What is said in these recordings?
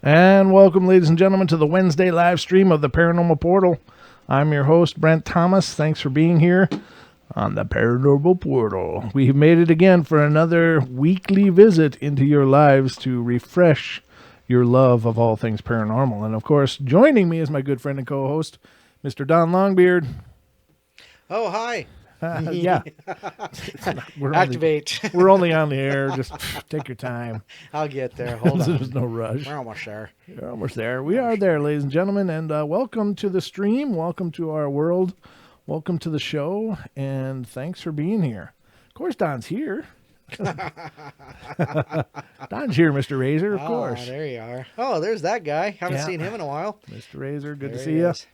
And welcome, ladies and gentlemen, to the Wednesday live stream of the Paranormal Portal. I'm your host, Brent Thomas. Thanks for being here on the Paranormal Portal. We've made it again for another weekly visit into your lives to refresh your love of all things paranormal. And, of course, joining me is my good friend and co-host, Mr. Don Longbeard. Oh, hi. Yeah. Activate. We're only on the air. Just take your time. I'll get there. Hold on. There's no rush. We're almost there. You're almost there. We are there, ladies and gentlemen. And welcome to the stream. Welcome to our world. Welcome to the show. And thanks for being here. Of course, Don's here. Don's here, Mr. Razor, of course. There you are. Oh, there's that guy. Haven't seen him in a while. Mr. Razor, good There to he see you. is.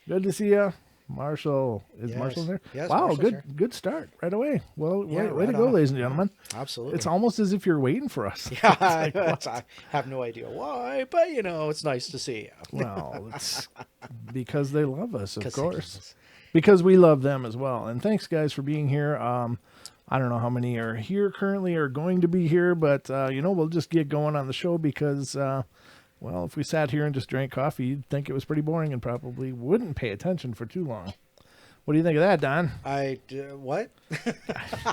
Good to see you. Marshall. Is Yes. Marshall there? Yes, wow, Marshall's here. good start right away. Well, Yeah, way to right go, on. ladies and gentlemen. Absolutely. It's almost as if you're waiting for us. Yeah, I have no idea why, but it's nice to see you. Well, it's because they love us, of 'Cause they course. love us. Because we love them as well. And thanks, guys, for being here. I don't know how many are here currently or going to be here, but, we'll just get going on the show because, if we sat here and just drank coffee, you'd think it was pretty boring and probably wouldn't pay attention for too long. What do you think of that, Don? What?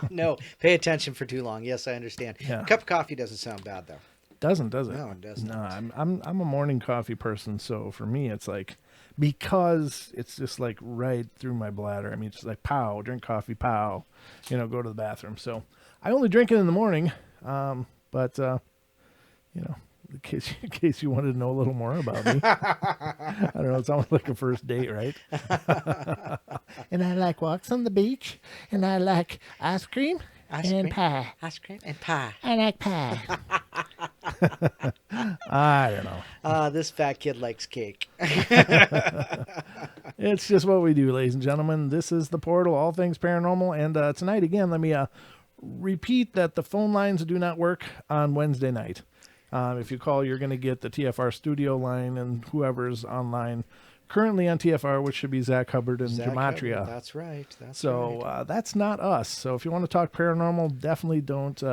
No, pay attention for too long. Yes, I understand. Yeah. A cup of coffee doesn't sound bad, though. Doesn't, does it? No, it doesn't. No, I'm a morning coffee person, so for me it's like because it's just like right through my bladder. I mean, it's just like pow, drink coffee, pow, go to the bathroom. So I only drink it in the morning, but in case you wanted to know a little more about me, I don't know. It's almost like a first date, right? And I like walks on the beach, and I like ice cream. And pie. Ice cream and pie. I like pie. I don't know. This fat kid likes cake. It's just what we do, ladies and gentlemen. This is the Portal, all things paranormal. And tonight, again, let me repeat that the phone lines do not work on Wednesday night. If you call, you're going to get the TFR studio line and whoever's online currently on TFR, which should be Zach Hubbard and Gematria. Hubbard, that's right. That's not us. So if you want to talk paranormal, definitely don't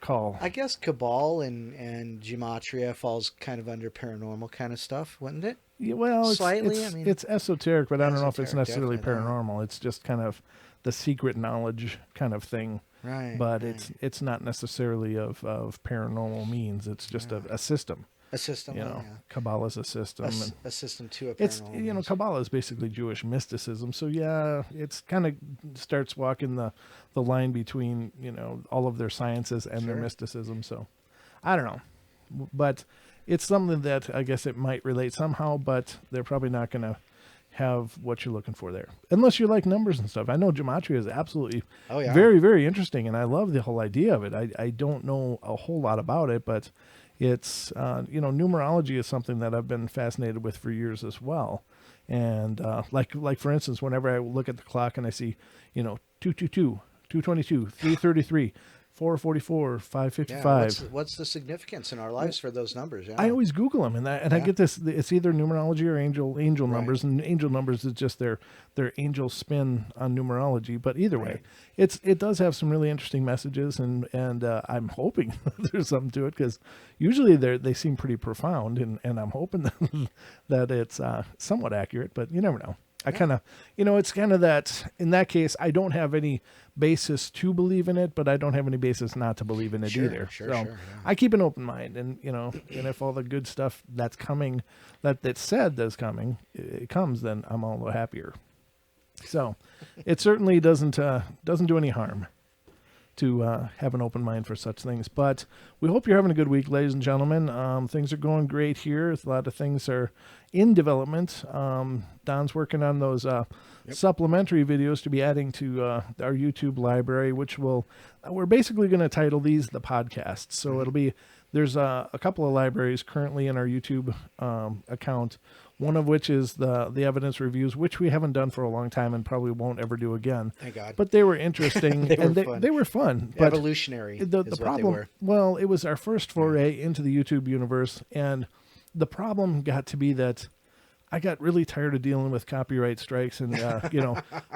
call. I guess Cabal and Gematria falls kind of under paranormal kind of stuff, wouldn't it? Yeah, well, Slightly. it's esoteric, but I don't know if it's Esoteric, necessarily definitely not. paranormal. It's just kind of the secret knowledge kind of thing. Right. But right. it's not necessarily of paranormal means. It's just a system. A system. Kabbalah's a system. A system to a paranormal. It's means. Kabbalah is basically Jewish mysticism. So yeah, it's kind of starts walking the line between all of their sciences and their mysticism. So I don't know, but it's something that I guess it might relate somehow. But they're probably not going to have what you're looking for there, unless you like numbers and stuff. I know Gematria is absolutely very, very interesting, and I love the whole idea of it. I don't know a whole lot about it, but it's numerology is something that I've been fascinated with for years as well. And like for instance, whenever I look at the clock and I see 222, 222, 333, 444, 555. Yeah, what's the significance in our lives for those numbers? Yeah. I always Google them, and I get this. It's either numerology or angel numbers, and angel numbers is just their angel spin on numerology. But either way, it does have some really interesting messages, and I'm hoping there's something to it because usually they seem pretty profound, and I'm hoping that it's somewhat accurate. But you never know. I kind of, it's kind of that, in that case, I don't have any basis to believe in it, but I don't have any basis not to believe in it either. So I keep an open mind, and, and if all the good stuff that's coming, that said that's coming, it comes, then I'm all the happier. So it certainly doesn't do any harm to have an open mind for such things. But we hope you're having a good week, ladies and gentlemen. Things are going great here. A lot of things are in development. Don's working on those supplementary videos to be adding to our YouTube library, which we're basically going to title these the podcasts. So it'll be, there's a couple of libraries currently in our YouTube account. One of which is the evidence reviews, which we haven't done for a long time and probably won't ever do again. Thank God. But they were interesting. They were fun. But evolutionary. The problem, well, it was our first foray into the YouTube universe, and the problem got to be that I got really tired of dealing with copyright strikes and,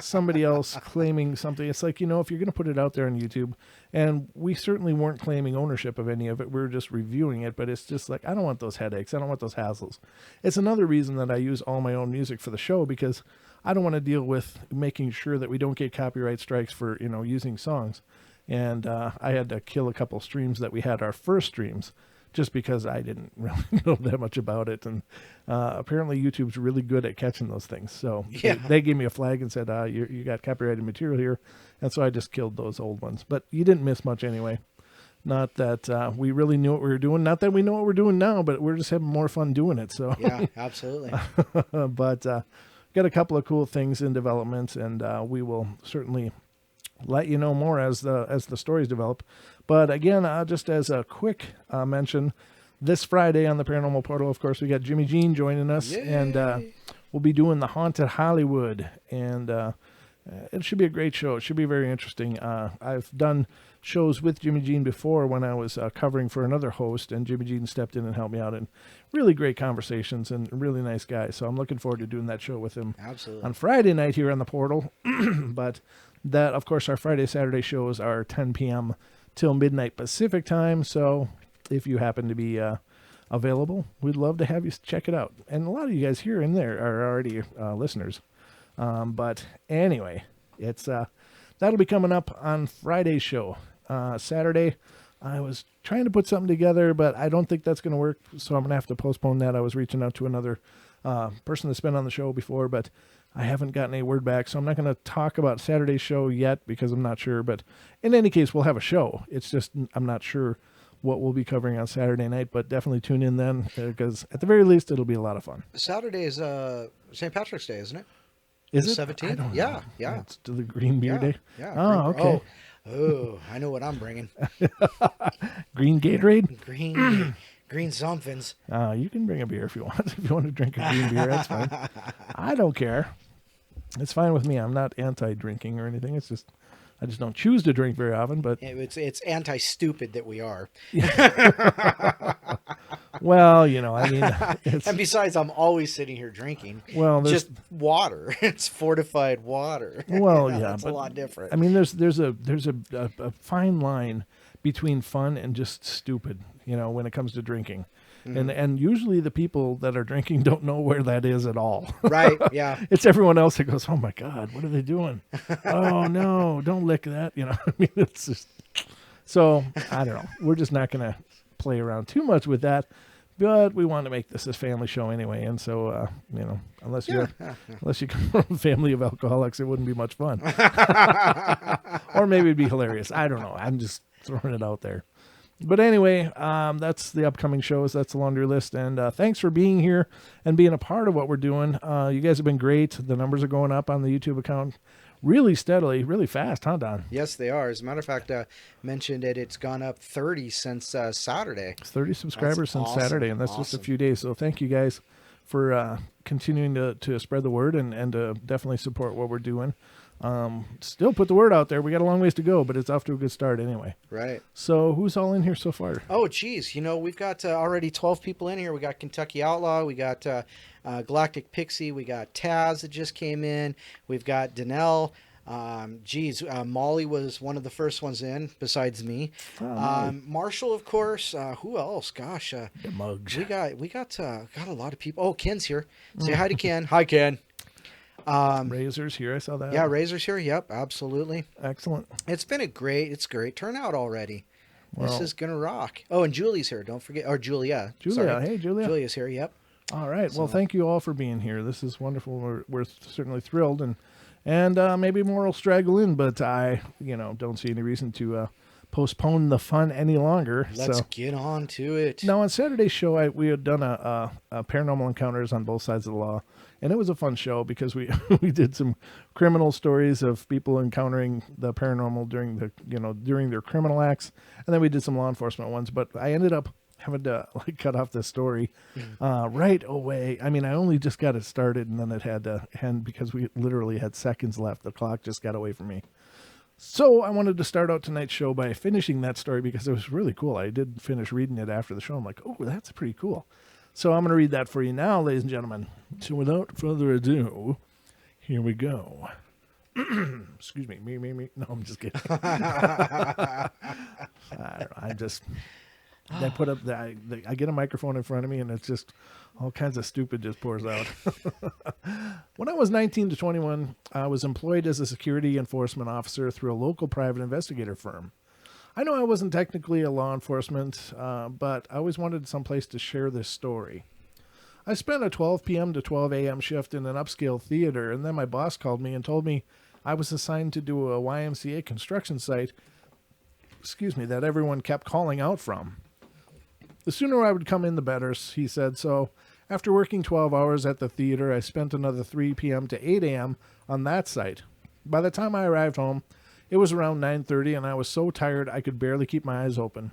somebody else claiming something. It's like, if you're going to put it out there on YouTube, and we certainly weren't claiming ownership of any of it. We were just reviewing it, but it's just like, I don't want those headaches. I don't want those hassles. It's another reason that I use all my own music for the show, because I don't want to deal with making sure that we don't get copyright strikes for, using songs. And I had to kill a couple streams that we had, our first streams, just because I didn't really know that much about it. And apparently YouTube's really good at catching those things. So they gave me a flag and said, you got copyrighted material here. And so I just killed those old ones. But you didn't miss much anyway. Not that we really knew what we were doing. Not that we know what we're doing now, but we're just having more fun doing it. So yeah, absolutely. But got a couple of cool things in development, and we will certainly let you know more as the stories develop. But again, just as a quick mention, this Friday on the Paranormal Portal, of course, we got Jimmy Jean joining us. Yay. And we'll be doing the Haunted Hollywood, and it should be a great show. It should be very interesting. I've done shows with Jimmy Jean before when I was covering for another host, and Jimmy Jean stepped in and helped me out, and really great conversations and really nice guy. So I'm looking forward to doing that show with him. Absolutely. On Friday night here on the Portal. But that, of course, our Friday, Saturday shows are 10 p.m. till midnight Pacific time. So if you happen to be available, we'd love to have you check it out. And a lot of you guys here and there are already listeners. But anyway, it's that'll be coming up on Friday's show. Saturday, I was trying to put something together, but I don't think that's going to work, so I'm going to have to postpone that. I was reaching out to another person that's been on the show before, but I haven't gotten any word back, so I'm not going to talk about Saturday's show yet because I'm not sure. But in any case, we'll have a show. It's just I'm not sure what we'll be covering on Saturday night, but definitely tune in then, because at the very least, it'll be a lot of fun. Saturday is St. Patrick's Day, isn't it? Is it? 17th? Yeah. It's the Green Beer Day? Yeah. Oh, okay. Oh, I know what I'm bringing. Green Gatorade? Green somethings. You can bring a beer if you want. If you want to drink a green beer, that's fine. I don't care. It's fine with me. I'm not anti-drinking or anything. It's just I just don't choose to drink very often. But it's anti-stupid that we are. Well, I mean, and besides, I'm always sitting here drinking. Well, just water. It's fortified water. Well, yeah, it's a lot different. I mean, there's a fine line between fun and just stupid, when it comes to drinking. Mm-hmm. And usually the people that are drinking don't know where that is at all. Right, yeah. It's everyone else that goes, oh my God, what are they doing? Oh no, don't lick that. I mean, it's just, so I don't know. We're just not going to play around too much with that, but we want to make this a family show anyway. And so, unless you come from a family of alcoholics, it wouldn't be much fun. Or maybe it'd be hilarious. I don't know. I'm just throwing it out there. But anyway, that's the upcoming shows. That's the laundry list. And thanks for being here and being a part of what we're doing. You guys have been great. The numbers are going up on the YouTube account really steadily, really fast, huh, Don? Yes, they are. As a matter of fact, mentioned it. It's gone up 30 since Saturday. It's 30 subscribers since Saturday, and that's just a few days. So thank you guys for continuing to spread the word and to definitely support what we're doing. Still put the word out there. We got a long ways to go, but it's off to a good start anyway. Right. So who's all in here so far? Oh, geez. We've got already 12 people in here. We got Kentucky Outlaw. We got Galactic Pixie. We got Taz that just came in. We've got Danelle. Molly was one of the first ones in besides me. Marshall, of course. Who else? Gosh. The mugs. We got a lot of people. Oh, Ken's here. Say hi to Ken. Hi, Ken. Razor's here. I saw that. Yeah, Razor's here. Yep, absolutely. Excellent. It's been a great turnout already. Well, this is gonna rock. Oh, and Julie's here. Don't forget. Or Julia. Sorry. Hey, Julia. Julia's here. Yep. All right. So, well, thank you all for being here. This is wonderful. We're certainly thrilled, and maybe more will straggle in, but I don't see any reason to postpone the fun any longer. Let's get on to it. Now, on Saturday's show, we had done a paranormal encounters on both sides of the law. And it was a fun show because we did some criminal stories of people encountering the paranormal during their criminal acts, and then we did some law enforcement ones. But I ended up having to cut off the story right away. I mean, I only just got it started, and then it had to end because we literally had seconds left. The clock just got away from me. So I wanted to start out tonight's show by finishing that story because it was really cool. I did finish reading it after the show. I'm like, oh, that's pretty cool. So I'm going to read that for you now, ladies and gentlemen. So without further ado, here we go. Excuse me. Me. No, I'm just kidding. I put up I get a microphone in front of me, and it's just all kinds of stupid just pours out. When I was 19 to 21, I was employed as a security enforcement officer through a local private investigator firm. I know I wasn't technically a law enforcement, but I always wanted someplace to share this story. I spent a 12 p.m. to 12 a.m. shift in an upscale theater, and then my boss called me and told me I was assigned to do a YMCA construction site, that everyone kept calling out from. The sooner I would come in, the better, he said. So after working 12 hours at the theater, I spent another 3 p.m. to 8 a.m. on that site. By the time I arrived home, it was around 9:30, and I was so tired I could barely keep my eyes open.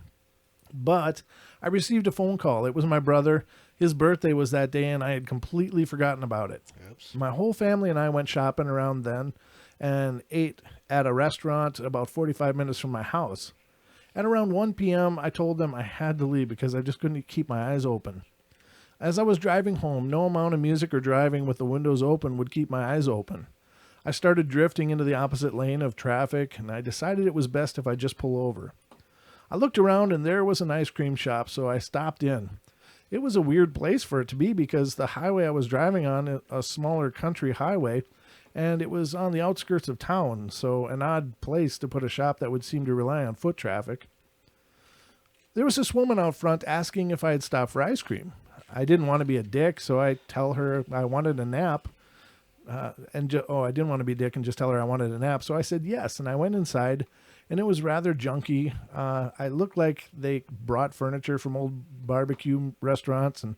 But I received a phone call. It was my brother. His birthday was that day, and I had completely forgotten about it. Oops. My whole family and I went shopping around then and ate at a restaurant about 45 minutes from my house. At around 1 p.m., I told them I had to leave because I just couldn't keep my eyes open. As I was driving home, no amount of music or driving with the windows open would keep my eyes open. I started drifting into the opposite lane of traffic, and I decided it was best if I just pull over. I looked around, and there was an ice cream shop, so I stopped in. It was a weird place for it to be because the highway I was driving on, a smaller country highway, and it was on the outskirts of town, so an odd place to put a shop that would seem to rely on foot traffic. There was this woman out front asking if I had stopped for ice cream. I didn't want to be a dick, so I tell her I wanted a nap. I didn't want to be a dick and just tell her I wanted a nap, so I said yes, and I went inside, and it was rather junky. I looked like they brought furniture from old barbecue restaurants and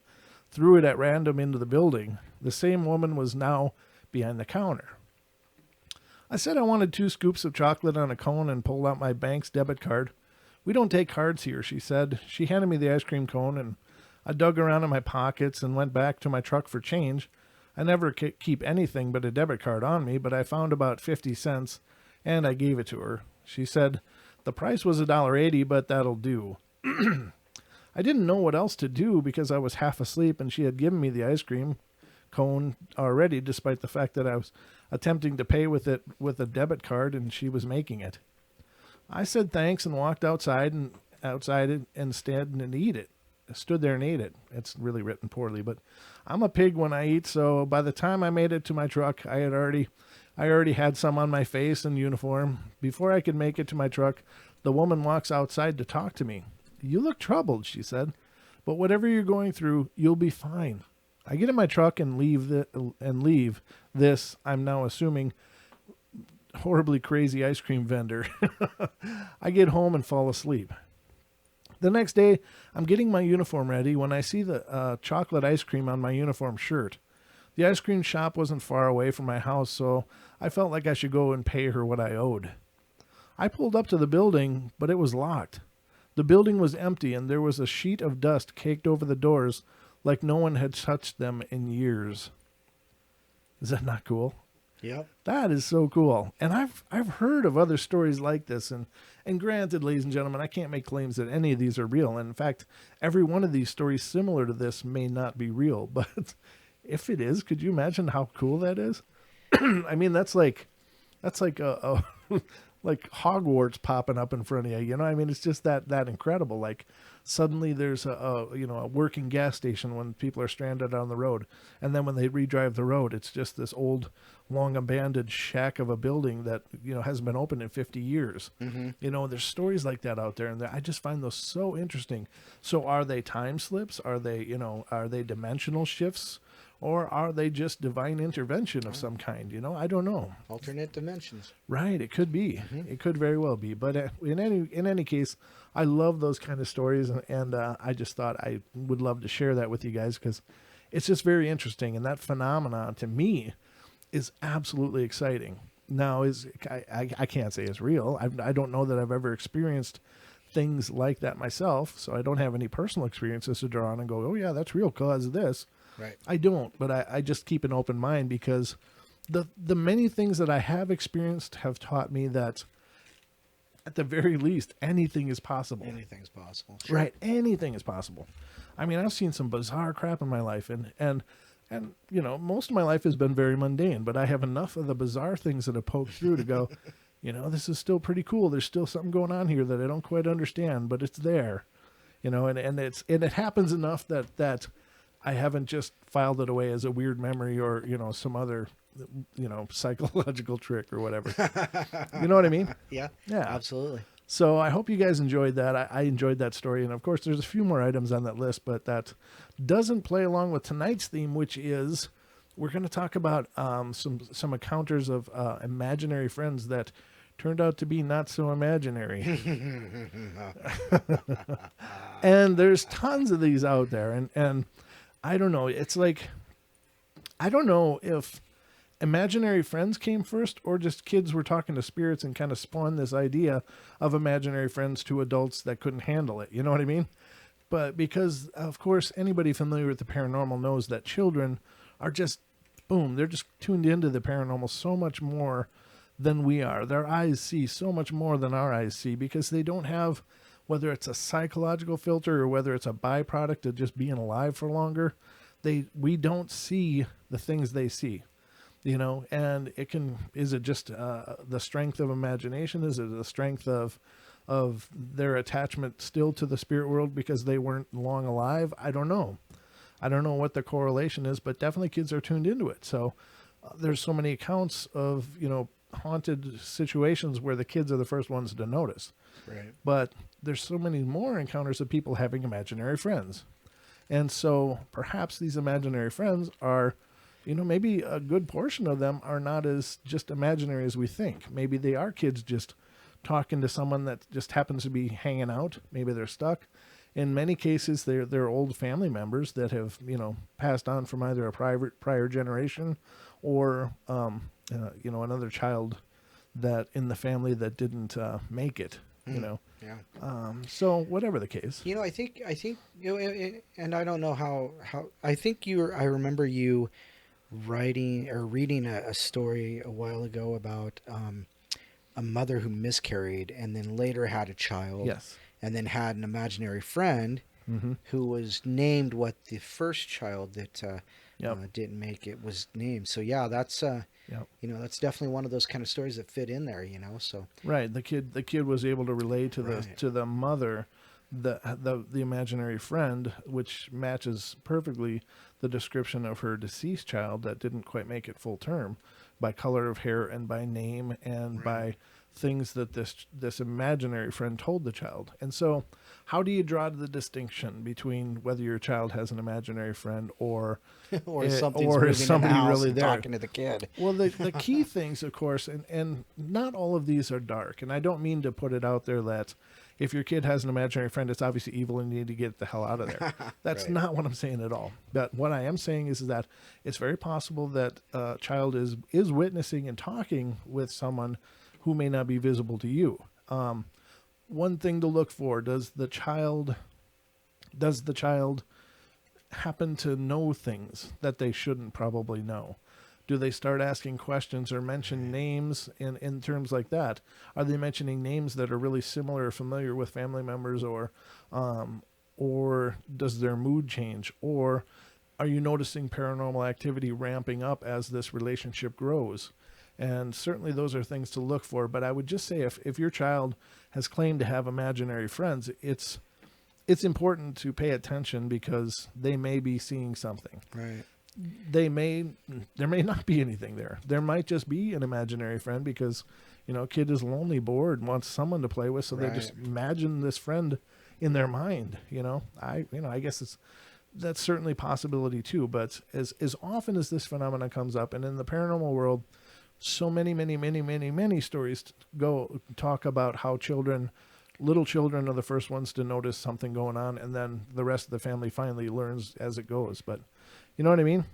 threw it at random into the building. The same woman was now behind the counter. I said I wanted 2 scoops of chocolate on a cone and pulled out my bank's debit card. We don't take cards here, she said. She handed me the ice cream cone, and I dug around in my pockets and went back to my truck for change. I never keep anything but a debit card on me, but I found about 50 cents, and I gave it to her. She said the price was $1.80, but that'll do. I didn't know what else to do because I was half asleep, and she had given me the ice cream cone already, despite the fact that I was attempting to pay with it with a debit card, and she was making it. I said thanks and walked outside and stood there and ate it. It's really written poorly, but I'm a pig when I eat, so by the time I made it to my truck, I already had some on my face and uniform. Before I could make it to my truck, the woman walks outside to talk to me. You look troubled, she said, but whatever you're going through, you'll be fine. I get in my truck and leave this, I'm now assuming, horribly crazy ice cream vendor. I get home and fall asleep. The next day, I'm getting my uniform ready when I see the chocolate ice cream on my uniform shirt. The ice cream shop wasn't far away from my house, so I felt like I should go and pay her what I owed. I pulled up to the building, but it was locked. The building was empty, and there was a sheet of dust caked over the doors like no one had touched them in years. Is that not cool? Yep. That is so cool. And I've heard of other stories like this, and granted, ladies and gentlemen, I can't make claims that any of these are real. And in fact, every one of these stories similar to this may not be real, but if it is, could you imagine how cool that is? I mean, that's like a like Hogwarts popping up in front of you. You know, I mean, it's just that incredible. Like suddenly there's a working gas station when people are stranded on the road, and then when they redrive the road, it's just this old, long abandoned shack of a building that hasn't been open in 50 years. Mm-hmm. There's stories like that out there, and I just find those so interesting. So are they time slips? Are they dimensional shifts? Or are they just divine intervention of some kind? I don't know. Alternate dimensions. Right, it could be. Mm-hmm. It could very well be. But in any case, I love those kind of stories, and I just thought I would love to share that with you guys because it's just very interesting. And that phenomenon, to me, is absolutely exciting. Now, I can't say it's real. I don't know that I've ever experienced things like that myself, so I don't have any personal experiences to draw on and go, oh, yeah, that's real because of this. Right. I don't, but I just keep an open mind because the many things that I have experienced have taught me that at the very least, anything is possible. Anything's possible. Sure. Right. Anything is possible. I mean, I've seen some bizarre crap in my life, and you know, most of my life has been very mundane, but I have enough of the bizarre things that have poked through to go, you know, this is still pretty cool. There's still something going on here that I don't quite understand, but it's there, you know, and it happens enough that I haven't just filed it away as a weird memory or, you know, some other, you know, psychological trick or whatever. You know what I mean? Yeah. Yeah. Absolutely. So I hope you guys enjoyed that. I enjoyed that story. And of course, there's a few more items on that list, but that doesn't play along with tonight's theme, which is we're going to talk about some encounters of imaginary friends that turned out to be not so imaginary. And there's tons of these out there. And I don't know. It's like, I don't know if imaginary friends came first or just kids were talking to spirits and kind of spawned this idea of imaginary friends to adults that couldn't handle it. You know what I mean? But because, of course, anybody familiar with the paranormal knows that children are just, boom, they're just tuned into the paranormal so much more than we are. Their eyes see so much more than our eyes see because they don't have, whether it's a psychological filter or whether it's a byproduct of just being alive for longer, we don't see the things they see. You know, and is it just the strength of imagination? Is it the strength of their attachment still to the spirit world because they weren't long alive? I don't know. I don't know what the correlation is, but definitely kids are tuned into it. So there's so many accounts of, you know, haunted situations where the kids are the first ones to notice. Right. But there's so many more encounters of people having imaginary friends. And so perhaps these imaginary friends are, you know, maybe a good portion of them are not as just imaginary as we think. Maybe they are kids just talking to someone that just happens to be hanging out. Maybe they're stuck. In many cases, they're old family members that have, you know, passed on from either a prior generation or, you know, another child that in the family that didn't make it, you know. Yeah. So whatever the case. You know, I think, you know, and I don't know how I think I remember you writing or reading a story a while ago about a mother who miscarried and then later had a child. Yes. And then had an imaginary friend who was named what the first child that didn't make it was named. So yeah, that's you know, that's definitely one of those kind of stories that fit in there. You know, so right. The kid was able to relate to the mother, the imaginary friend, which matches perfectly the description of her deceased child that didn't quite make it full term by color of hair and by name and by things that this imaginary friend told the child. And so how do you draw the distinction between whether your child has an imaginary friend or something's is somebody really there talking to the kid? Well, the key things, of course, and not all of these are dark. And I don't mean to put it out there that if your kid has an imaginary friend, it's obviously evil and you need to get the hell out of there. That's not what I'm saying at all. But what I am saying is that it's very possible that a child is witnessing and talking with someone who may not be visible to you. One thing to look for, does the child happen to know things that they shouldn't probably know? Do they start asking questions or mention names in terms like that? Are they mentioning names that are really similar or familiar with family members, or does their mood change? Or are you noticing paranormal activity ramping up as this relationship grows? And certainly those are things to look for. But I would just say if your child has claimed to have imaginary friends, it's important to pay attention because they may be seeing something. Right. There may not be anything there. There might just be an imaginary friend because, you know, a kid is lonely, bored, and wants someone to play with, so they just imagine this friend in their mind. I guess that's certainly a possibility too. But as often as this phenomenon comes up, and in the paranormal world, so many stories talk about how little children are the first ones to notice something going on, and then the rest of the family finally learns as it goes. But you know what I mean?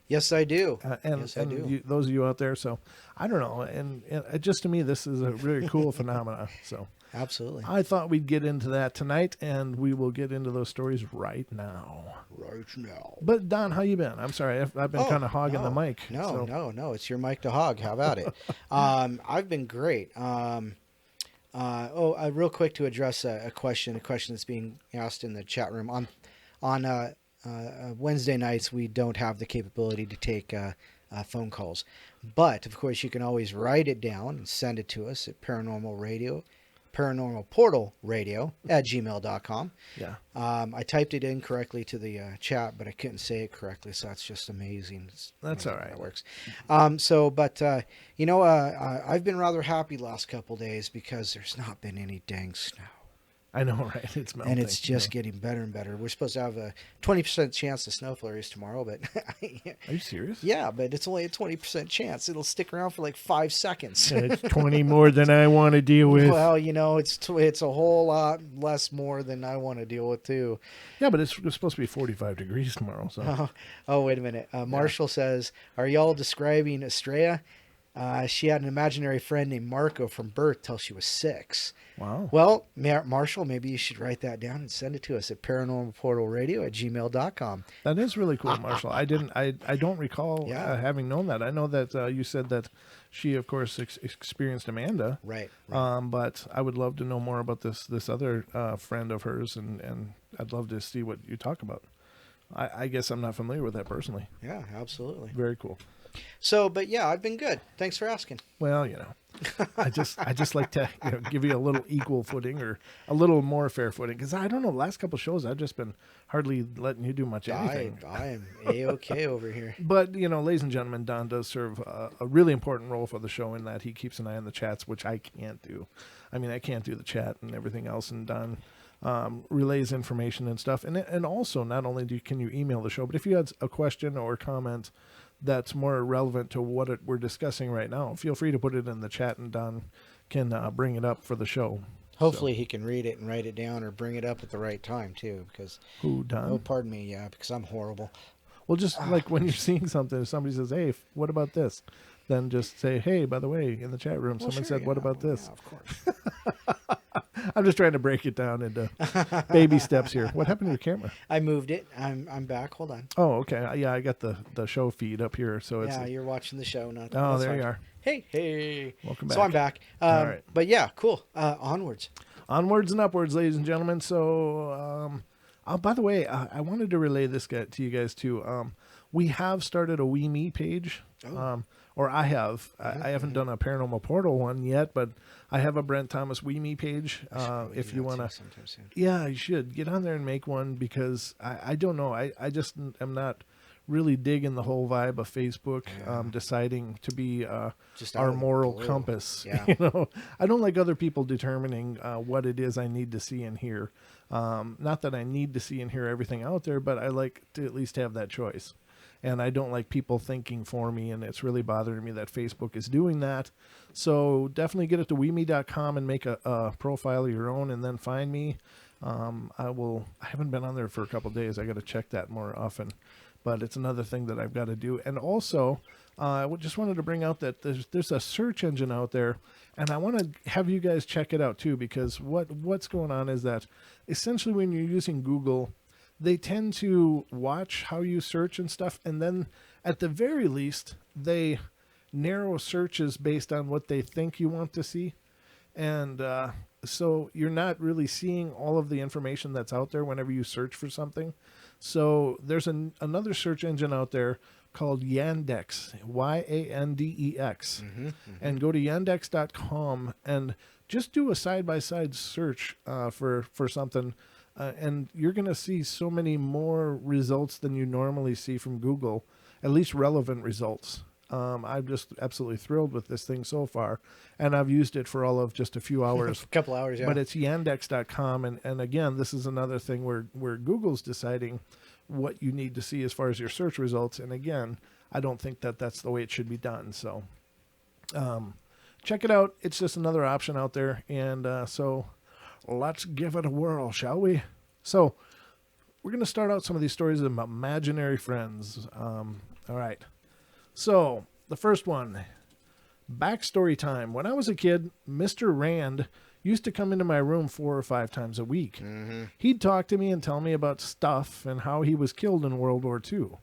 Yes, I do. Yes, I do. Those of you out there, so I don't know. And just to me, this is a really cool phenomenon. So absolutely, I thought we'd get into that tonight, and we will get into those stories right now. But Don, how you been? I'm sorry, I've been kind of hogging the mic. No, it's your mic to hog. How about it? I've been great. Real quick to address a question that's being asked in the chat room. On Wednesday nights, we don't have the capability to take phone calls, but of course, you can always write it down and send it to us at Paranormal Portal Radio at gmail.com. Yeah. I typed it in correctly to the chat, but I couldn't say it correctly, so that's just amazing. That's all right. That works. I've been rather happy last couple days because there's not been any dang snow. I know, right? It's melting. And it's just getting better and better. We're supposed to have a 20% chance of snow flurries tomorrow, but Are you serious? yeah, but it's only a 20% chance. It'll stick around for like 5 seconds. It's 20 more than I want to deal with. Well, it's a whole lot less more than I want to deal with too. Yeah, but it's supposed to be 45 degrees tomorrow. So. Oh, wait a minute. Marshall says, "Are y'all describing Estrella? She had an imaginary friend named Marco from birth till she was 6. Wow. Well, Marshall, maybe you should write that down and send it to us at paranormalportalradio at gmail.com. That is really cool, Marshall. I don't recall having known that. I know that you said that she, of course, experienced Amanda. Right. But I would love to know more about this other friend of hers, and I'd love to see what you talk about. I guess I'm not familiar with that personally. Yeah, absolutely. Very cool. So, but yeah, I've been good. Thanks for asking. Well, I just like to give you a little equal footing or a little more fair footing, because I don't know. The last couple of shows, I've just been hardly letting you do much anything. I am A-okay over here. But ladies and gentlemen, Don does serve a really important role for the show in that he keeps an eye on the chats, which I can't do. I mean, I can't do the chat and everything else, and Don relays information and stuff. And also, not only can you email the show, but if you had a question or comment that's more relevant to what we're discussing right now, feel free to put it in the chat, and Don can bring it up for the show. Hopefully he can read it and write it down or bring it up at the right time too, because who, Don? Oh, pardon me, yeah, because I'm horrible. Well, just like when you're seeing something, if somebody says, "Hey, what about this?" then just say, "Hey, by the way, in the chat room, someone said, what about this?" Yeah, of course. I'm just trying to break it down into baby steps here. What happened to your camera? I moved it. I'm back. Hold on. Oh, okay. Yeah, I got the show feed up here, so it's. Yeah, you're watching the show, not. Oh, there you are. Hey. Welcome back. So I'm back. All right. But yeah, cool. Onwards and upwards, ladies and gentlemen. So, by the way, I wanted to relay this to you guys too. We have started a We Me page. Or I have. I haven't done a Paranormal Portal one yet, but I have a Brent Thomas We Me page. If you want to, yeah, you should get on there and make one, because I don't know. I just am not really digging the whole vibe of Facebook deciding to be just our moral compass. Yeah. I don't like other people determining what it is I need to see and hear. Not that I need to see and hear everything out there, but I like to at least have that choice. And I don't like people thinking for me, and it's really bothering me that Facebook is doing that. So definitely get it to WeMe.com and make a profile of your own, and then find me. I haven't been on there for a couple of days. I got to check that more often, but it's another thing that I've got to do. And also, I just wanted to bring out that there's a search engine out there, and I want to have you guys check it out too, because what's going on is that essentially when you're using Google, they tend to watch how you search and stuff, and then at the very least, they narrow searches based on what they think you want to see. And so you're not really seeing all of the information that's out there whenever you search for something. So there's another search engine out there called Yandex, Yandex. And go to yandex.com and just do a side-by-side search for something. And you're going to see so many more results than you normally see from Google, at least relevant results. I'm just absolutely thrilled with this thing so far, and I've used it for all of just a few hours. A couple hours, yeah. But it's yandex.com, and again, this is another thing where Google's deciding what you need to see as far as your search results, and again, I don't think that that's the way it should be done. So check it out. It's just another option out there, and so let's give it a whirl, shall we? So we're going to start out some of these stories of imaginary friends. All right. So the first one, backstory time. When I was a kid, Mr. Rand used to come into my room 4 or 5 times a week. He'd talk to me and tell me about stuff and how he was killed in World War II.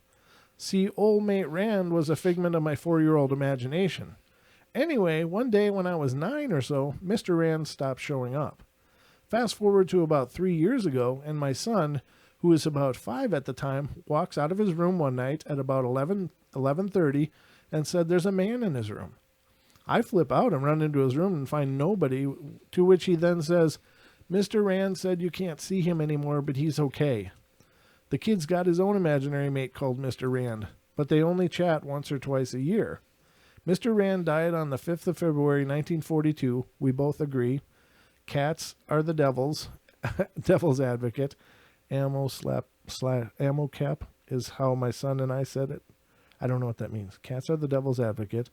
See, old mate Rand was a figment of my 4-year-old imagination. Anyway, one day when I was 9 or so, Mr. Rand stopped showing up. Fast forward to about 3 years ago, and my son, who was about 5 at the time, walks out of his room one night at about 11:30 and said there's a man in his room. I flip out and run into his room and find nobody, to which he then says, Mr. Rand said you can't see him anymore, but he's okay. The kid's got his own imaginary mate called Mr. Rand, but they only chat once or twice a year. Mr. Rand died on the 5th of February, 1942. We both agree. Cats are the devil's, devil's advocate. Ammo cap is how my son and I said it. I don't know what that means. Cats are the devil's advocate.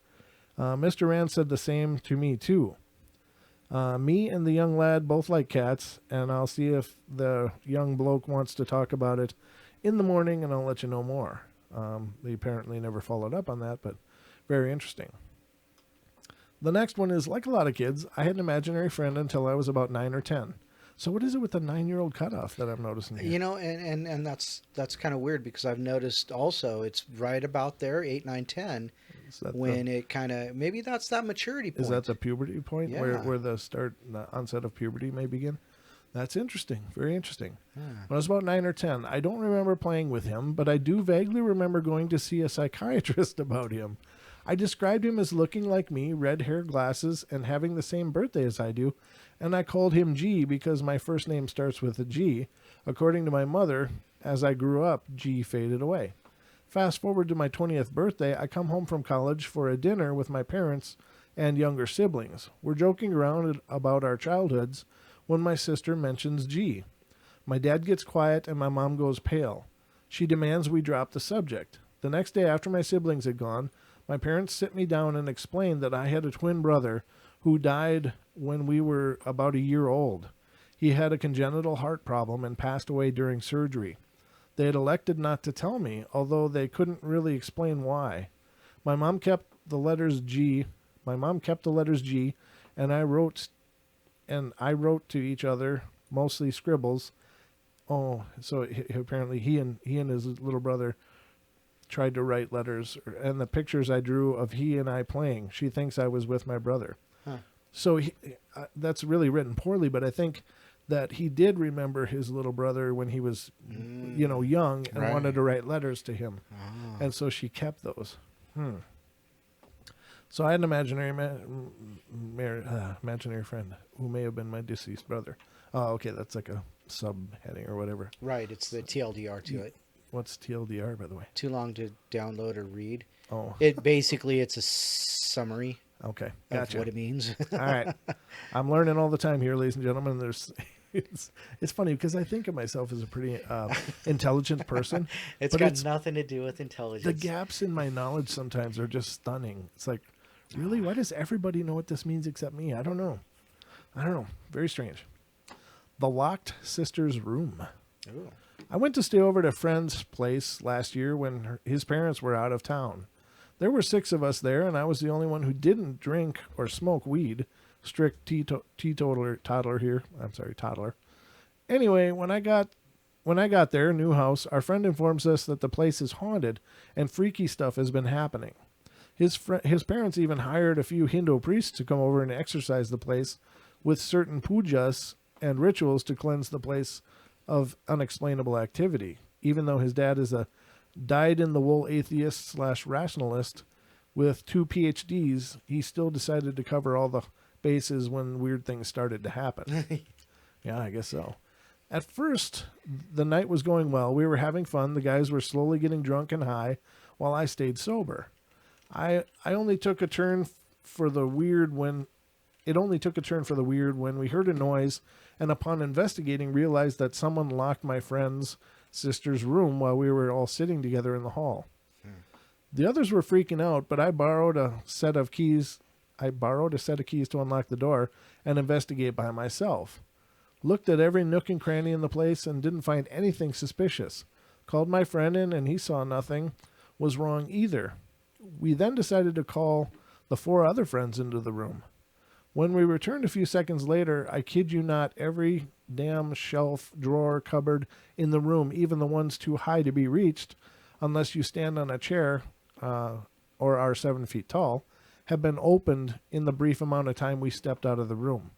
Mr. Rand said the same to me, too. Me and the young lad both like cats, and I'll see if the young bloke wants to talk about it in the morning, and I'll let you know more. They apparently never followed up on that, but very interesting. The next one is, like a lot of kids, I had an imaginary friend until I was about 9 or 10. So what is it with the 9-year-old cutoff that I'm noticing here? You know, and that's kind of weird, because I've noticed also it's right about there, 8, 9, 10, when it kind of, maybe that's that maturity point. Is that the puberty point, Yeah. where the onset of puberty may begin? That's interesting. Very interesting. Yeah. When I was about 9 or 10, I don't remember playing with him, but I do vaguely remember going to see a psychiatrist about him. I described him as looking like me, red hair, glasses, and having the same birthday as I do, and I called him G because my first name starts with a G. According to my mother, as I grew up, G faded away. Fast forward to my 20th birthday, I come home from college for a dinner with my parents and younger siblings. We're joking around about our childhoods when my sister mentions G. My dad gets quiet and my mom goes pale. She demands we drop the subject. The next day after my siblings had gone, my parents sit me down and explained that I had a twin brother who died when we were about a year old. He had a congenital heart problem and passed away during surgery. They had elected not to tell me, although they couldn't really explain why. My mom kept the letters G, and I wrote to each other, mostly scribbles. Oh, so apparently he and his little brother tried to write letters, and the pictures I drew of he and I playing. She thinks I was with my brother. Huh. So that's really written poorly, but I think that he did remember his little brother when he was, young, and Right. wanted to write letters to him. Oh. And so she kept those. So I had an imaginary friend who may have been my deceased brother. Oh, okay, that's like a subheading or whatever. Right, it's the TLDR to it. What's TLDR, by the way? Too long to download or read. Oh, It's a summary okay, of gotcha. what it means. All right, I'm learning all the time here, ladies and gentlemen. It's funny because I think of myself as a pretty intelligent person. It's but got nothing to do with intelligence. The gaps in my knowledge sometimes are just stunning. It's like, really, why does everybody know what this means except me? I don't know. Very strange. The Locked Sister's Room. Ooh. I went to stay over at a friend's place last year when his parents were out of town. There were 6 of us there, and I was the only one who didn't drink or smoke weed. Strict toddler here. I'm sorry, toddler. Anyway, when I got there, new house, our friend informs us that the place is haunted and freaky stuff has been happening. His parents even hired a few Hindu priests to come over and exorcise the place with certain pujas and rituals to cleanse the place of unexplainable activity. Even though his dad is a dyed-in-the-wool atheist/rationalist with 2 PhDs, he still decided to cover all the bases when weird things started to happen. Yeah, I guess so. At first, the night was going well. We were having fun. The guys were slowly getting drunk and high while I stayed sober. I only took a turn for the weird when we heard a noise, and upon investigating realized that someone locked my friend's sister's room while we were all sitting together in the hall. The others were freaking out, but I borrowed a set of keys to unlock the door and investigate by myself. Looked at every nook and cranny in the place and didn't find anything suspicious. Called my friend in and he saw nothing was wrong either. We then decided to call the 4 other friends into the room. When we returned a few seconds later, I kid you not, every damn shelf, drawer, cupboard in the room, even the ones too high to be reached, unless you stand on a chair or are 7 feet tall, had been opened in the brief amount of time we stepped out of the room.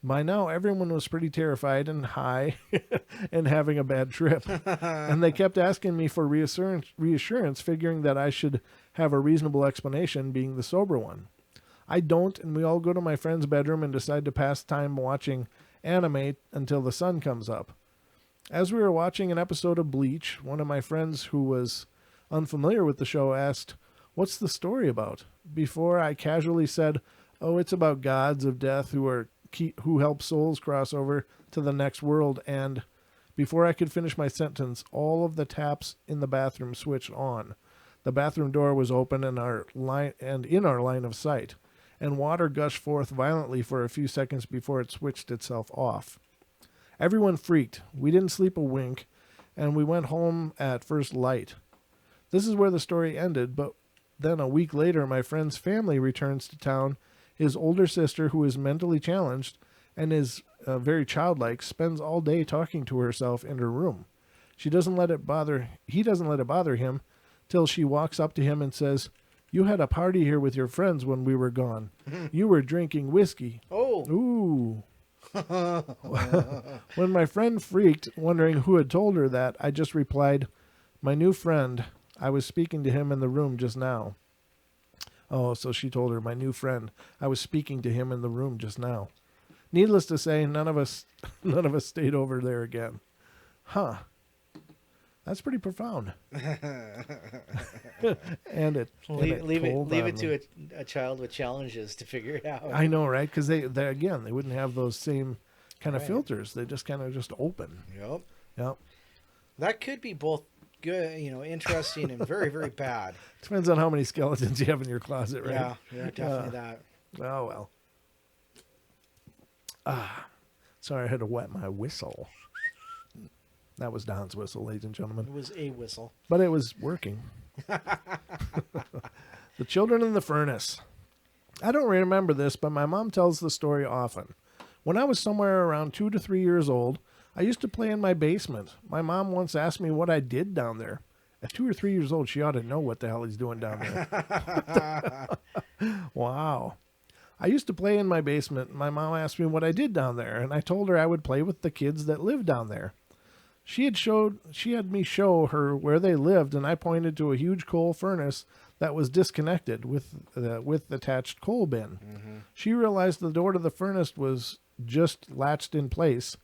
By now, everyone was pretty terrified and high and having a bad trip. And they kept asking me for reassurance, figuring that I should have a reasonable explanation, being the sober one. I don't, and we all go to my friend's bedroom and decide to pass time watching anime until the sun comes up. As we were watching an episode of Bleach, one of my friends who was unfamiliar with the show asked, "What's the story about?" Before I casually said, "Oh, it's about gods of death who help souls cross over to the next world," and before I could finish my sentence, all of the taps in the bathroom switched on. The bathroom door was open in our line of sight, and water gushed forth violently for a few seconds before it switched itself off. Everyone freaked. We didn't sleep a wink, and we went home at first light. This is where the story ended, but then a week later, my friend's family returns to town. His older sister, who is mentally challenged and is very childlike, spends all day talking to herself in her room. He doesn't let it bother him till she walks up to him and says, "You had a party here with your friends when we were gone. You were drinking whiskey." Oh. Ooh. When my friend freaked, wondering who had told her that, I just replied, "My new friend. I was speaking to him in the room just now." Oh, so she told her, "My new friend. I was speaking to him in the room just now." Needless to say, none of us stayed over there again. Huh. That's pretty profound. and it Leave it to a child with challenges to figure it out. I know, right? Because they wouldn't have those same kind of filters. They just kind of just open. Yep. That could be both good, interesting and very, very bad. Depends on how many skeletons you have in your closet, right? Yeah, definitely that. Oh, well. Sorry, I had to wet my whistle. That was Don's whistle, ladies and gentlemen. It was a whistle. But it was working. The children in the furnace. I don't remember this, but my mom tells the story often. When I was somewhere around 2 to 3 years old, I used to play in my basement. My mom once asked me what I did down there. At 2 or 3 years old, she ought to know what the hell he's doing down there. Wow. I used to play in my basement. My mom asked me what I did down there, and I told her I would play with the kids that lived down there. She had me show her where they lived, and I pointed to a huge coal furnace that was disconnected with attached coal bin. Mm-hmm. She realized the door to the furnace was just latched in place,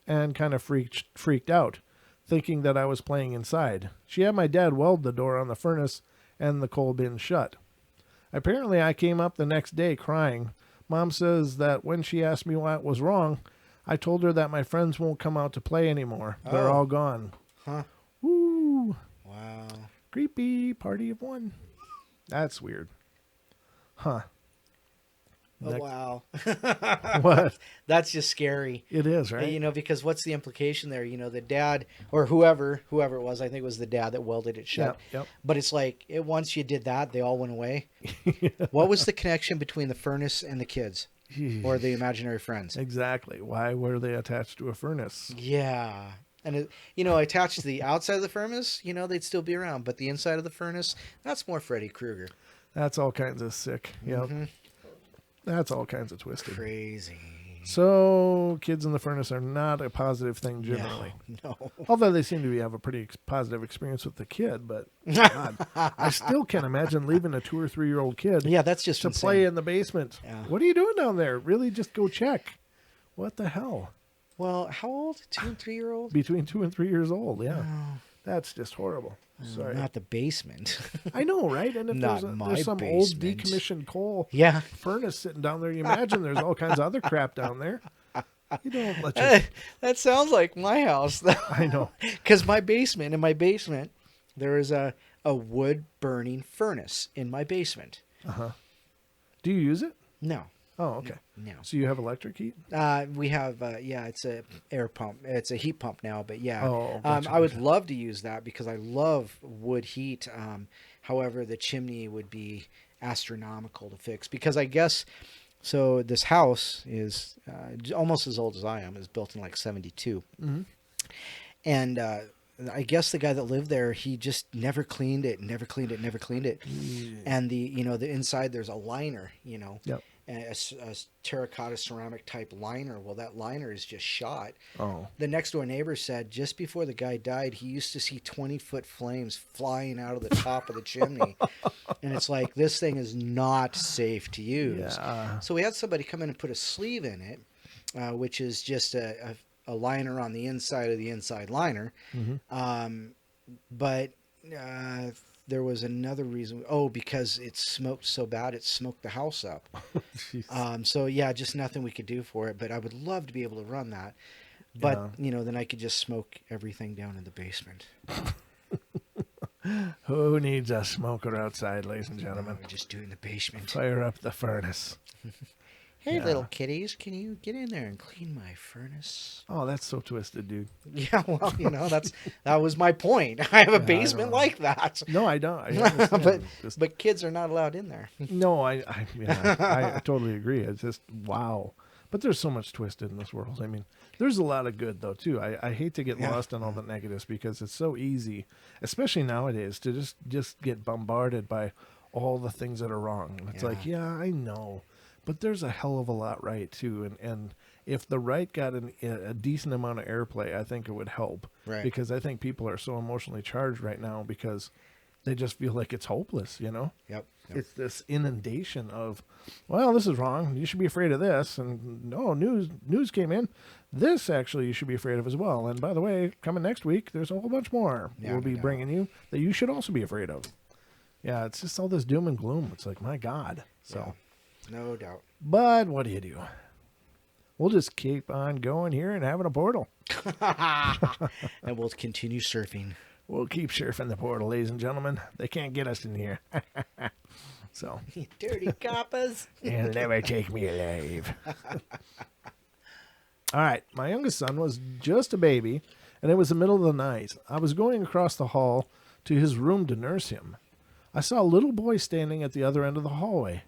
and kind of freaked out, thinking that I was playing inside. She had my dad weld the door on the furnace and the coal bin shut. Apparently, I came up the next day crying. Mom says that when she asked me what was wrong, I told her that my friends won't come out to play anymore. They're all gone. Huh. Woo. Wow. Creepy. Party of one. That's weird. Huh. Oh, wow. What? That's just scary. It is, right? Because what's the implication there? The dad or whoever it was, I think it was the dad that welded it shut. Yep. But it's like, once you did that, they all went away. What was the connection between the furnace and the kids? Or the imaginary friends? Exactly. Why were they attached to a furnace? Yeah. And, attached to the outside of the furnace, they'd still be around. But the inside of the furnace, that's more Freddy Krueger. That's all kinds of sick. Yep. Mm-hmm. That's all kinds of twisted. Crazy. So, kids in the furnace are not a positive thing generally. No. Although they seem to have a pretty positive experience with the kid, but God, I still can't imagine leaving a 2 or 3 year old kid. Yeah, that's just to insane. Play in the basement. Yeah. What are you doing down there? Really, just go check. What the hell? Well, how old? 2 and 3 year old? Between 2 and 3 years old. Yeah, Oh. That's just horrible. Sorry. Not the basement. I know, right? And if Not there's some my old basement. decommissioned coal furnace sitting down there, you imagine there's all kinds of other crap down there. You don't let your... That sounds like my house. I know. Because in my basement, there is a wood burning furnace in my basement. Uh-huh. Do you use it? No. Oh, okay. No. So you have electric heat? We have, it's a air pump. It's a heat pump now, but yeah. Oh, gotcha, I would love to use that because I love wood heat. However, the chimney would be astronomical to fix because I guess, so this house is almost as old as I am. It's built in like 72. Mm-hmm. And I guess the guy that lived there, he just never cleaned it, never cleaned it, never cleaned it. And the inside there's a liner, Yep. a terracotta ceramic type liner. Well, that liner is just shot. Oh. The next door neighbor said just before the guy died, he used to see 20-foot flames flying out of the top of the chimney. And it's like, this thing is not safe to use. Yeah. So we had somebody come in and put a sleeve in it, which is just a liner on the inside of the inside liner. Mm-hmm. But there was another reason. Oh, because it smoked so bad, it smoked the house up. So yeah, just nothing we could do for it. But I would love to be able to run that. But then I could just smoke everything down in the basement. Who needs a smoker outside, ladies and gentlemen? Just do it in the basement. Fire up the furnace. Hey, little kitties, can you get in there and clean my furnace? Oh, that's so twisted, dude. Yeah, well, that was my point. I have a basement like that. No, I don't. I understand. but kids are not allowed in there. No, I totally agree. It's just, wow. But there's so much twisted in this world. I mean, there's a lot of good, though, too. I hate to get lost on all the negatives because it's so easy, especially nowadays, to just get bombarded by all the things that are wrong. It's like, yeah, I know. But there's a hell of a lot right, too. And if the right got a decent amount of airplay, I think it would help. Right. Because I think people are so emotionally charged right now because they just feel like it's hopeless, Yep. It's this inundation of, well, this is wrong. You should be afraid of this. And no, news came in. This actually you should be afraid of as well. And by the way, coming next week, there's a whole bunch more we'll be bringing you that you should also be afraid of. Yeah, it's just all this doom and gloom. It's like, my God. So. Yeah. No doubt. But what do? We'll just keep on going here and having a portal. And we'll continue surfing. We'll keep surfing the portal, ladies and gentlemen. They can't get us in here. So. You dirty coppers. They'll never take me alive. All right. My youngest son was just a baby, and it was the middle of the night. I was going across the hall to his room to nurse him. I saw a little boy standing at the other end of the hallway.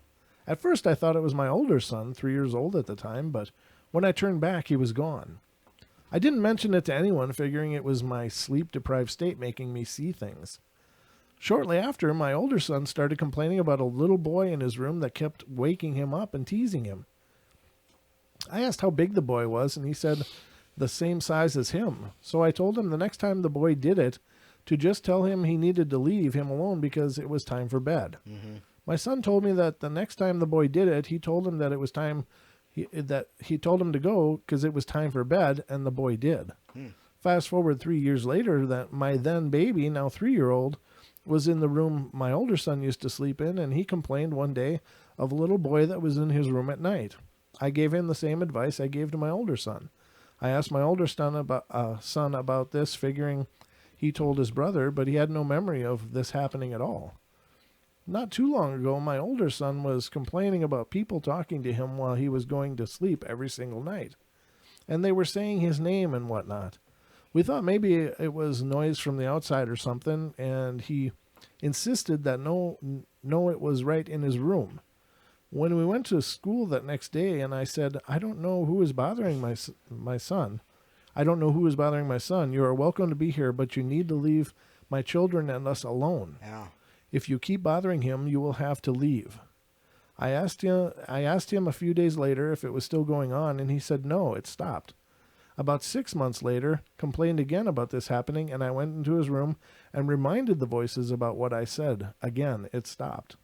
At first, I thought it was my older son, 3 years old at the time, but when I turned back, he was gone. I didn't mention it to anyone, figuring it was my sleep-deprived state making me see things. Shortly after, my older son started complaining about a little boy in his room that kept waking him up and teasing him. I asked how big the boy was, and he said the same size as him. So I told him the next time the boy did it, to just tell him he needed to leave him alone because it was time for bed. Mm-hmm. My son told me that the next time the boy did it, he told him that it was time, he told him to go because it was time for bed, and the boy did. Fast forward 3 years later, that my then baby, now 3-year-old, was in the room my older son used to sleep in, and he complained one day of a little boy that was in his room at night. I gave him the same advice I gave to my older son. I asked my older son about this, figuring he told his brother, but he had no memory of this happening at all. Not too long ago, my older son was complaining about people talking to him while he was going to sleep every single night. And they were saying his name and whatnot. We thought maybe it was noise from the outside or something, and he insisted that no, it was right in his room. When we went to school that next day, and I said, I don't know who is bothering my son. I don't know who is bothering my son. You are welcome to be here, but you need to leave my children and us alone. Yeah. If you keep bothering him, you will have to leave. I asked him a few days later if it was still going on, and he said no, it stopped. About 6 months later, complained again about this happening, and I went into his room and reminded the voices about what I said. Again, it stopped.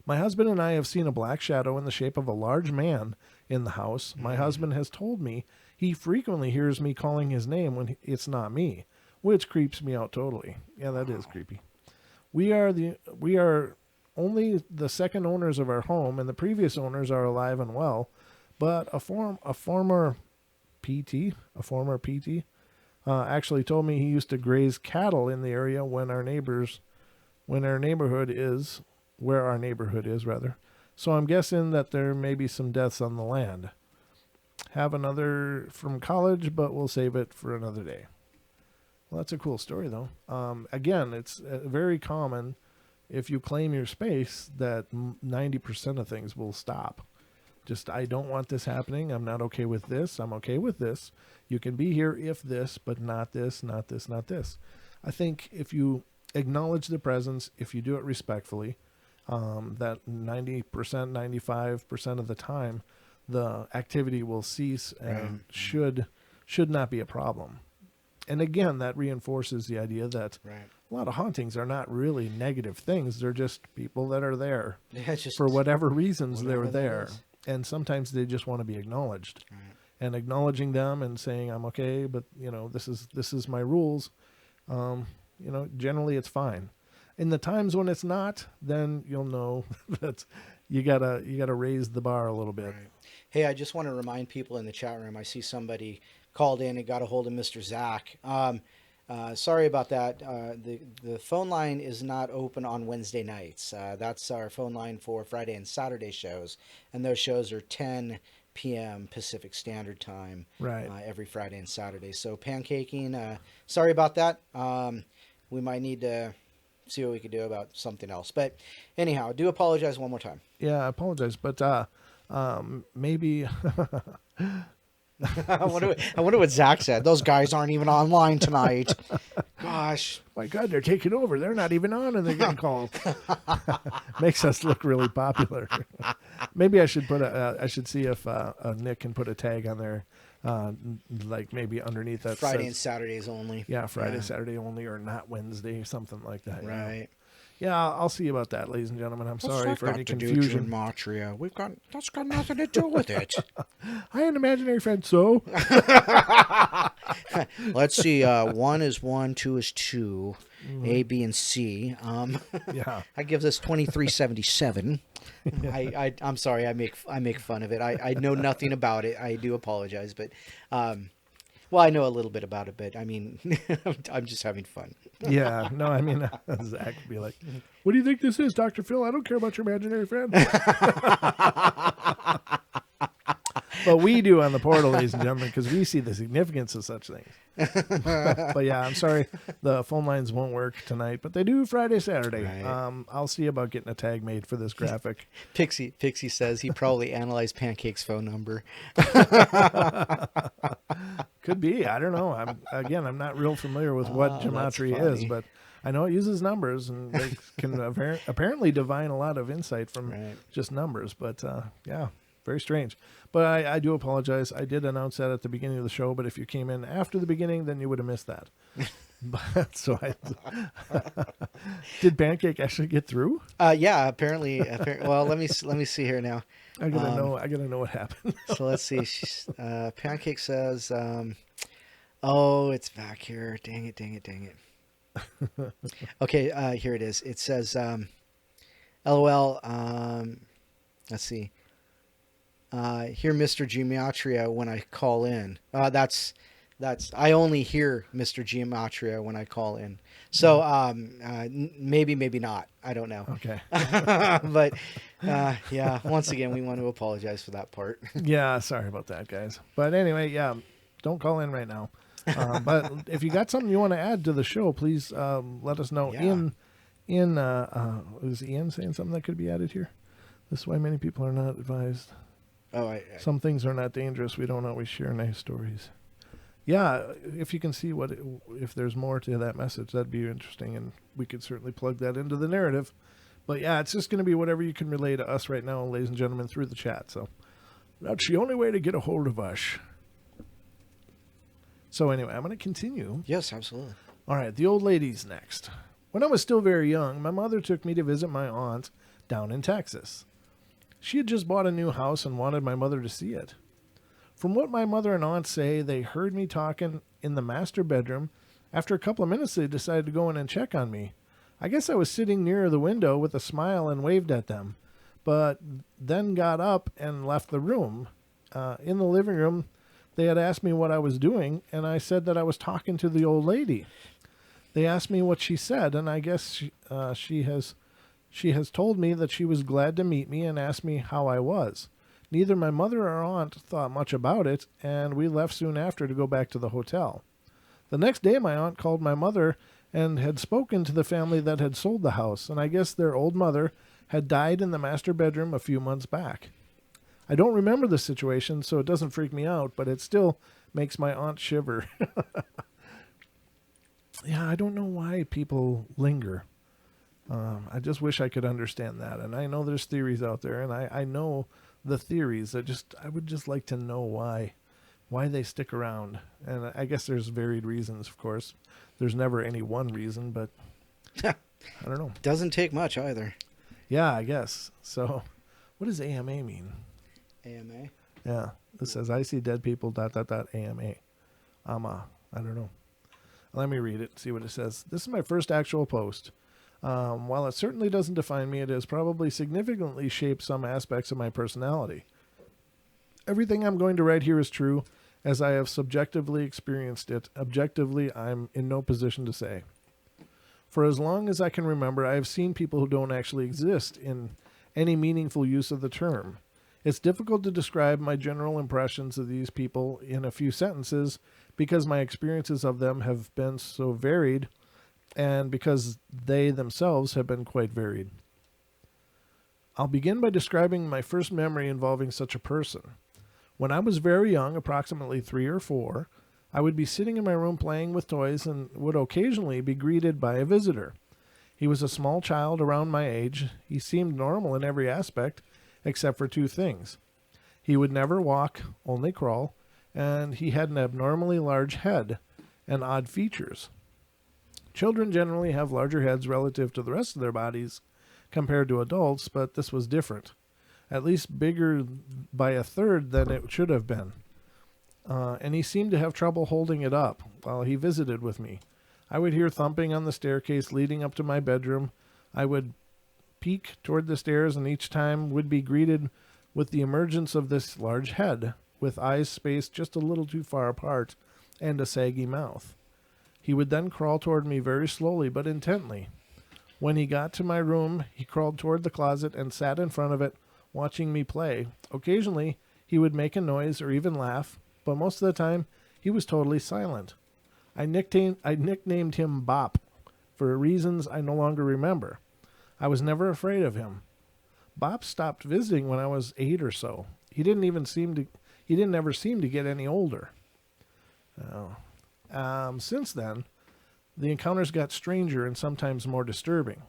My husband and I have seen a black shadow in the shape of a large man in the house. My husband has told me he frequently hears me calling his name when it's not me, which creeps me out totally. Yeah, that is creepy. We are only the second owners of our home, and the previous owners are alive and well, but a former PT actually told me he used to graze cattle in the area where our neighborhood is. So I'm guessing that there may be some deaths on the land. Have another from college, but we'll save it for another day. Well, that's a cool story, though. Again, it's very common if you claim your space that 90% of things will stop. Just, I don't want this happening. I'm not okay with this. I'm okay with this. You can be here if this, but not this, not this, not this. I think if you acknowledge the presence, if you do it respectfully, that 90%, 95% of the time, the activity will cease and should not be a problem. And again, that reinforces the idea that a lot of hauntings are not really negative things. They're just people that are there for whatever reasons they're there. And sometimes they just want to be acknowledged. And acknowledging them and saying, I'm okay, but this is my rules. Generally it's fine. In the times when it's not, then you'll know that you gotta raise the bar a little bit. Hey, I just want to remind people in the chat room. I see somebody called in and got a hold of Mr. Zach. Sorry about that. The phone line is not open on Wednesday nights. That's our phone line for Friday and Saturday shows, and those shows are 10 p.m. Pacific Standard Time, every Friday and Saturday. So pancaking, sorry about that. We might need to see what we could do about something else. But anyhow, I do apologize one more time. Yeah, I apologize, but maybe... I wonder what Zach said. Those guys aren't even online tonight. Gosh. My God, they're taking over. They're not even on and they're getting called. Makes us look really popular. Maybe I should I should see if Nick can put a tag on there, like maybe underneath that. Friday and Saturdays only. Yeah, Friday, Saturday only, or not Wednesday, something like that. Right. Yeah, I'll see about that, ladies and gentlemen. I'm sorry for any confusion. That's got nothing to do with it. I had an imaginary friend, so. Let's see. 1 is 1, 2 is 2, A, B, and C. Yeah. I give this 2377. I'm sorry. I make fun of it. I know nothing about it. I do apologize, but. Well, I know a little bit about it, but I mean, I'm just having fun. Yeah, no, I mean, Zach would be like, what do you think this is, Dr. Phil? I don't care about your imaginary friend. But we do on the portal, ladies and gentlemen, because we see the significance of such things. But yeah, I'm sorry, the phone lines won't work tonight, but they do Friday, Saturday. Right. I'll see about getting a tag made for this graphic. Pixie says he probably analyzed Pancake's phone number. Could be. I don't know. I'm not real familiar with what gematria is, but I know it uses numbers, and they can apparently divine a lot of insight from just numbers. But yeah, very strange. But I do apologize. I did announce that at the beginning of the show, but if you came in after the beginning, then you would have missed that. But so did Pancake actually get through? Yeah, apparently. Well, let me see here now. I gotta know what happened. So let's see. Pancake says, "Oh, it's back here. Dang it." Okay, here it is. It says, "LOL." Let's see. Hear Mr. Gematria when I call in. That's I only hear Mr. Gematria when I call in. So maybe not. I don't know. Okay. But yeah, once again, we want to apologize for that part. Yeah, sorry about that, guys. But anyway, yeah, don't call in right now. But if you got something you want to add to the show, please let us know. Yeah. Is Ian saying something that could be added here? This is why many people are not advised. Oh, some things are not dangerous. We don't always share nice stories. Yeah, if you can see if there's more to that message, that'd be interesting, and we could certainly plug that into the narrative. But yeah, it's just going to be whatever you can relay to us right now, ladies and gentlemen, through the chat. So that's the only way to get a hold of us. So anyway, I'm going to continue. Yes, absolutely. All right, the old lady's next. When I was still very young, my mother took me to visit my aunt down in Texas. She had just bought a new house and wanted my mother to see it. From what my mother and aunt say, they heard me talking in the master bedroom. After a couple of minutes, they decided to go in and check on me. I guess I was sitting near the window with a smile and waved at them, but then got up and left the room. In the living room, they had asked me what I was doing, and I said that I was talking to the old lady. They asked me what she said, and I guess she has told me that she was glad to meet me and asked me how I was. Neither my mother or aunt thought much about it, and we left soon after to go back to the hotel. The next day, my aunt called my mother and had spoken to the family that had sold the house, and I guess their old mother had died in the master bedroom a few months back. I don't remember the situation, so it doesn't freak me out, but it still makes my aunt shiver. Yeah, I don't know why people linger. I just wish I could understand that. And I know there's theories out there, and I know the theories. I would just like to know why they stick around. And I guess there's varied reasons, of course. There's never any one reason, but I don't know. Doesn't take much either. Yeah, I guess. So what does AMA mean? AMA? Yeah, it says I see dead people, ... AMA. I don't know. Let me read it, see what it says. This is my first actual post. While it certainly doesn't define me, it has probably significantly shaped some aspects of my personality. Everything I'm going to write here is true, as I have subjectively experienced it. Objectively, I'm in no position to say. For as long as I can remember, I have seen people who don't actually exist in any meaningful use of the term. It's difficult to describe my general impressions of these people in a few sentences because my experiences of them have been so varied and because they themselves have been quite varied. I'll begin by describing my first memory involving such a person. When I was very young, approximately 3 or 4, I would be sitting in my room playing with toys and would occasionally be greeted by a visitor. He was a small child around my age. He seemed normal in every aspect, except for 2 things. He would never walk, only crawl, and he had an abnormally large head and odd features. Children generally have larger heads relative to the rest of their bodies compared to adults, but this was different. At least bigger by a third than it should have been. And he seemed to have trouble holding it up while he visited with me. I would hear thumping on the staircase leading up to my bedroom. I would peek toward the stairs and each time would be greeted with the emergence of this large head, with eyes spaced just a little too far apart and a saggy mouth. He would then crawl toward me very slowly but intently. When he got to my room, he crawled toward the closet and sat in front of it, watching me play. Occasionally, he would make a noise or even laugh, but most of the time, he was totally silent. I nicknamed him Bop, for reasons I no longer remember. I was never afraid of him. Bop stopped visiting when I was 8 or so. He didn't ever seem to get any older. Since then, the encounters got stranger and sometimes more disturbing.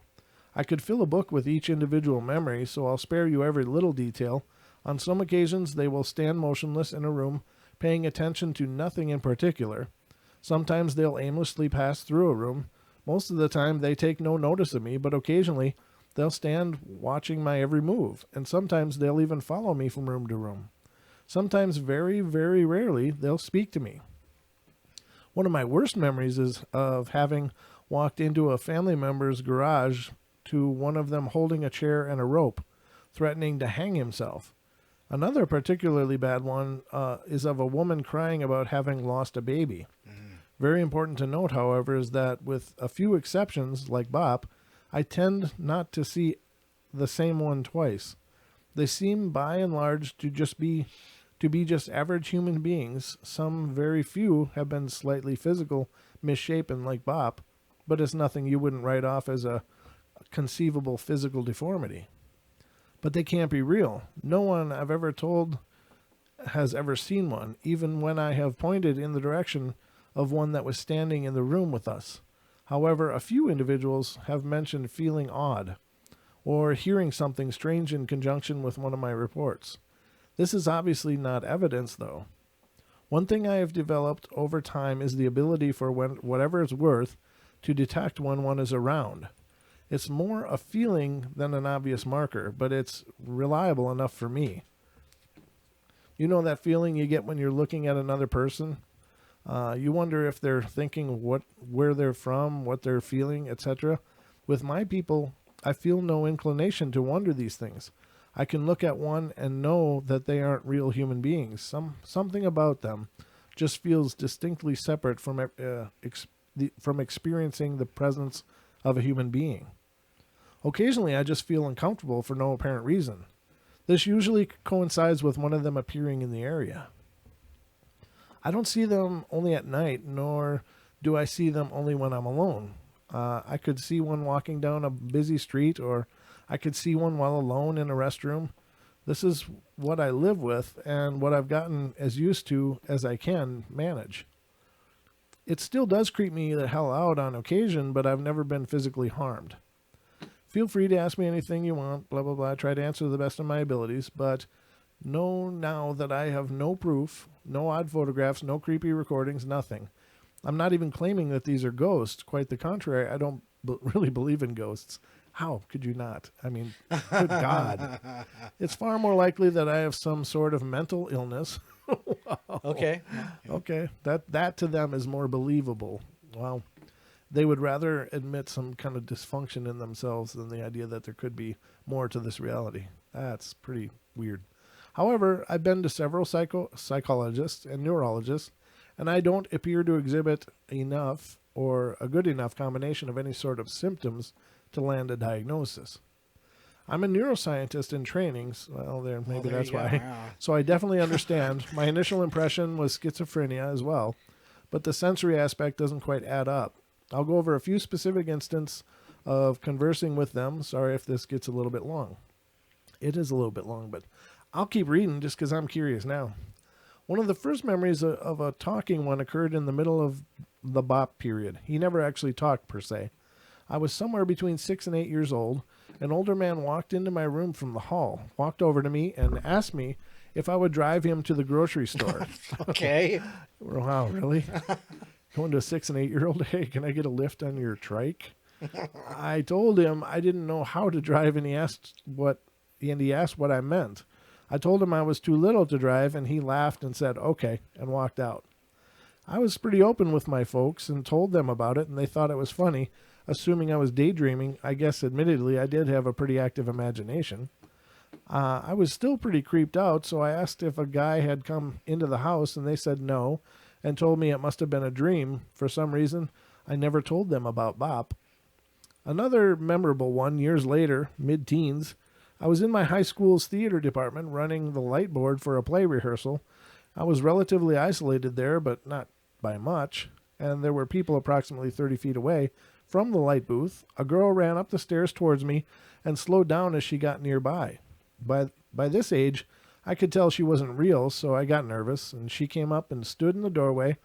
I could fill a book with each individual memory, so I'll spare you every little detail. On some occasions, they will stand motionless in a room, paying attention to nothing in particular. Sometimes they'll aimlessly pass through a room. Most of the time, they take no notice of me, but occasionally, they'll stand watching my every move, and sometimes they'll even follow me from room to room. Sometimes, very, very rarely, they'll speak to me. One of my worst memories is of having walked into a family member's garage to one of them holding a chair and a rope, threatening to hang himself. Another particularly bad one is of a woman crying about having lost a baby. Very important to note, however, is that with a few exceptions, like Bop, I tend not to see the same one twice. They seem by and large to be just average human beings. Some very few have been slightly physical, misshapen like Bop, but it's nothing you wouldn't write off as a conceivable physical deformity. But they can't be real. No one I've ever told has ever seen one, even when I have pointed in the direction of one that was standing in the room with us. However, a few individuals have mentioned feeling odd or hearing something strange in conjunction with one of my reports. This is obviously not evidence, though. One thing I have developed over time is the ability for whatever it's worth to detect when one is around. It's more a feeling than an obvious marker, but it's reliable enough for me. You know that feeling you get when you're looking at another person? You wonder if they're thinking where they're from, what they're feeling, etc. With my people, I feel no inclination to wonder these things. I can look at one and know that they aren't real human beings. Something about them just feels distinctly separate from experiencing the presence of a human being. Occasionally, I just feel uncomfortable for no apparent reason. This usually coincides with one of them appearing in the area. I don't see them only at night, nor do I see them only when I'm alone. I could see one walking down a busy street, or I could see one while alone in a restroom. This is what I live with and what I've gotten as used to as I can manage. It still does creep me the hell out on occasion, but I've never been physically harmed. Feel free to ask me anything you want, blah, blah, blah. I try to answer to the best of my abilities, but know now that I have no proof, no odd photographs, no creepy recordings, nothing. I'm not even claiming that these are ghosts. Quite the contrary, I don't really believe in ghosts. How could you not? I mean, good God. It's far more likely that I have some sort of mental illness. Wow. Okay. Okay. That to them is more believable. Wow. They would rather admit some kind of dysfunction in themselves than the idea that there could be more to this reality. That's pretty weird. However, I've been to several psychologists and neurologists, and I don't appear to exhibit enough or a good enough combination of any sort of symptoms to land a diagnosis. I'm a neuroscientist in training. Well, maybe that's why. Yeah. So I definitely understand. My initial impression was schizophrenia as well, but the sensory aspect doesn't quite add up. I'll go over a few specific instances of conversing with them. Sorry if this gets a little bit long. It is a little bit long, but I'll keep reading just because I'm curious now. One of the first memories of a talking one occurred in the middle of the BOP period. He never actually talked per se. I was somewhere between 6 and 8 years old. An older man walked into my room from the hall, walked over to me, and asked me if I would drive him to the grocery store. Okay. Wow, really? Going to a 6 and 8 year old? Hey, can I get a lift on your trike? I told him I didn't know how to drive, and he asked what I meant. I told him I was too little to drive, and he laughed and said, okay, and walked out. I was pretty open with my folks and told them about it, and they thought it was funny, assuming I was daydreaming. I guess, admittedly, I did have a pretty active imagination. I was still pretty creeped out, so I asked if a guy had come into the house, and they said no, and told me it must have been a dream. For some reason, I never told them about BOP. Another memorable one, years later, mid-teens, I was in my high school's theater department running the light board for a play rehearsal. I was relatively isolated there, but not by much, and there were people approximately 30 feet away from the light booth. A girl ran up the stairs towards me and slowed down as she got nearby. By this age, I could tell she wasn't real, so I got nervous, and she came up and stood in the doorway.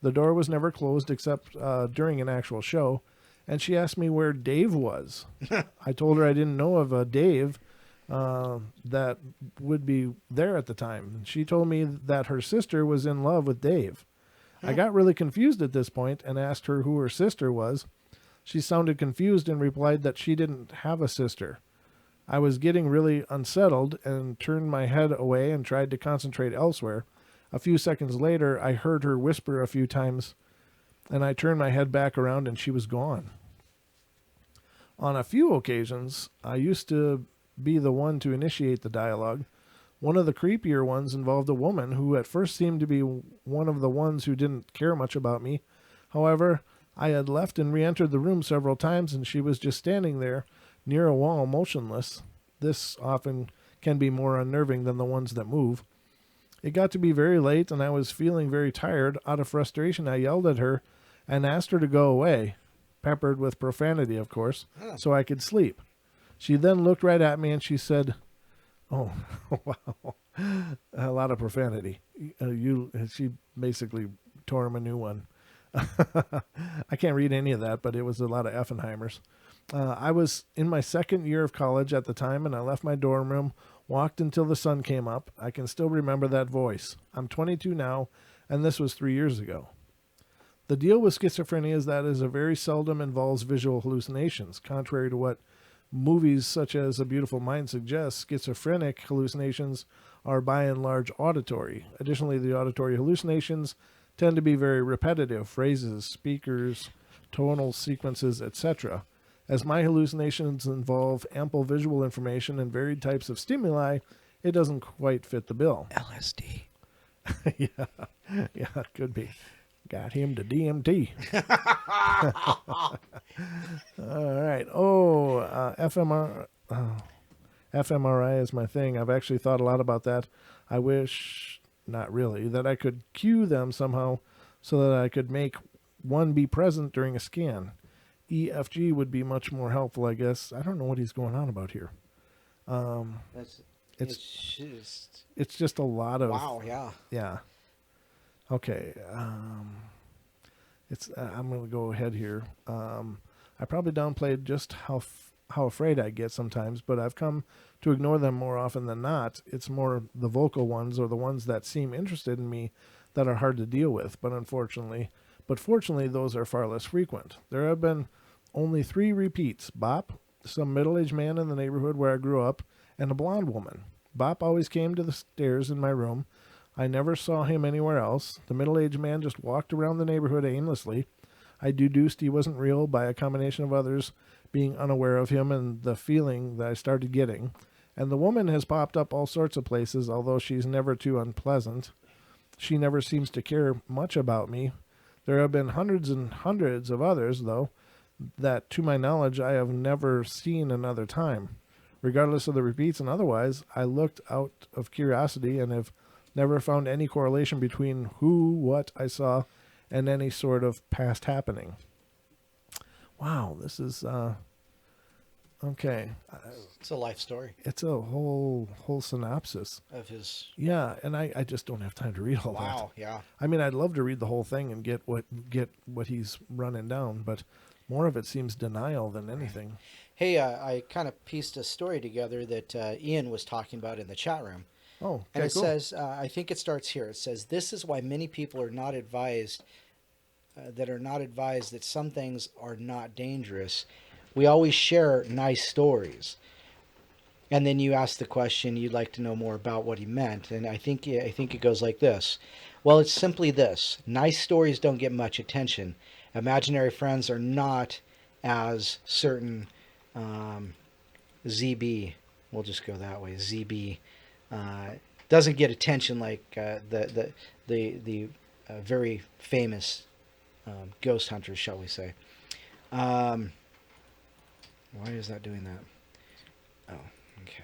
The door was never closed except during an actual show, and she asked me where Dave was. I told her I didn't know of a Dave that would be there at the time. She told me that her sister was in love with Dave. I got really confused at this point and asked her who her sister was. She sounded confused and replied that she didn't have a sister. I was getting really unsettled and turned my head away and tried to concentrate elsewhere. A few seconds later, I heard her whisper a few times, and I turned my head back around and she was gone. On a few occasions, I used to be the one to initiate the dialogue. One of the creepier ones involved a woman who at first seemed to be one of the ones who didn't care much about me. However, I had left and re-entered the room several times, and she was just standing there near a wall, motionless. This often can be more unnerving than the ones that move. It got to be very late, and I was feeling very tired. Out of frustration, I yelled at her and asked her to go away, peppered with profanity, of course, so I could sleep. She then looked right at me, and she said, oh, wow, a lot of profanity. She basically tore him a new one. I can't read any of that, but it was a lot of Effenheimers. I was in my second year of college at the time, and I left my dorm room, walked until the sun came up. I can still remember that voice. I'm 22 now, and this was 3 years ago. The deal with schizophrenia is that it very seldom involves visual hallucinations. Contrary to what movies such as A Beautiful Mind suggest, schizophrenic hallucinations are by and large auditory. Additionally, the auditory hallucinations tend to be very repetitive, phrases, speakers, tonal sequences, etc. As my hallucinations involve ample visual information and varied types of stimuli, it doesn't quite fit the bill. LSD. Yeah, it could be. Got him to DMT. All right. fMRI is my thing. I've actually thought a lot about that. I wish, not really, that I could cue them somehow so that I could make one be present during a scan. EFG would be much more helpful, I guess. I don't know what he's going on about here. It's just it's just a lot of wow. Yeah. yeah. Okay. I'm going to go ahead here. I probably downplayed just how afraid I get sometimes, but I've come to ignore them more often than not. It's more the vocal ones or the ones that seem interested in me that are hard to deal with. But fortunately, those are far less frequent. There have been only 3 repeats: Bop, some middle-aged man in the neighborhood where I grew up, and a blonde woman. Bop always came to the stairs in my room. I never saw him anywhere else. The middle-aged man just walked around the neighborhood aimlessly. I deduced he wasn't real by a combination of others being unaware of him and the feeling that I started getting. And the woman has popped up all sorts of places, although she's never too unpleasant. She never seems to care much about me. There have been hundreds and hundreds of others, though, that, to my knowledge, I have never seen another time. Regardless of the repeats and otherwise, I looked out of curiosity and have never found any correlation between what I saw and any sort of past happening. Wow, this is okay. It's a life story It's a whole synopsis. of his. Yeah, and I just don't have time to read all that. Wow. Yeah. I mean, I'd love to read the whole thing and get what he's running down, but more of it seems denial than anything. Hey, I kind of pieced a story together that Ian was talking about in the chat room. Oh, okay, And it cool. says, I think it starts here. It says, this is why many people are not advised, that some things are not dangerous. We always share nice stories. And then you ask the question, you'd like to know more about what he meant. And I think it goes like this. Well, it's simply this. Nice stories don't get much attention. Imaginary friends are not as certain, ZB, we'll just go that way, ZB, doesn't get attention like the very famous ghost hunters, shall we say. Why is that doing that? Oh, okay.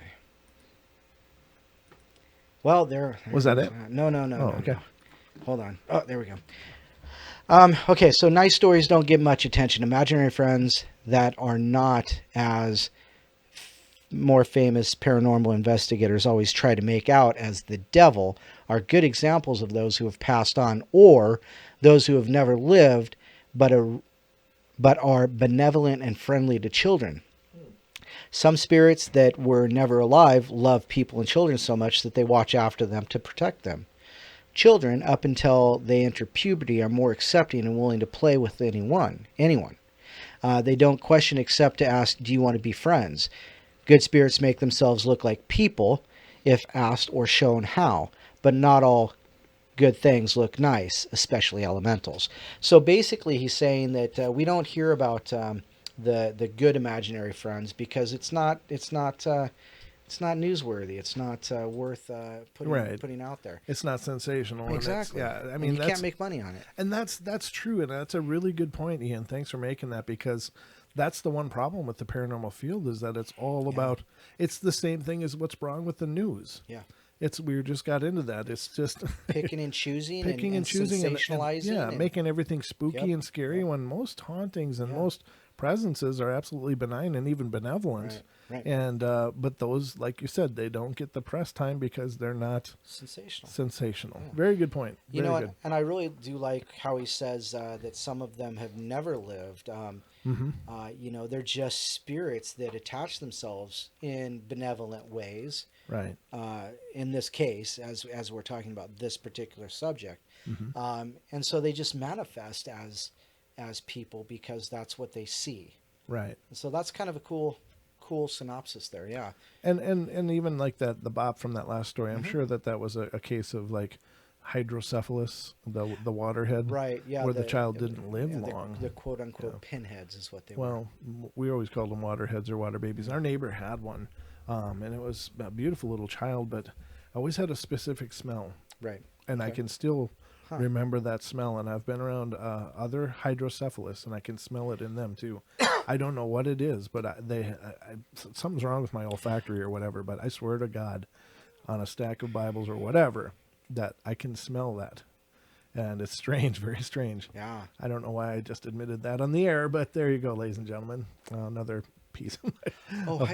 Well, there Was that it? No, Oh, no. okay. Hold on. Oh, there we go. Okay, so nice stories don't get much attention. Imaginary friends that are not as more famous paranormal investigators always try to make out as the devil are good examples of those who have passed on, or those who have never lived but are benevolent and friendly to children. Some spirits that were never alive love people and children so much that they watch after them to protect them. Children, up until they enter puberty, are more accepting and willing to play with anyone. They don't question except to ask, do you want to be friends? Good spirits make themselves look like people if asked or shown how, but not all good things look nice, especially elementals. So basically he's saying that we don't hear about the good imaginary friends because it's not newsworthy. It's not worth putting out there. It's not sensational. Exactly. And I And mean, you can't make money on it. And that's true, and that's a really good point, Ian. Thanks for making that, because that's the one problem with the paranormal field is that it's all about. It's the same thing as what's wrong with the news. Yeah. We just got into that. It's just Picking and choosing, picking and choosing, sensationalizing, making everything spooky Yep. and scary when most hauntings and most presences are absolutely benign and even benevolent. Right. And but those, like you said, they don't get the press time because they're not sensational. Yeah. Very good point. You Very know, good. and I really do like how he says that some of them have never lived. They're just spirits that attach themselves in benevolent ways. Right. In this case, as we're talking about this particular subject, and so they just manifest as people because that's what they see. Right. And so that's kind of a cool synopsis there. Yeah. And even like the Bob from that last story, I'm sure that was a case of like hydrocephalus, the waterhead, Right. Yeah. where the child didn't live the, long. The quote unquote pinheads is what they were. Well, we always called them waterheads or water babies. Our neighbor had one, and it was a beautiful little child, but always had a specific smell. Right. And I can still remember that smell, and I've been around other hydrocephalus, and I can smell it in them too. I don't know what it is, but something's wrong with my olfactory or whatever, but I swear to God, on a stack of Bibles or whatever, that I can smell that. And it's strange, very strange. Yeah. I don't know why I just admitted that on the air, but there you go, ladies and gentlemen. Another piece of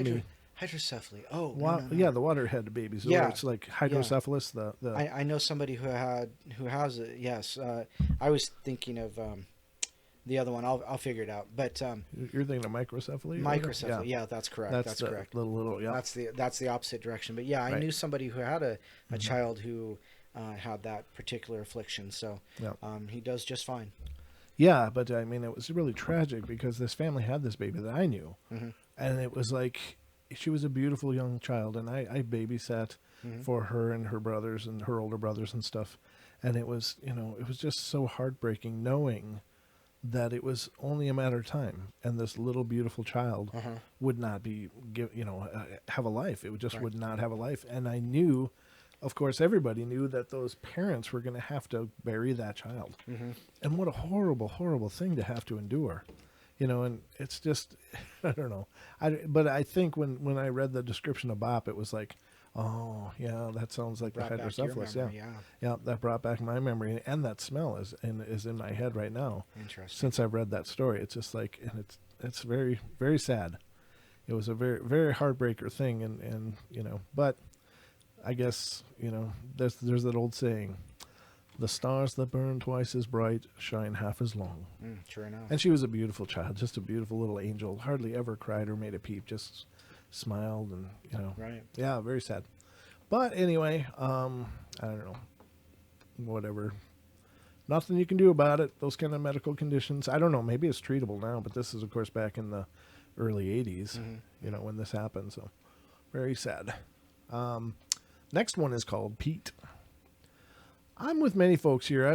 me. Hydrocephaly. Oh, Yeah, the waterhead babies. Yeah, Where it's like yeah. hydrocephalus. I know somebody who has it. Yes, I was thinking of the other one. I'll figure it out. But You're thinking of microcephaly. microcephaly. Yeah, that's correct. That's the correct. little. Yeah. That's the opposite direction. But yeah, I Right. knew somebody who had a child who had that particular affliction. So Yeah. he does just fine. Yeah, but I mean, it was really tragic because this family had this baby that I knew, Mm-hmm. and it was like she was a beautiful young child, and I babysat Mm-hmm. for her and her brothers and her older brothers and stuff, and it was it was just so heartbreaking knowing that it was only a matter of time, and this little beautiful child Uh-huh. would not be have a life. It would just Right. would not have a life, and I knew. Of course, everybody knew that those parents were going to have to bury that child. Mm-hmm. And what a horrible, horrible thing to have to endure. And it's just, I don't know. But I think when I read the description of BOP, it was like, oh, yeah, that sounds like Brought the back your hydrocephalus. memory, Yeah. yeah. Yeah, that brought back my memory. And that smell is in my head right now. Interesting. Since I've read that story, it's just like, and it's very, very sad. It was a very, very heartbreaker thing. And but I guess, there's that old saying, the stars that burn twice as bright shine half as long. Sure enough. And she was a beautiful child, just a beautiful little angel. Hardly ever cried or made a peep, just smiled and, Right. yeah, very sad. But anyway, I don't know, whatever. Nothing you can do about it. Those kind of medical conditions. I don't know, maybe it's treatable now, but this is, of course, back in the early 80s, when this happened. So very sad. Next one is called Pete. I'm with many folks here.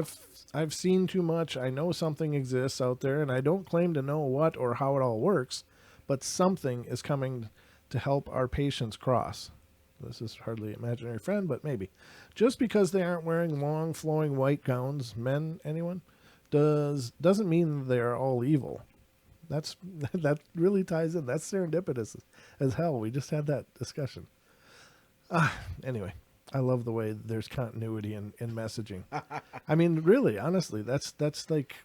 I've seen too much. I know something exists out there, and I don't claim to know what or how it all works, but something is coming to help our patients cross. This is hardly an imaginary friend, but maybe. Just because they aren't wearing long, flowing white gowns, men, anyone, doesn't mean they are all evil. That really ties in. That's serendipitous as hell. We just had that discussion. Anyway, I love the way there's continuity in messaging. I mean, really, honestly, that's like,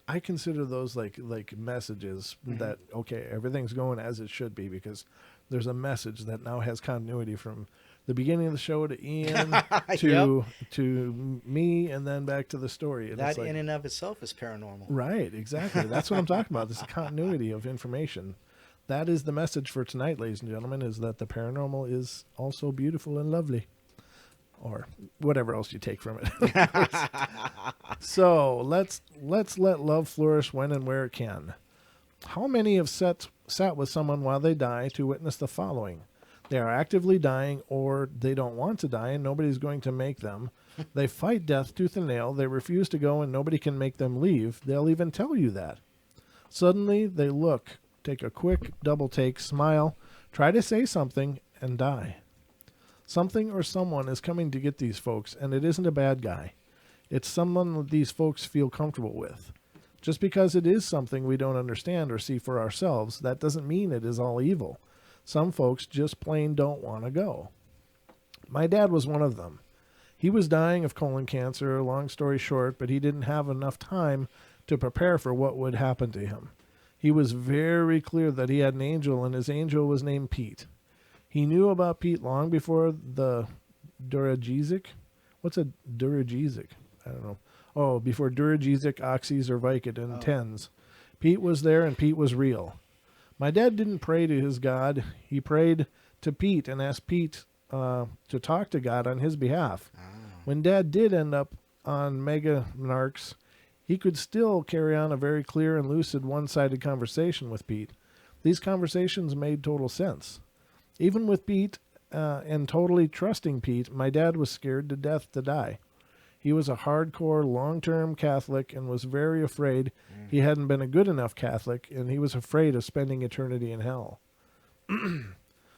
I consider those like messages that, okay, everything's going as it should be because there's a message that now has continuity from the beginning of the show to Ian to me and then back to the story. And That it's like, in and of itself is paranormal. right, exactly. That's what I'm talking about. This continuity of information. That is the message for tonight, ladies and gentlemen, is that the paranormal is also beautiful and lovely. Or whatever else you take from it. So let's let love flourish when and where it can. How many have sat with someone while they die to witness the following? They are actively dying, or they don't want to die and nobody's going to make them. They fight death tooth and nail. They refuse to go and nobody can make them leave. They'll even tell you that. Suddenly they look, take a quick double take, smile, try to say something, and die. Something or someone is coming to get these folks, and it isn't a bad guy. It's someone that these folks feel comfortable with. Just because it is something we don't understand or see for ourselves, that doesn't mean it is all evil. Some folks just plain don't want to go. My dad was one of them. He was dying of colon cancer, long story short, but he didn't have enough time to prepare for what would happen to him. He was very clear that he had an angel, and his angel was named Pete. He knew about Pete long before the Duragesic. What's a Duragesic? I don't know. Oh, before Duragesic, Oxys, or Vicodin 10s. Pete was there, and Pete was real. My dad didn't pray to his God. He prayed to Pete and asked Pete to talk to God on his behalf. When Dad did end up on Mega Narcs, he could still carry on a very clear and lucid one-sided conversation with Pete. These conversations made total sense. Even with Pete and totally trusting Pete, my dad was scared to death to die. He was a hardcore, long-term Catholic and was very afraid he hadn't been a good enough Catholic, and he was afraid of spending eternity in hell.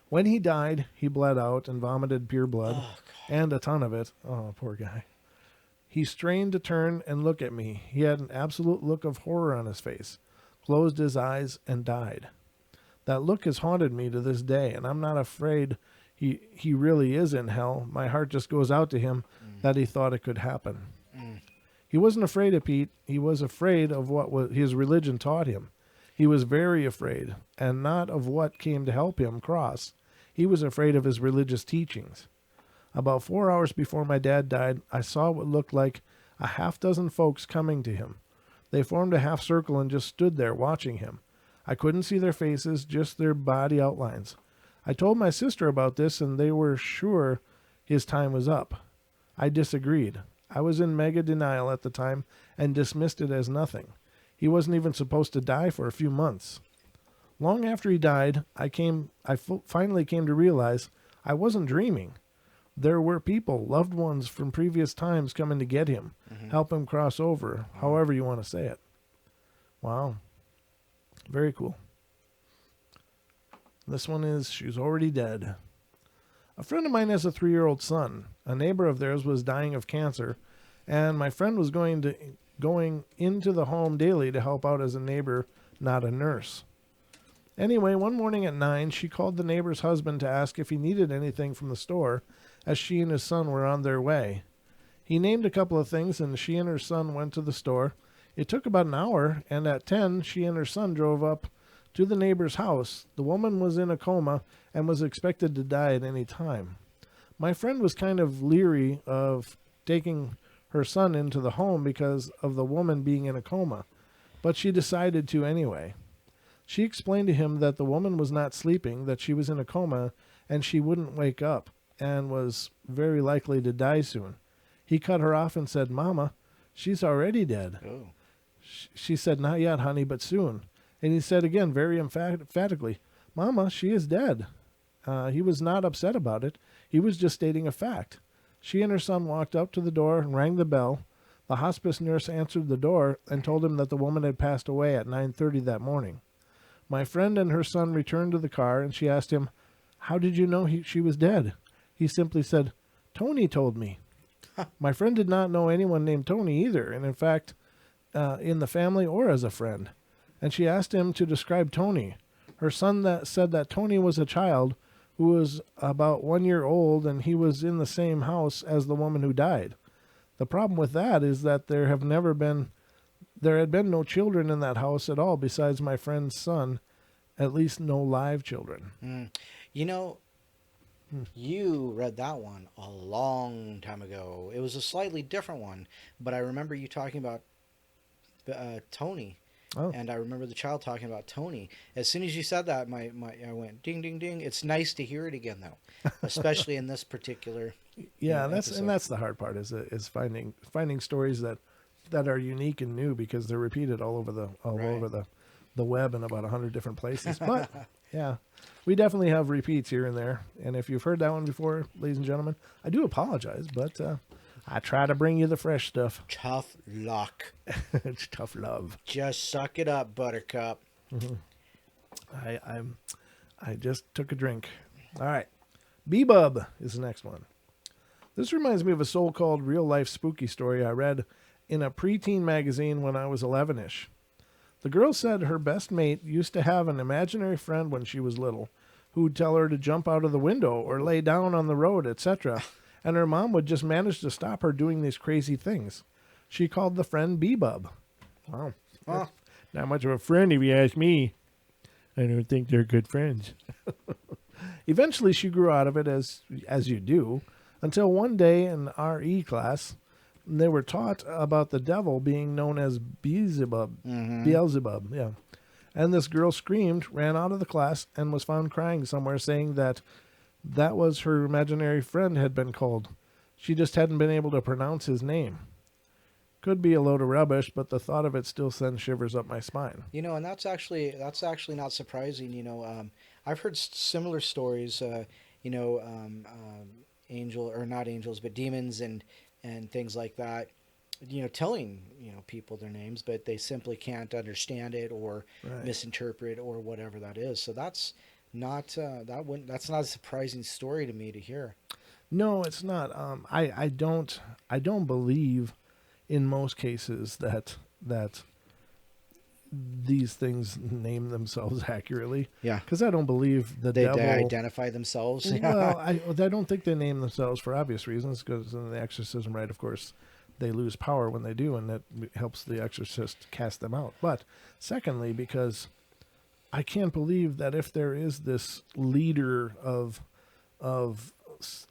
When he died, he bled out and vomited pure blood, and a ton of it. Oh, poor guy. He strained to turn and look at me. He had an absolute look of horror on his face, closed his eyes, and died. That look has haunted me to this day, and I'm not afraid he really is in hell. My heart just goes out to him that he thought it could happen. He wasn't afraid of Pete. He was afraid of what his religion taught him. He was very afraid, and not of what came to help him cross. He was afraid of his religious teachings. About 4 hours before my dad died, I saw what looked like a half dozen folks coming to him. They formed a half circle and just stood there watching him. I couldn't see their faces, just their body outlines. I told my sister about this, and they were sure his time was up. I disagreed. I was in mega denial at the time and dismissed it as nothing. He wasn't even supposed to die for a few months. Long after he died, I finally came to realize I wasn't dreaming. There were people, loved ones from previous times, coming to get him, help him cross over, however you want to say it. Wow. Very cool. This one is, she's already dead. A friend of mine has a 3-year-old son. A neighbor of theirs was dying of cancer, and my friend was going into the home daily to help out as a neighbor, not a nurse. Anyway, one morning at 9, she called the neighbor's husband to ask if he needed anything from the store, as she and his son were on their way. He named a couple of things, and she and her son went to the store. It took about an hour, and at 10, she and her son drove up to the neighbor's house. The woman was in a coma and was expected to die at any time. My friend was kind of leery of taking her son into the home because of the woman being in a coma, but she decided to anyway. She explained to him that the woman was not sleeping, that she was in a coma, and she wouldn't wake up, and was very likely to die soon. He cut her off and said, "Mama, she's already dead." Oh. She said, "Not yet, honey, but soon." And he said again, very emphatically, "Mama, she is dead." He was not upset about it. He was just stating a fact. She and her son walked up to the door and rang the bell. The hospice nurse answered the door and told him that the woman had passed away at 9:30 that morning. My friend and her son returned to the car, and she asked him, "How did you know she was dead?" He simply said, "Tony told me." My friend did not know anyone named Tony either, and in fact, in the family or as a friend. And she asked him to describe Tony. Her son said that Tony was a child who was about 1 year old, and he was in the same house as the woman who died. The problem with that is that there had been no children in that house at all besides my friend's son, at least no live children. You know, you read that one a long time ago. It was a slightly different one, but I remember you talking about Tony. Oh. And I remember the child talking about Tony. As soon as you said that, I went ding, ding, ding. It's nice to hear it again, though, especially in this particular. Yeah, that's the hard part is finding stories that are unique and new because they're repeated all over the web in about 100 different places. But yeah, we definitely have repeats here and there. And if you've heard that one before, ladies and gentlemen, I do apologize, but I try to bring you the fresh stuff. Tough luck. It's tough love. Just suck it up, Buttercup. Mm-hmm. I just took a drink. All right. Bebub is the next one. This reminds me of a so-called real-life spooky story I read in a preteen magazine when I was 11-ish. The girl said her best mate used to have an imaginary friend when she was little who would tell her to jump out of the window or lay down on the road, etc., and her mom would just manage to stop her doing these crazy things. She called the friend Bebub. Wow. Oh. Not much of a friend if you ask me. I don't think they're good friends. Eventually she grew out of it, as you do, until one day in RE class, they were taught about the devil being known as Beelzebub. Mm-hmm. Beelzebub, yeah. And this girl screamed, ran out of the class, and was found crying somewhere, saying that was her imaginary friend had been called. She just hadn't been able to pronounce his name. Could be a load of rubbish, but the thought of it still sends shivers up my spine. You know, and that's actually not surprising. You know, I've heard similar stories. Angel or not angels, but demons and things like that. You know, telling people their names, but they simply can't understand it or misinterpret or whatever that is. So that's not that's not a surprising story to me to hear. No, it's not. I don't believe in most cases that these things name themselves accurately. Yeah, because I don't believe the devil. They identify themselves. Well, I don't think they name themselves for obvious reasons. Because in the exorcism rite, of course, they lose power when they do, and that helps the exorcist cast them out. But secondly, because I can't believe that if there is this leader of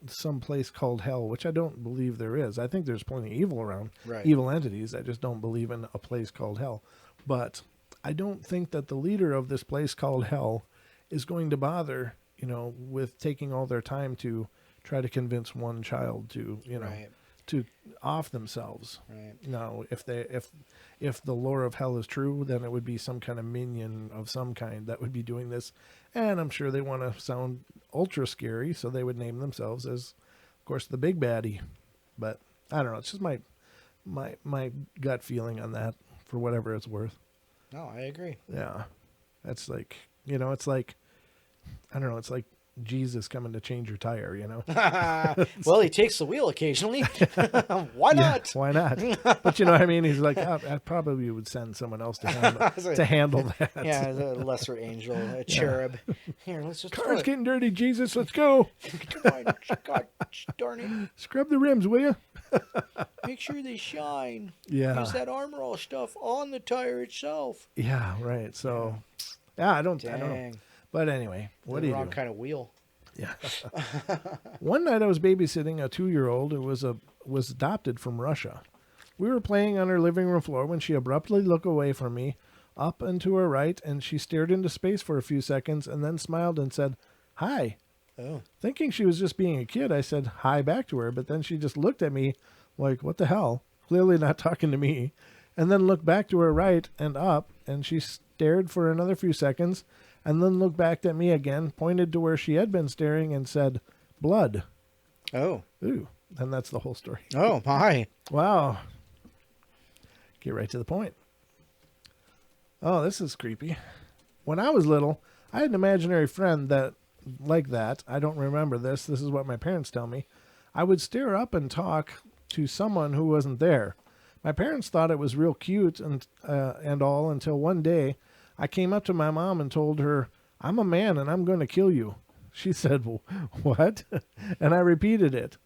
some place called hell, which I don't believe there is. I think there's plenty of evil around, Right. evil entities. I just don't believe in a place called hell. But I don't think that the leader of this place called hell is going to bother, with taking all their time to try to convince one child to, Right. to off themselves. Right. No, if the lore of hell is true, then it would be some kind of minion of some kind that would be doing this, and I'm sure they want to sound ultra scary, so they would name themselves as, of course, the big baddie. But I don't know. It's just my gut feeling on that, for whatever it's worth. No, I agree. Yeah, that's like it's like I don't know. It's like Jesus coming to change your tire, Well, he takes the wheel occasionally. Why not? Yeah, why not? But you know what I mean? He's like, I probably would send someone else to handle that. Yeah, a lesser angel, a cherub. Here, let's just Car's getting dirty, Jesus. Let's go. Come on, God darn it. Scrub the rims, will you? Make sure they shine. Yeah. Use that Armor All stuff on the tire itself. Yeah, right. So, yeah, I don't know. Dang. But anyway, what do you wrong do? kind of wheel. Yeah. One night I was babysitting a 2-year-old who was adopted from Russia. We were playing on her living room floor when she abruptly looked away from me, up and to her right, and she stared into space for a few seconds and then smiled and said, "Hi." Oh. Thinking she was just being a kid, I said hi back to her, but then she just looked at me like, what the hell? Clearly not talking to me. And then looked back to her right and up, and she stared for another few seconds, and then looked back at me again, pointed to where she had been staring, and said, "Blood." Oh. Ooh. And that's the whole story. Oh, my. Wow. Get right to the point. Oh, this is creepy. When I was little, I had an imaginary friend that, like that, I don't remember this. This is what my parents tell me. I would stare up and talk to someone who wasn't there. My parents thought it was real cute and all until one day I came up to my mom and told her, "I'm a man and I'm going to kill you." She said, "What?" And I repeated it.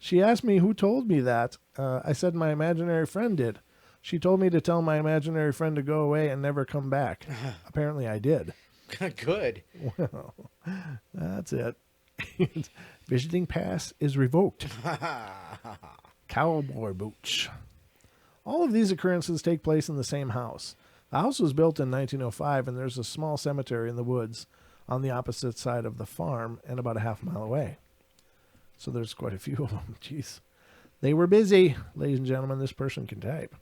She asked me who told me that. I said my imaginary friend did. She told me to tell my imaginary friend to go away and never come back. Apparently I did. Good. Well, that's it. Visiting pass is revoked. Cowboy boots. All of these occurrences take place in the same house. The house was built in 1905, and there's a small cemetery in the woods on the opposite side of the farm and about a half-mile away. So there's quite a few of them. Jeez. They were busy. Ladies and gentlemen, this person can type.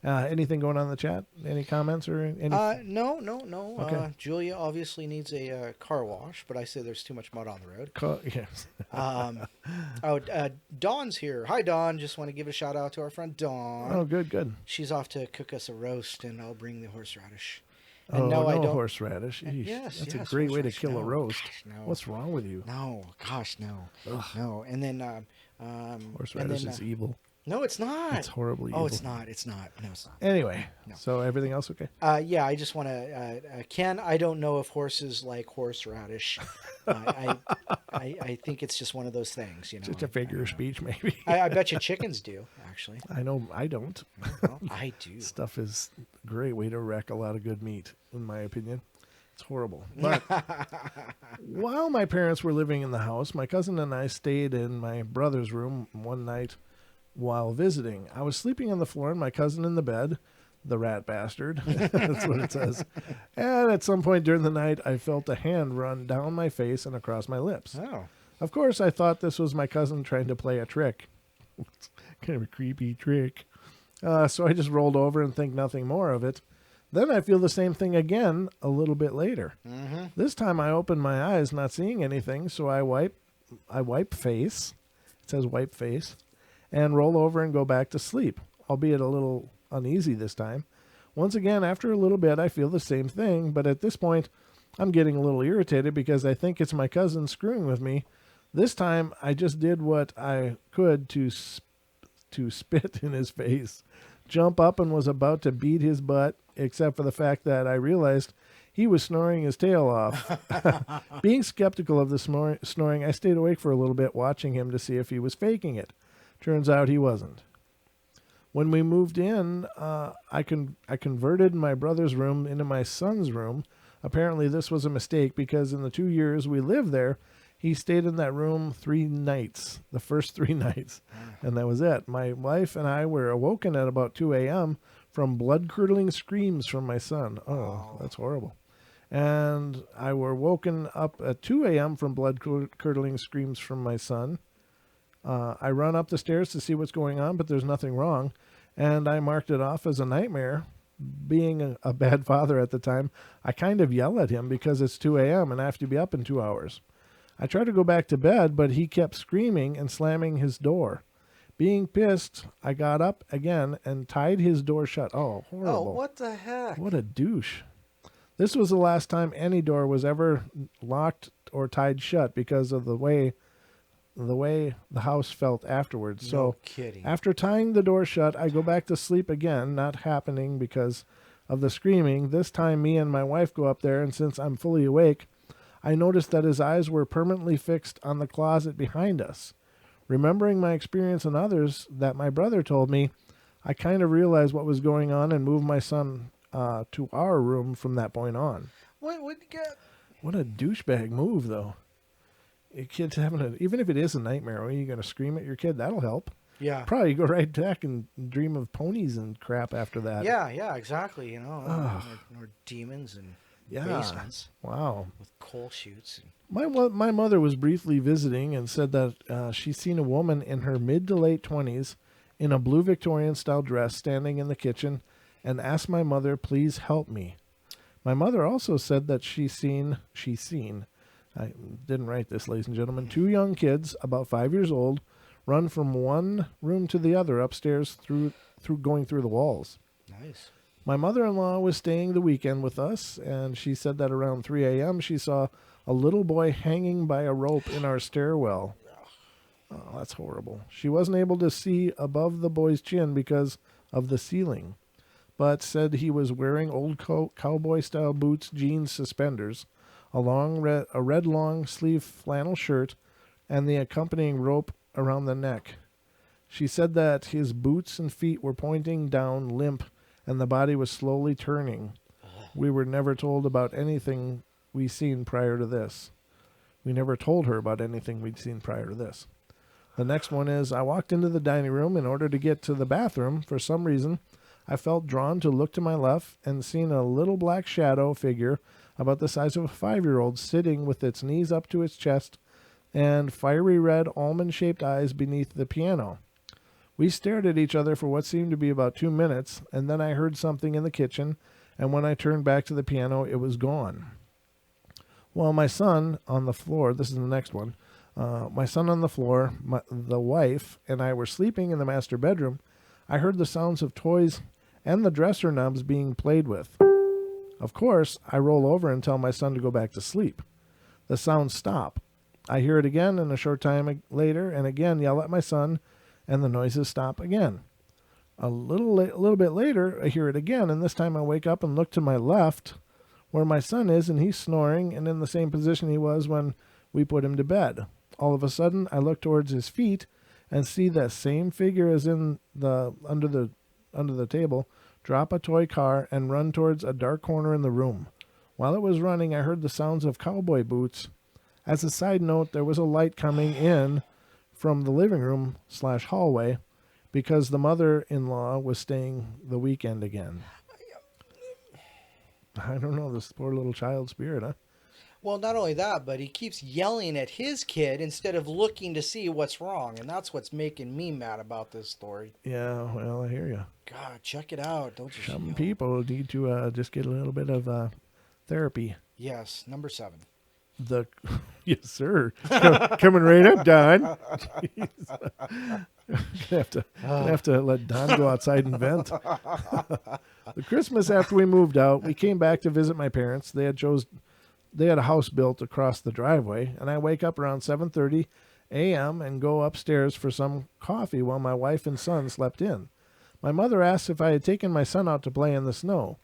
Anything going on in the chat? Any comments or any? No. Okay. Julia obviously needs a car wash, but I say there's too much mud on the road. Yes. Dawn's here. Hi, Dawn. Just want to give a shout out to our friend Dawn. Oh, good. She's off to cook us a roast, and I'll bring the horseradish. And no, I don't. Horseradish. Eesh, Yes, that's yes, a great way to horseradish. kill a No, roast. gosh, no. What's wrong with you? No, gosh, no. Ugh. No. And then, Horseradish is evil. no, it's not. It's horribly evil. Oh, it's not. It's not. No, it's not. Anyway, No. so everything else okay? Yeah, I just want to, Ken, I don't know if horses like horseradish. I think it's just one of those things, you know. Just a figure of speech, maybe. I bet you chickens do, actually. I know I don't. Well, I do. Stuff is a great way to wreck a lot of good meat, in my opinion. It's horrible. But while my parents were living in the house, my cousin and I stayed in my brother's room one night while visiting. I was sleeping on the floor and my cousin in the bed, the rat bastard. That's what it says. And at some point during the night, I felt a hand run down my face and across my lips. Oh. Of course, I thought this was my cousin trying to play a trick. Kind of a creepy trick. So I just rolled over and think nothing more of it. Then I feel the same thing again a little bit later. Mm-hmm. This time I open my eyes, not seeing anything, so I wipe face. It says wipe face. And roll over and go back to sleep, albeit a little uneasy this time. Once again, after a little bit, I feel the same thing, but at this point, I'm getting a little irritated because I think it's my cousin screwing with me. This time, I just did what I could to spit in his face, jump up and was about to beat his butt, except for the fact that I realized he was snoring his tail off. Being skeptical of the snoring, I stayed awake for a little bit watching him to see if he was faking it. Turns out he wasn't. When we moved in, I converted my brother's room into my son's room. Apparently this was a mistake because in the 2 years we lived there, he stayed in that room 3 nights, the first 3 nights, and that was it. My wife and I were awoken at about 2 a.m. from blood-curdling screams from my son. Oh, that's horrible. And I were woken up at 2 a.m. from blood-curdling screams from my son. I run up the stairs to see what's going on, but there's nothing wrong, and I marked it off as a nightmare. Being a bad father at the time, I kind of yell at him because it's 2 a.m. and I have to be up in 2 hours. I tried to go back to bed, but he kept screaming and slamming his door. Being pissed, I got up again and tied his door shut. Oh, horrible. Oh, what the heck? What a douche. This was the last time any door was ever locked or tied shut because of the way the house felt afterwards. No So kidding. after tying the door shut, I go back to sleep again, not happening because of the screaming. This time me and my wife go up there, and since I'm fully awake, I noticed that his eyes were permanently fixed on the closet behind us. Remembering my experience and others that my brother told me, I kind of realized what was going on and moved my son to our room from that point on. What would you get? What a douchebag move, though. Your kid's even if it is a nightmare, are you going to scream at your kid? That'll help. Yeah. Probably go right back and dream of ponies and crap after that. Yeah, exactly. You know, or demons and basements Wow. with coal chutes. My mother was briefly visiting and said that she's seen a woman in her mid to late 20s in a blue Victorian-style dress standing in the kitchen and asked my mother, please help me. My mother also said that she's seen, I didn't write this, ladies and gentlemen, 2 young kids, about 5 years old, run from one room to the other upstairs through going through the walls. Nice. My mother-in-law was staying the weekend with us, and she said that around 3 a.m. she saw a little boy hanging by a rope in our stairwell. Oh, that's horrible. She wasn't able to see above the boy's chin because of the ceiling, but said he was wearing old cowboy-style boots, jeans, suspenders, a red long-sleeve flannel shirt, and the accompanying rope around the neck. She said that his boots and feet were pointing down limp, and the body was slowly turning. We were never told about anything we'd seen prior to this. We never told her about anything we'd seen prior to this. The next one is, I walked into the dining room in order to get to the bathroom. For some reason, I felt drawn to look to my left and seen a little black shadow figure about the size of a 5-year-old sitting with its knees up to its chest and fiery red almond-shaped eyes beneath the piano. We stared at each other for what seemed to be about 2 minutes, and then I heard something in the kitchen, and when I turned back to the piano, it was gone. While my son on the floor, this is the next one, my son on the floor, the wife, and I were sleeping in the master bedroom, I heard the sounds of toys and the dresser knobs being played with. Of course, I roll over and tell my son to go back to sleep. The sounds stop. I hear it again, and a short time later, and again yell at my son, and the noises stop again. A little bit later, I hear it again, and this time I wake up and look to my left, where my son is, and he's snoring, and in the same position he was when we put him to bed. All of a sudden, I look towards his feet and see that same figure as in the under the table drop a toy car and run towards a dark corner in the room. While it was running, I heard the sounds of cowboy boots. As a side note, there was a light coming in from the living room / hallway because the mother-in-law was staying the weekend again. I don't know, this poor little child spirit, huh? Well, not only that, but he keeps yelling at his kid instead of looking to see what's wrong, and that's what's making me mad about this story. Yeah, well, I hear you. God, check it out. Don't just Some yell. people need to just get a little bit of therapy. Yes, number 7. Yes, sir. Coming right up, Don. have to let Don go outside and vent. The Christmas after we moved out, we came back to visit my parents. They had a house built across the driveway, and I wake up around 7:30 a.m. and go upstairs for some coffee while my wife and son slept in. My mother asked if I had taken my son out to play in the snow.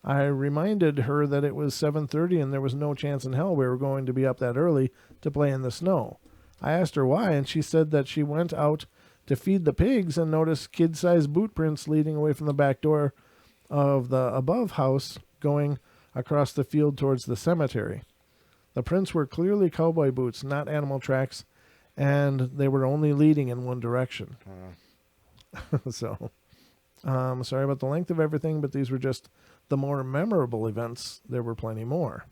I reminded her that it was 7:30 and there was no chance in hell we were going to be up that early to play in the snow. I asked her why, and she said that she went out to feed the pigs and noticed kid-sized boot prints leading away from the back door of the above house going across the field towards the cemetery. The prints were clearly cowboy boots, not animal tracks, and they were only leading in one direction. So, sorry about the length of everything, but these were just the more memorable events. There were plenty more.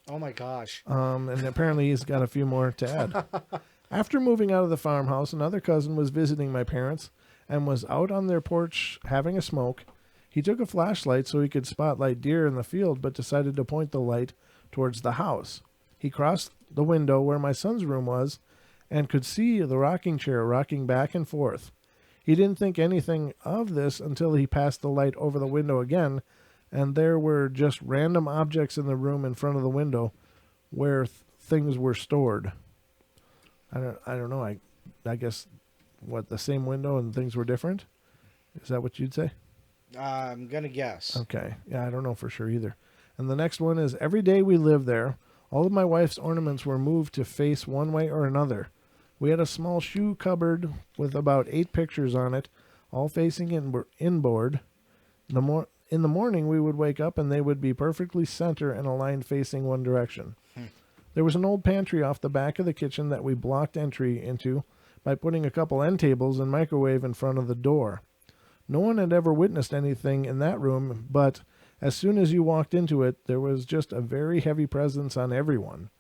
Oh my gosh. And apparently he's got a few more to add. After moving out of the farmhouse, another cousin was visiting my parents and was out on their porch having a smoke. He took a flashlight so he could spotlight deer in the field, but decided to point the light towards the house. He crossed the window where my son's room was and could see the rocking chair rocking back and forth. He didn't think anything of this until he passed the light over the window again, and there were just random objects in the room in front of the window where things were stored. I don't know. I guess the same window and things were different? Is that what you'd say? I'm going to guess. Okay. Yeah, I don't know for sure either. And the next one is, every day we lived there, all of my wife's ornaments were moved to face one way or another. We had a small shoe cupboard with about 8 pictures on it, all facing inboard. In the morning, we would wake up and they would be perfectly center and aligned facing one direction. There was an old pantry off the back of the kitchen that we blocked entry into by putting a couple end tables and microwave in front of the door. No one had ever witnessed anything in that room, but as soon as you walked into it, there was just a very heavy presence on everyone.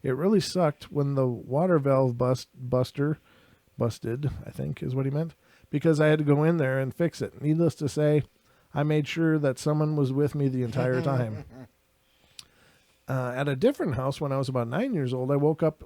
It really sucked when the water valve busted, I think is what he meant, because I had to go in there and fix it. Needless to say, I made sure that someone was with me the entire time. At a different house, when I was about 9 years old, I woke up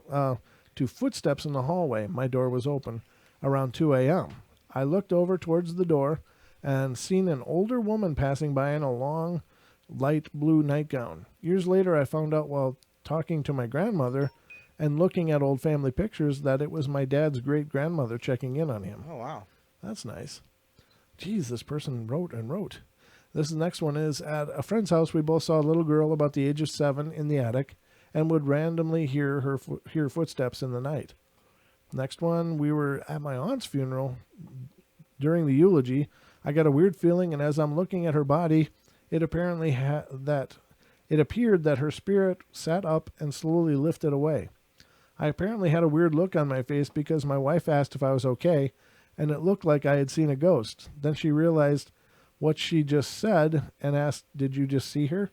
to footsteps in the hallway. My door was open around 2 a.m. I looked over towards the door and seen an older woman passing by in a long, light blue nightgown. Years later, I found out while talking to my grandmother and looking at old family pictures that it was my dad's great-grandmother checking in on him. Oh, wow. That's nice. Geez, this person wrote and wrote. This next one is, at a friend's house, we both saw a little girl about the age of 7 in the attic and would randomly hear footsteps in the night. Next one, we were at my aunt's funeral. During the eulogy, I got a weird feeling, and as I'm looking at her body, it appeared that her spirit sat up and slowly lifted away. I apparently had a weird look on my face because my wife asked if I was okay, and it looked like I had seen a ghost. Then she realized what she just said and asked, "Did you just see her?"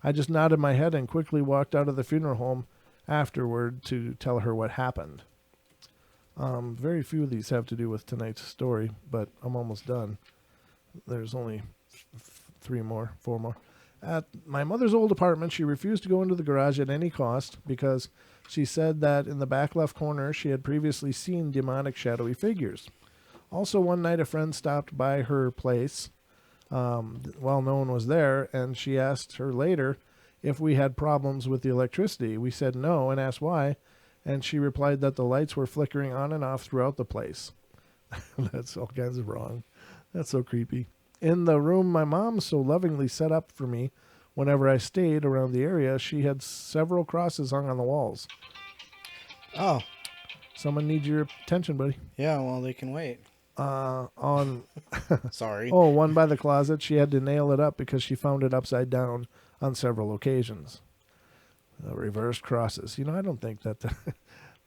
I just nodded my head and quickly walked out of the funeral home afterward to tell her what happened. Very few of these have to do with tonight's story, but I'm almost done. There's only 4 more. At my mother's old apartment, she refused to go into the garage at any cost because she said that in the back left corner she had previously seen demonic shadowy figures. Also, one night a friend stopped by her place while no one was there, and she asked her later if we had problems with the electricity. We said no and asked why, and she replied that the lights were flickering on and off throughout the place. That's all kinds of wrong. That's so creepy. In the room my mom so lovingly set up for me whenever I stayed around the area, she had several crosses hung on the walls. Oh. Someone needs your attention, buddy. Yeah, well, they can wait. Sorry. Oh, one by the closet. She had to nail it up because she found it upside down on several occasions. Reversed crosses. I don't think that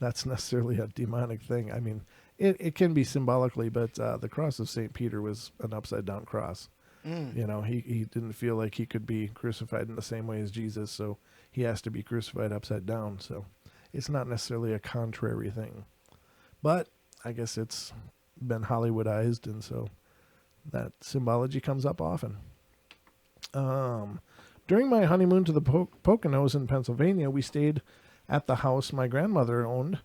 that's necessarily a demonic thing. I mean, it can be symbolically, but the cross of St. Peter was an upside down cross. He didn't feel like he could be crucified in the same way as Jesus, so he has to be crucified upside down. So it's not necessarily a contrary thing. But I guess it's been Hollywoodized, and so that symbology comes up often. During my honeymoon to the Poconos in Pennsylvania, we stayed at the house my grandmother owned.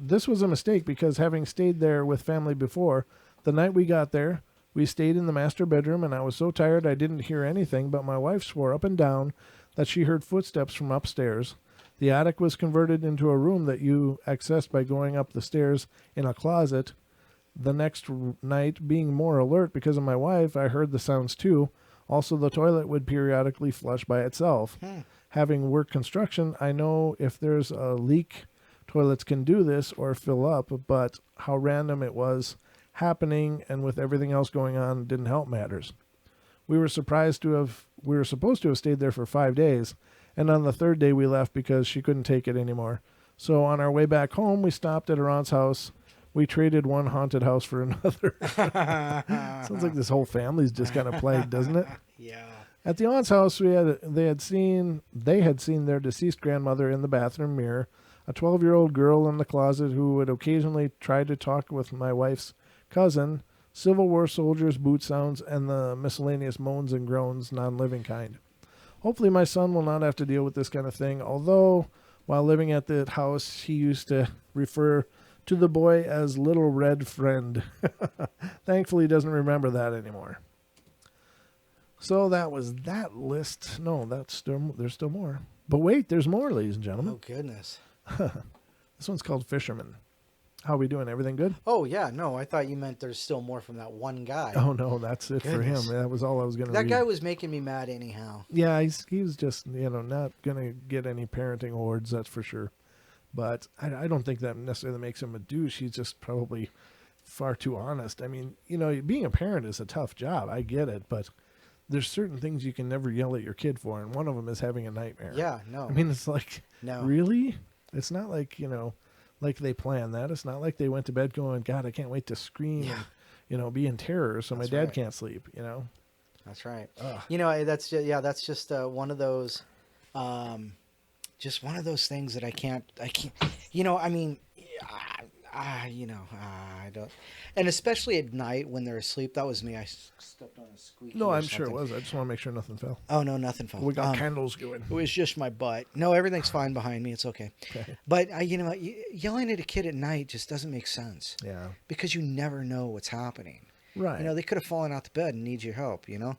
This was a mistake because having stayed there with family before, the night we got there, we stayed in the master bedroom, and I was so tired I didn't hear anything, but my wife swore up and down that she heard footsteps from upstairs. The attic was converted into a room that you accessed by going up the stairs in a closet. The next night, being more alert because of my wife, I heard the sounds too. Also, the toilet would periodically flush by itself. Having worked construction, I know if there's a leak, toilets can do this or fill up, but how random it was happening and with everything else going on didn't help matters. We were supposed to have stayed there for 5 days, and on the third day we left because she couldn't take it anymore. So on our way back home, we stopped at her aunt's house. We traded one haunted house for another. Sounds like this whole family's just kind of plagued, doesn't it? Yeah. At the aunt's house, they had seen their deceased grandmother in the bathroom mirror, a 12-year-old girl in the closet who would occasionally try to talk with my wife's cousin, Civil War soldiers, boot sounds, and the miscellaneous moans and groans, non-living kind. Hopefully my son will not have to deal with this kind of thing, although while living at the house, he used to refer to the boy as Little Red Friend. Thankfully, he doesn't remember that anymore. So that was that list. No, there's still more. But wait, there's more, ladies and gentlemen. Oh, goodness. This one's called Fisherman. How are we doing? Everything good? Oh, yeah. No, I thought you meant there's still more from that one guy. Oh, no, that's it for him. That was all I was going to read. That guy was making me mad anyhow. Yeah, he was just, not going to get any parenting awards, that's for sure. But I don't think that necessarily makes him a douche. He's just probably far too honest. I mean, being a parent is a tough job. I get it, but there's certain things you can never yell at your kid for, and one of them is having a nightmare. Yeah, no. I mean, it's like, no. Really? It's not like, like they planned that. It's not like they went to bed going, God, I can't wait to scream and, be in terror so my dad can't sleep, That's right. Ugh. That's just one of those, just one of those things that I can't, I don't, and especially at night when they're asleep. That was me. I stepped on a squeaky. No, I'm sure it was. I just want to make sure nothing fell. Oh, no, nothing fell. We got candles going. It was just my butt. No, everything's fine behind me. It's okay. But, yelling at a kid at night just doesn't make sense. Yeah. Because you never know what's happening. Right. They could have fallen out the bed and need your help, Yeah.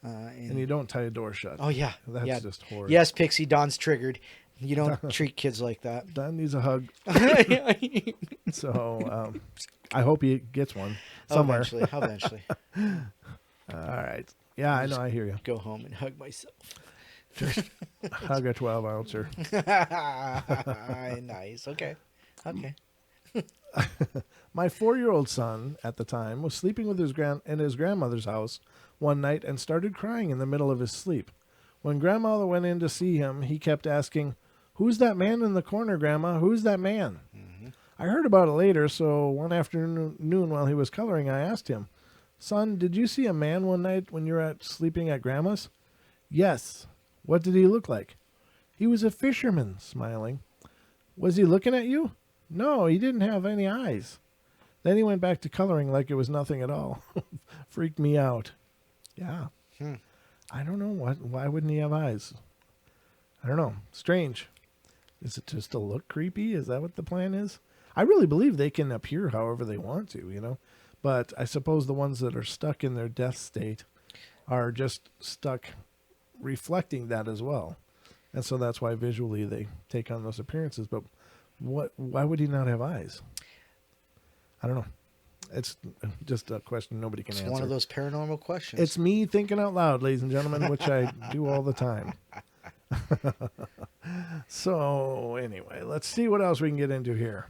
And you don't tie a door shut. Oh, yeah. That's just horrible. Yes, Pixie, Don's triggered. You don't treat kids like that. Don needs a hug. So I hope he gets one somewhere. Eventually. All right. Yeah, I know. I hear you. Go home and hug myself. Hug a 12-ouncer. Nice. Okay. My 4-year-old son at the time was sleeping with in his grandmother's house one night and started crying in the middle of his sleep. When grandmother went in to see him, he kept asking, "Who's that man in the corner, Grandma? Who's that man?" Mm-hmm. I heard about it later, so one afternoon while he was coloring, I asked him, "Son, did you see a man one night when you were sleeping at Grandma's?" "Yes." "What did he look like?" "He was a fisherman," smiling. "Was he looking at you?" "No, he didn't have any eyes." Then he went back to coloring like it was nothing at all. Freaked me out. Yeah. I don't know. Why wouldn't he have eyes? I don't know. Strange. Is it just to look creepy? Is that what the plan is? I really believe they can appear however they want to, But I suppose the ones that are stuck in their death state are just stuck reflecting that as well. And so that's why visually they take on those appearances. But why would he not have eyes? I don't know. It's just a question nobody can answer. It's one of those paranormal questions. It's me thinking out loud, ladies and gentlemen, which I do all the time. So anyway, let's see what else we can get into here.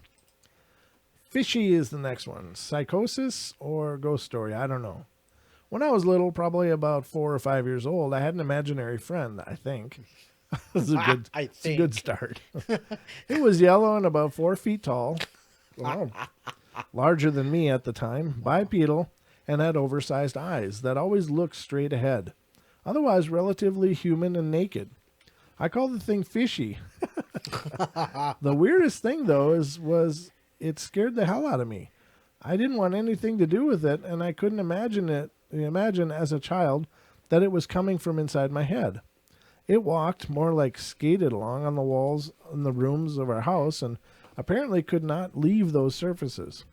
Fishy is the next one. Psychosis or ghost story? I don't know. When I was little, probably about 4 or 5 years old, I had an imaginary friend, I think. It's a good start. It was yellow and about 4 feet tall. Wow. Larger than me at the time, bipedal, and had oversized eyes that always looked straight ahead. Otherwise relatively human and naked. I called the thing Fishy. The weirdest thing, though, was it scared the hell out of me. I didn't want anything to do with it, and I couldn't imagine as a child that it was coming from inside my head. It walked, more like skated along on the walls in the rooms of our house, and apparently could not leave those surfaces.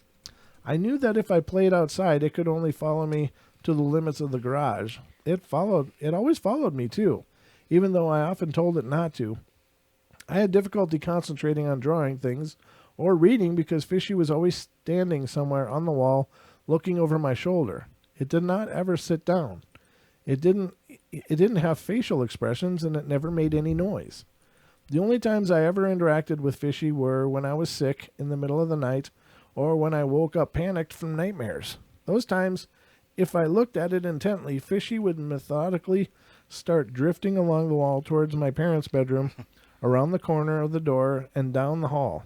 I knew that if I played outside, it could only follow me to the limits of the garage. It always followed me too, even though I often told it not to. I had difficulty concentrating on drawing things or reading because Fishy was always standing somewhere on the wall looking over my shoulder. It did not ever sit down. It didn't have facial expressions, and it never made any noise. The only times I ever interacted with Fishy were when I was sick in the middle of the night or when I woke up panicked from nightmares. Those times, If I looked at it intently, Fishy would methodically start drifting along the wall towards my parents' bedroom, around the corner of the door, and down the hall.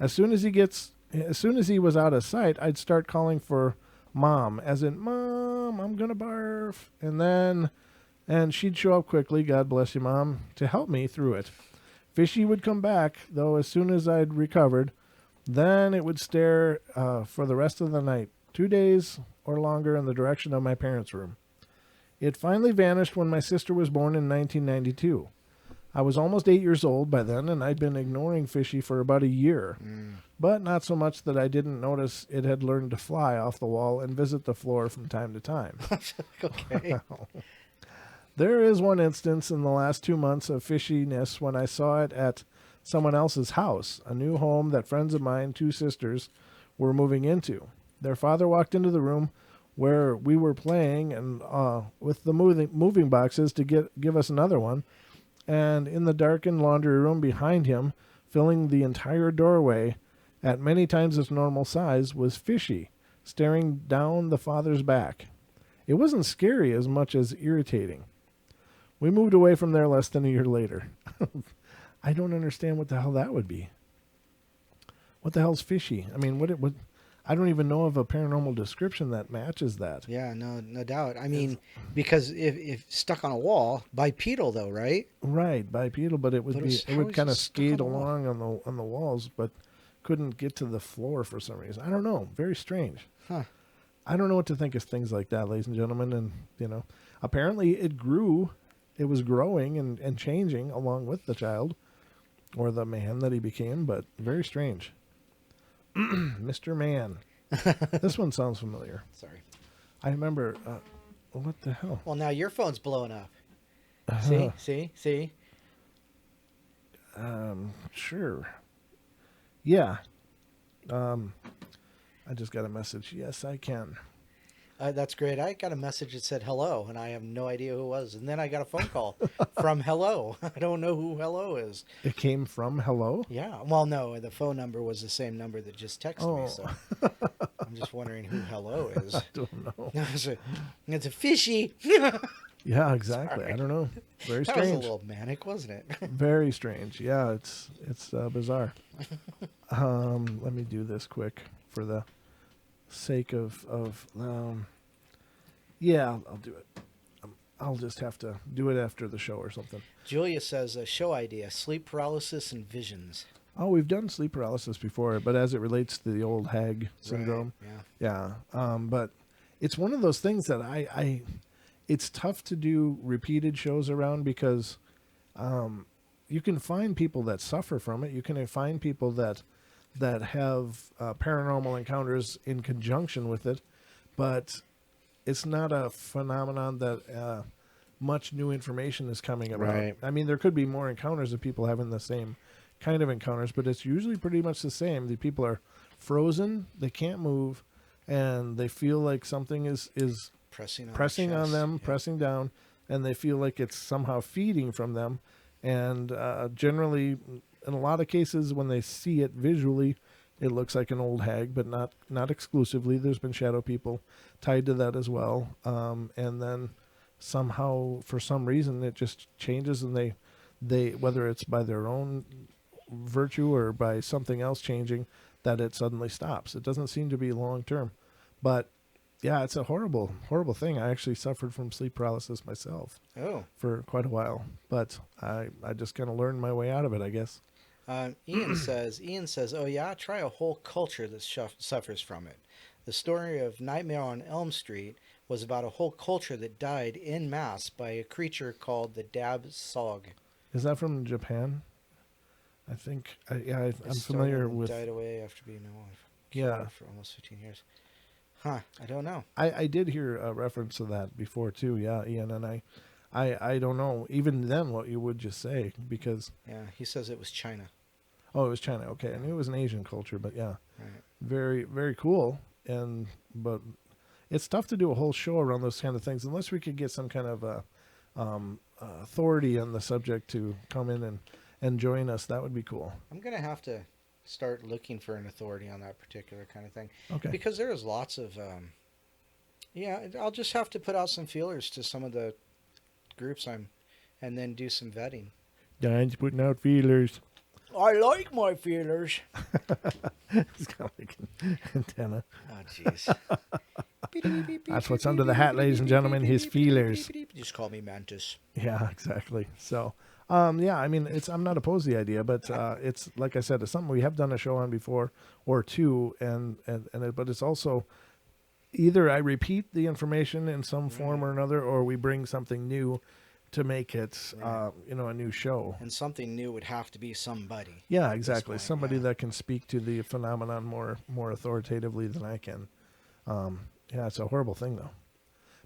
As soon as he was out of sight, I'd start calling for Mom, as in, Mom, I'm gonna barf. And she'd show up quickly, God bless you, Mom, to help me through it. Fishy would come back, though, as soon as I'd recovered. Then it would stare for the rest of the night, 2 days or longer, in the direction of my parents' room. It finally vanished when my sister was born in 1992. I was almost 8 years old by then, and I'd been ignoring Fishy for about a year. But not so much that I didn't notice it had learned to fly off the wall and visit the floor from time to time. Okay. There is one instance in the last 2 months of fishiness when I saw it at someone else's house, a new home that friends of mine, 2 sisters, were moving into. Their father walked into the room where we were playing and with the moving boxes to give us another one, and in the darkened laundry room behind him, filling the entire doorway at many times its normal size, was Fishy, staring down the father's back. It wasn't scary as much as irritating. We moved away from there less than a year later. I don't understand what the hell that would be. What the hell's Fishy? I mean, what I don't even know of a paranormal description that matches that. Yeah, no doubt. I mean, because if stuck on a wall, bipedal though, right? Right, bipedal, but it would how would is kind it of stuck skate on the wall? along on the walls, but couldn't get to the floor for some reason. I don't know. Very strange. Huh. I don't know what to think of things like that, ladies and gentlemen. And apparently it grew. It was growing and changing along with the child or the man that he became, but very strange. Mr. Man. This one sounds familiar. Sorry. I remember, what the hell? Well, now your phone's blowing up. Uh-huh. See? Sure. Yeah. I just got a message. Yes, I can. That's great. I got a message that said hello, and I have no idea who it was. And then I got a phone call from hello. I don't know who hello is. It came from hello? Yeah. Well, no, the phone number was the same number that just texted me. So I'm just wondering who hello is. I don't know. It's a fishy. Yeah, exactly. Sorry. I don't know. Very That was a strange. little manic, wasn't it? Very strange. Yeah, it's bizarre. Let me do this quick for the sake of yeah, I'll do it. I'll just have to do it after the show or something. Julia says a show idea: sleep paralysis and visions. Oh, we've done sleep paralysis before, but as it relates to the old hag syndrome, Right, yeah. But it's one of those things that I it's tough to do repeated shows around because you can find people that suffer from it. You can find people that have paranormal encounters in conjunction with it, but it's not a phenomenon that much new information is coming about. Right. I mean, there could be more encounters of people having the same kind of encounters, but it's usually pretty much the same. The people are frozen, they can't move, and they feel like something is pressing on them, Yep. pressing down, and they feel like it's somehow feeding from them. And generally, in a lot of cases, when they see it visually, it looks like an old hag, but not exclusively. There's been shadow people tied to that as well. And then somehow, for some reason, it just changes, and they whether it's by their own virtue or by something else changing, that it suddenly stops. It doesn't seem to be long term, but yeah, it's a horrible, horrible thing. I actually suffered from sleep paralysis myself Oh. for quite a while, but I just kind of learned my way out of it, I guess. Ian says, oh yeah, try a whole culture that suffers from it. The story of Nightmare on Elm Street was about a whole culture that died en masse by a creature called the Dab Sog. Is that from Japan? I think, I'm It familiar started and with. died away after being alive. Yeah. For almost 15 years. Huh? I don't know. I did hear a reference to that before too. Yeah, Ian, and I don't know even then what you would just say because Yeah, he says it was China. oh, it was China. Okay, I knew it was an Asian culture, but yeah, Right. very very cool. But it's tough to do a whole show around those kind of things unless we could get some kind of authority on the subject to come in and join us. That would be cool. I'm gonna have to start looking for an authority on that particular kind of thing. Okay. Because there is lots of Yeah, I'll just have to put out some feelers to some of the groups and then do some vetting. Don's putting out feelers. I like my feelers. It's kind of like an antenna. Oh, jeez. That's what's under the hat, ladies and gentlemen, his feelers. Just call me Mantis. Yeah, exactly. So, yeah, I mean, I'm not opposed to the idea, but it's, like I said, it's something we have done a show on before or two, but it's also either I repeat the information in some form or another, or we bring something new to make it, a new show. And something new would have to be somebody. Yeah, exactly. Point, Somebody that can speak to the phenomenon more authoritatively than I can. Yeah, it's a horrible thing, though.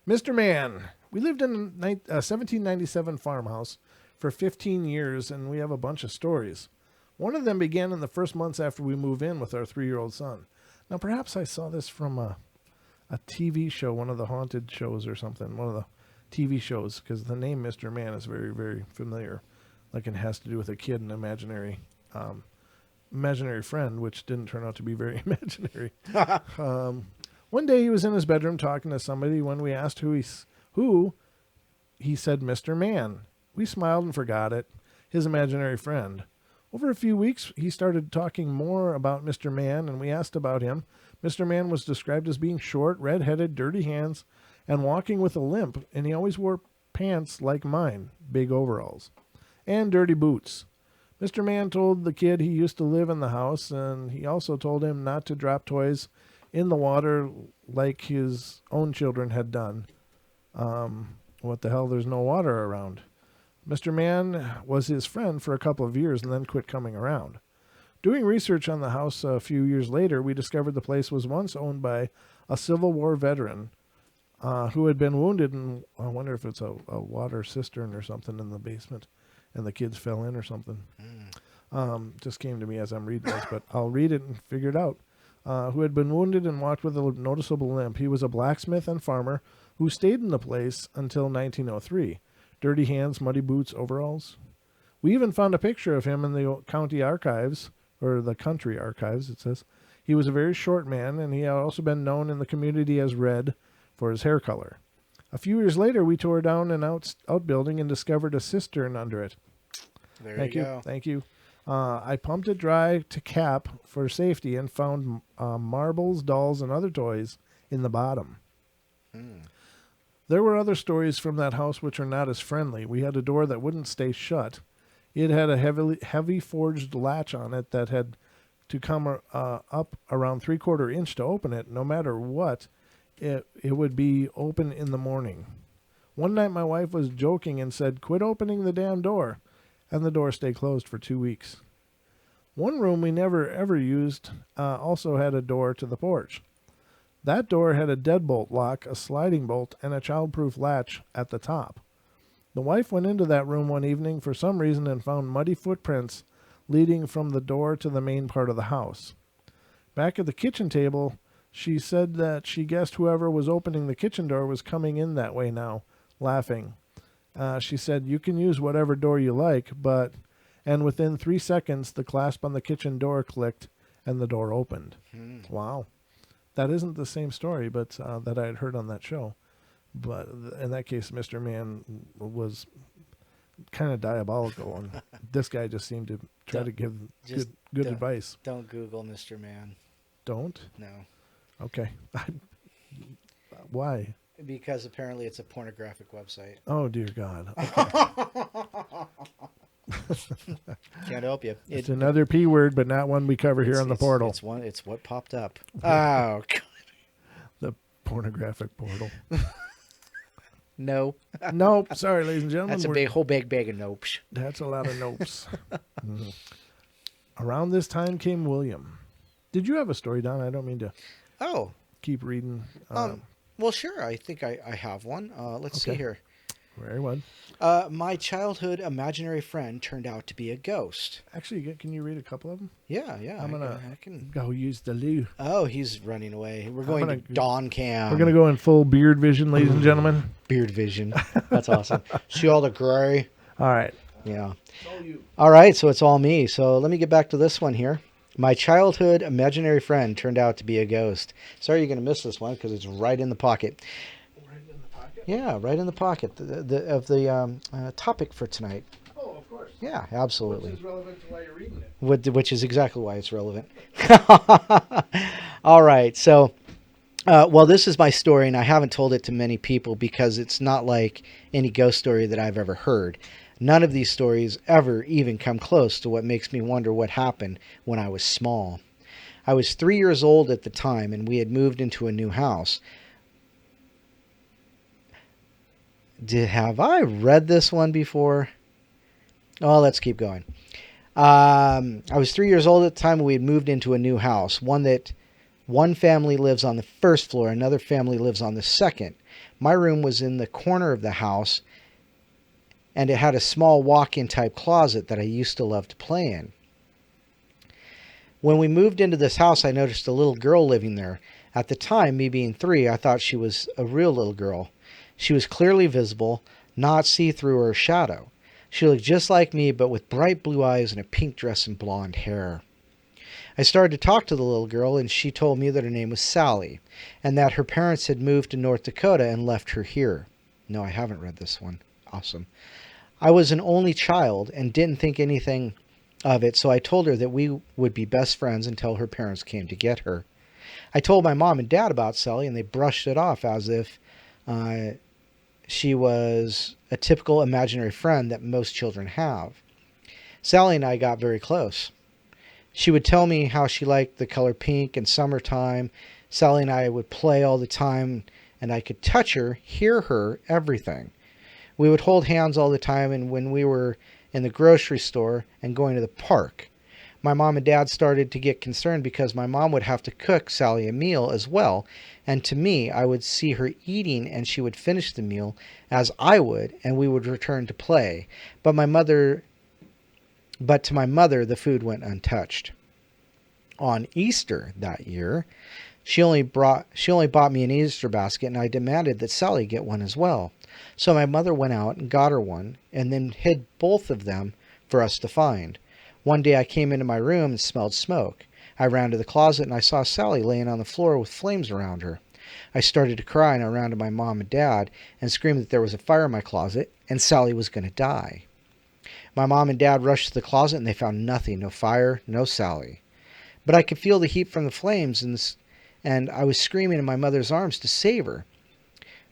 Mr. Man, we lived in a 1797 farmhouse for 15 years, and we have a bunch of stories. One of them began in the first months after we moved in with our 3-year-old son. Now, perhaps I saw this from a TV show, one of the haunted shows or something, one of the TV shows, because the name Mr. Man is very, very familiar. Like it has to do with a kid and imaginary friend, which didn't turn out to be very imaginary. One day he was in his bedroom talking to somebody. When we asked who, he said Mr. Man. We smiled and forgot it, his imaginary friend. Over a few weeks, he started talking more about Mr. Man, and we asked about him. Mr. Man was described as being short, red-headed, dirty hands, and walking with a limp, and he always wore pants like mine, big overalls, and dirty boots. Mr. Man told the kid he used to live in the house, and he also told him not to drop toys in the water like his own children had done. What the hell, there's no water around. Mr. Man was his friend for a couple of years and then quit coming around. Doing research on the house a few years later, we discovered the place was once owned by a Civil War veteran who had been wounded in, I wonder if it's a water cistern or something in the basement, and the kids fell in or something. Just came to me as I'm reading this, but I'll read it and figure it out. Who had been wounded and walked with a noticeable limp. He was a blacksmith and farmer who stayed in the place until 1903. Dirty hands, muddy boots, overalls. We even found a picture of him in the county archives, or the country archives, it says. He was a very short man, and he had also been known in the community as Red for his hair color. A few years later, we tore down an outbuilding and discovered a cistern under it. Thank you. Thank you. I pumped it dry to cap for safety and found marbles, dolls, and other toys in the bottom. There were other stories from that house which are not as friendly. We had a door that wouldn't stay shut. It had a heavy forged latch on it that had to come up around 3/4 inch to open it. No matter what, it would be open in the morning. One night my wife was joking and said, "Quit opening the damn door." And the door stayed closed for 2 weeks. One room we never ever used also had a door to the porch. That door had a deadbolt lock, a sliding bolt, and a childproof latch at the top. The wife went into that room one evening for some reason and found muddy footprints leading from the door to the main part of the house. Back at the kitchen table, she said that she guessed whoever was opening the kitchen door was coming in that way now, laughing. She said, "You can use whatever door you like, but..." And within 3 seconds, the clasp on the kitchen door clicked and the door opened. Wow. That isn't the same story but that I had heard on that show. But in that case, Mr. Man was kind of diabolical, and this guy just seemed to try to give good advice. Don't Google Mr. Man. Don't? No. Okay. Why? Because apparently it's a pornographic website. Oh, dear God. Okay. Can't help you. It's another P word, but not one we cover here on the portal. It's what popped up. Oh, God. The pornographic portal. No. Nope. Sorry, ladies and gentlemen. That's a whole big bag of nopes. That's a lot of nopes. Around this time came William. Did you have a story, Don? I don't mean to keep reading. Well, sure. I think I have one. Let's see here. Very well. My childhood imaginary friend turned out to be a ghost. Actually, can you read a couple of them? Yeah. I can go use the loo. Oh, he's running away. We're going to Dawn Cam. We're going to go in full beard vision, ladies and gentlemen. Beard vision. That's awesome. See all the gray? All right. Yeah. All right, so it's all me. So let me get back to this one here. My childhood imaginary friend turned out to be a ghost. Sorry you're going to miss this one because it's right in the pocket. Right in the pocket? Yeah, right in the pocket of the topic for tonight. Oh, of course. Yeah, absolutely. Which is relevant to why you're reading it. Which is exactly why it's relevant. All right, so, well, this is my story, and I haven't told it to many people because it's not like any ghost story that I've ever heard. None of these stories ever even come close to what makes me wonder what happened when I was small. I was 3 years old at the time, and we had moved into a new house. Have I read this one before? Oh, let's keep going. I was 3 years old at the time. We had moved into a new house, one family lives on the first floor, another family lives on the second. My room was in the corner of the house, and it had a small walk-in type closet that I used to love to play in. When we moved into this house, I noticed a little girl living there. At the time, me being 3, I thought she was a real little girl. She was clearly visible, not see-through or a shadow. She looked just like me, but with bright blue eyes and a pink dress and blonde hair. I started to talk to the little girl, and she told me that her name was Sally, and that her parents had moved to North Dakota and left her here. No, I haven't read this one. Awesome. I was an only child and didn't think anything of it, so I told her that we would be best friends until her parents came to get her. I told my mom and dad about Sally, and they brushed it off as if she was a typical imaginary friend that most children have. Sally and I got very close. She would tell me how she liked the color pink and summertime. Sally and I would play all the time, and I could touch her, hear her, everything. We would hold hands all the time, and when we were in the grocery store and going to the park, my mom and dad started to get concerned because my mom would have to cook Sally a meal as well, and to me, I would see her eating and she would finish the meal as I would, and we would return to play. But to my mother, the food went untouched. On Easter that year, she only bought me an Easter basket, and I demanded that Sally get one as well. So my mother went out and got her one, and then hid both of them for us to find. One day I came into my room and smelled smoke. I ran to the closet, and I saw Sally laying on the floor with flames around her. I started to cry, and I ran to my mom and dad and screamed that there was a fire in my closet, and Sally was going to die. My mom and dad rushed to the closet, and they found nothing, no fire, no Sally. But I could feel the heat from the flames, and I was screaming in my mother's arms to save her.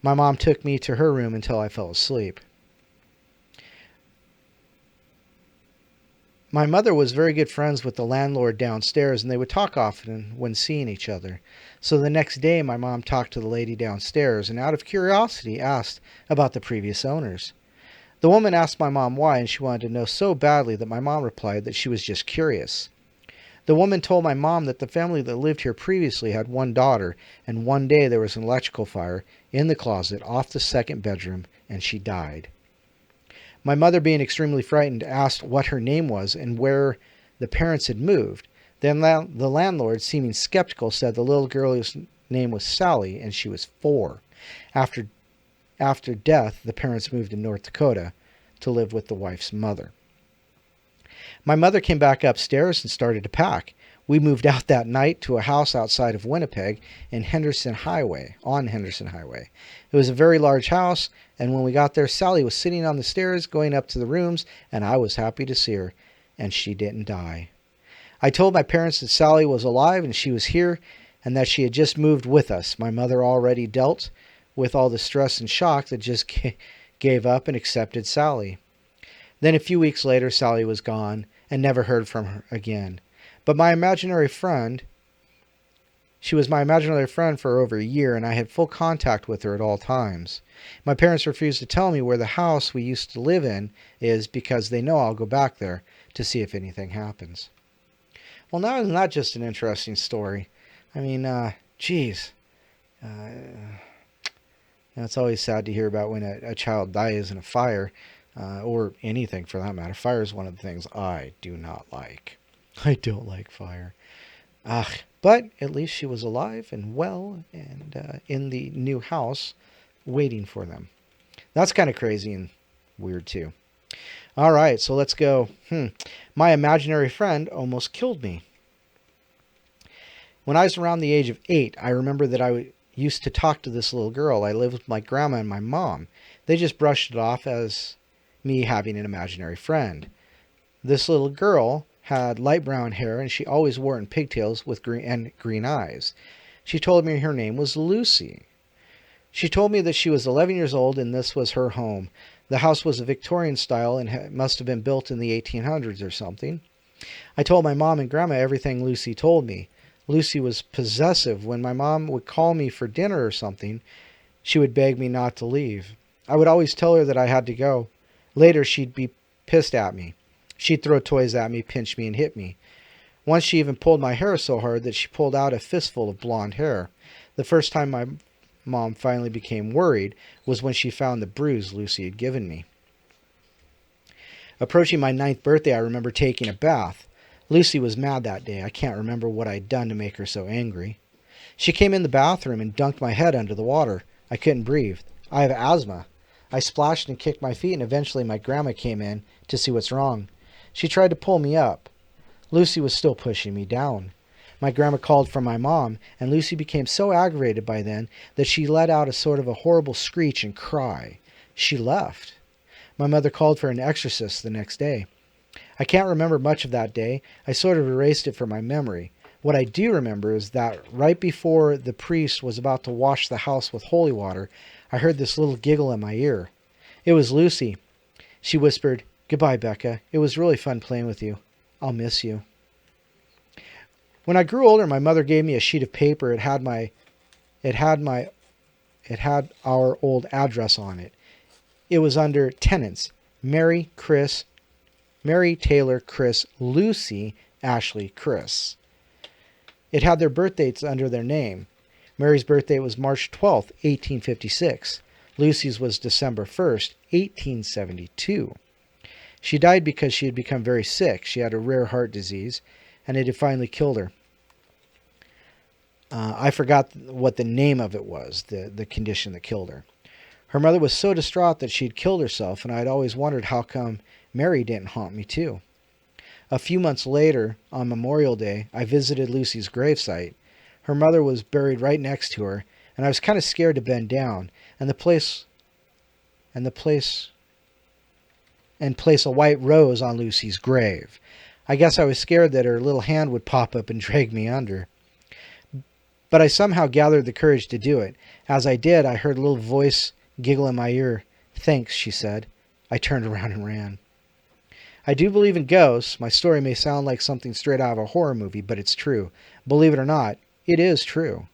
My mom took me to her room until I fell asleep. My mother was very good friends with the landlord downstairs, and they would talk often when seeing each other. So the next day, my mom talked to the lady downstairs, and out of curiosity asked about the previous owners. The woman asked my mom why, and she wanted to know so badly that my mom replied that she was just curious. The woman told my mom that the family that lived here previously had one daughter, and one day there was an electrical fire in the closet off the second bedroom, and she died. My mother, being extremely frightened, asked what her name was and where the parents had moved. Then the landlord, seeming skeptical, said the little girl's name was Sally, and she was 4. After death, the parents moved to North Dakota to live with the wife's mother. My mother came back upstairs and started to pack. We moved out that night to a house outside of Winnipeg on Henderson Highway. It was a very large house, and when we got there, Sally was sitting on the stairs going up to the rooms, and I was happy to see her, and she didn't die. I told my parents that Sally was alive and she was here, and that she had just moved with us. My mother already dealt with all the stress and shock that just gave up and accepted Sally. Then a few weeks later, Sally was gone and never heard from her again. But she was my imaginary friend for over a year, and I had full contact with her at all times. My parents refused to tell me where the house we used to live in is because they know I'll go back there to see if anything happens. Well, now isn't that just an interesting story? I mean, geez. It's always sad to hear about when a child dies in a fire. Or anything for that matter. Fire is one of the things I do not like. I don't like fire. But at least she was alive and well and in the new house waiting for them. That's kind of crazy and weird too. All right, so let's go. My imaginary friend almost killed me. When I was around the age of 8, I remember that used to talk to this little girl. I lived with my grandma and my mom. They just brushed it off as me having an imaginary friend. This little girl had light brown hair, and she always wore it in pigtails with green eyes. She told me her name was Lucy. She told me that she was 11 years old and this was her home. The house was a Victorian style and must have been built in the 1800s or something. I told my mom and grandma everything Lucy told me. Lucy was possessive. When my mom would call me for dinner or something, she would beg me not to leave. I would always tell her that I had to go. Later, she'd be pissed at me. She'd throw toys at me, pinch me, and hit me. Once she even pulled my hair so hard that she pulled out a fistful of blonde hair. The first time my mom finally became worried was when she found the bruise Lucy had given me. Approaching my 9th birthday, I remember taking a bath. Lucy was mad that day. I can't remember what I'd done to make her so angry. She came in the bathroom and dunked my head under the water. I couldn't breathe. I have asthma. I splashed and kicked my feet, and eventually my grandma came in to see what's wrong. She tried to pull me up. Lucy was still pushing me down. My grandma called for my mom, and Lucy became so aggravated by then that she let out a sort of a horrible screech and cry. She left. My mother called for an exorcist the next day. I can't remember much of that day. I sort of erased it from my memory. What I do remember is that right before the priest was about to wash the house with holy water, I heard this little giggle in my ear. It was Lucy. She whispered, "Goodbye, Becca. It was really fun playing with you. I'll miss you." When I grew older, my mother gave me a sheet of paper. It had our old address on it. It was under tenants: Mary, Taylor, Chris, Lucy, Ashley, Chris. It had their birth dates under their name. Mary's birthday was March 12th, 1856. Lucy's was December 1st, 1872. She died because she had become very sick. She had a rare heart disease, and it had finally killed her. I forgot what the name of it was, the condition that killed her. Her mother was so distraught that she'd killed herself, and I'd always wondered how come Mary didn't haunt me too. A few months later, on Memorial Day, I visited Lucy's gravesite. Her mother was buried right next to her, and I was kind of scared to bend down and place a white rose on Lucy's grave. I guess I was scared that her little hand would pop up and drag me under. But I somehow gathered the courage to do it. As I did, I heard a little voice giggle in my ear. "Thanks," she said. I turned around and ran. I do believe in ghosts. My story may sound like something straight out of a horror movie, but it's true. Believe it or not, it is true.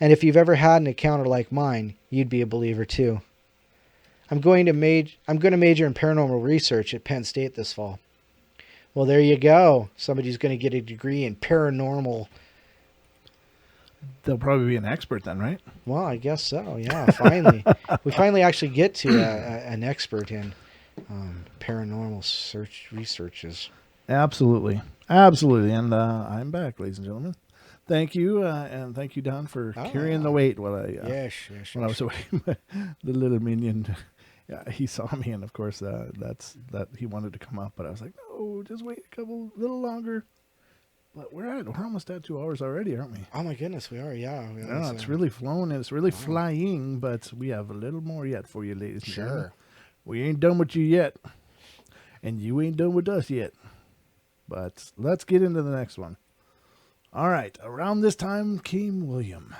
And if you've ever had an encounter like mine, you'd be a believer too. I'm going to major in paranormal research at Penn State this fall. Well, there you go. Somebody's going to get a degree in paranormal. They'll probably be an expert then, right? Well, I guess so. Yeah, finally. We finally actually get to an expert in paranormal researches. Absolutely. Absolutely. And I'm back, ladies and gentlemen. Thank you. And thank you, Don, for carrying the weight while I was away. The little minion, he saw me, and of course, that he wanted to come up, but I was like, no, just wait a little longer. But we're almost at 2 hours already, aren't we? Oh my goodness, we are. Yeah. It's really flown, and it's really flying, but we have a little more yet for you, ladies and gentlemen. Sure. We ain't done with you yet, and you ain't done with us yet. But let's get into the next one. All right, around this time came William.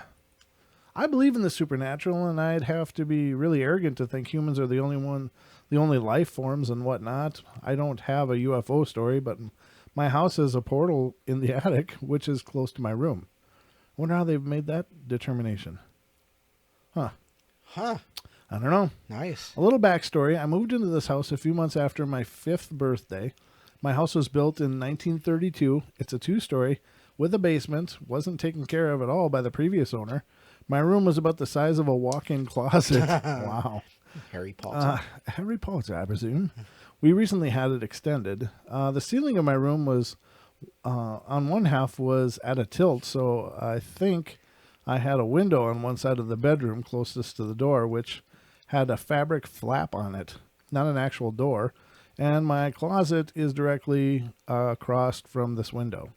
I believe in the supernatural, and I'd have to be really arrogant to think humans are the only life forms and whatnot. I don't have a UFO story, but my house has a portal in the attic, which is close to my room. I wonder how they've made that determination. Huh. I don't know. Nice. A little backstory. I moved into this house a few months after my 5th birthday. My house was built in 1932. It's a 2-story with a basement. Wasn't taken care of at all by the previous owner. My room was about the size of a walk-in closet. Wow. Harry Potter. Harry Potter, I presume. We recently had it extended. The ceiling of my room was, on one half was at a tilt, so I think I had a window on one side of the bedroom closest to the door, which had a fabric flap on it, not an actual door, and my closet is directly across from this window.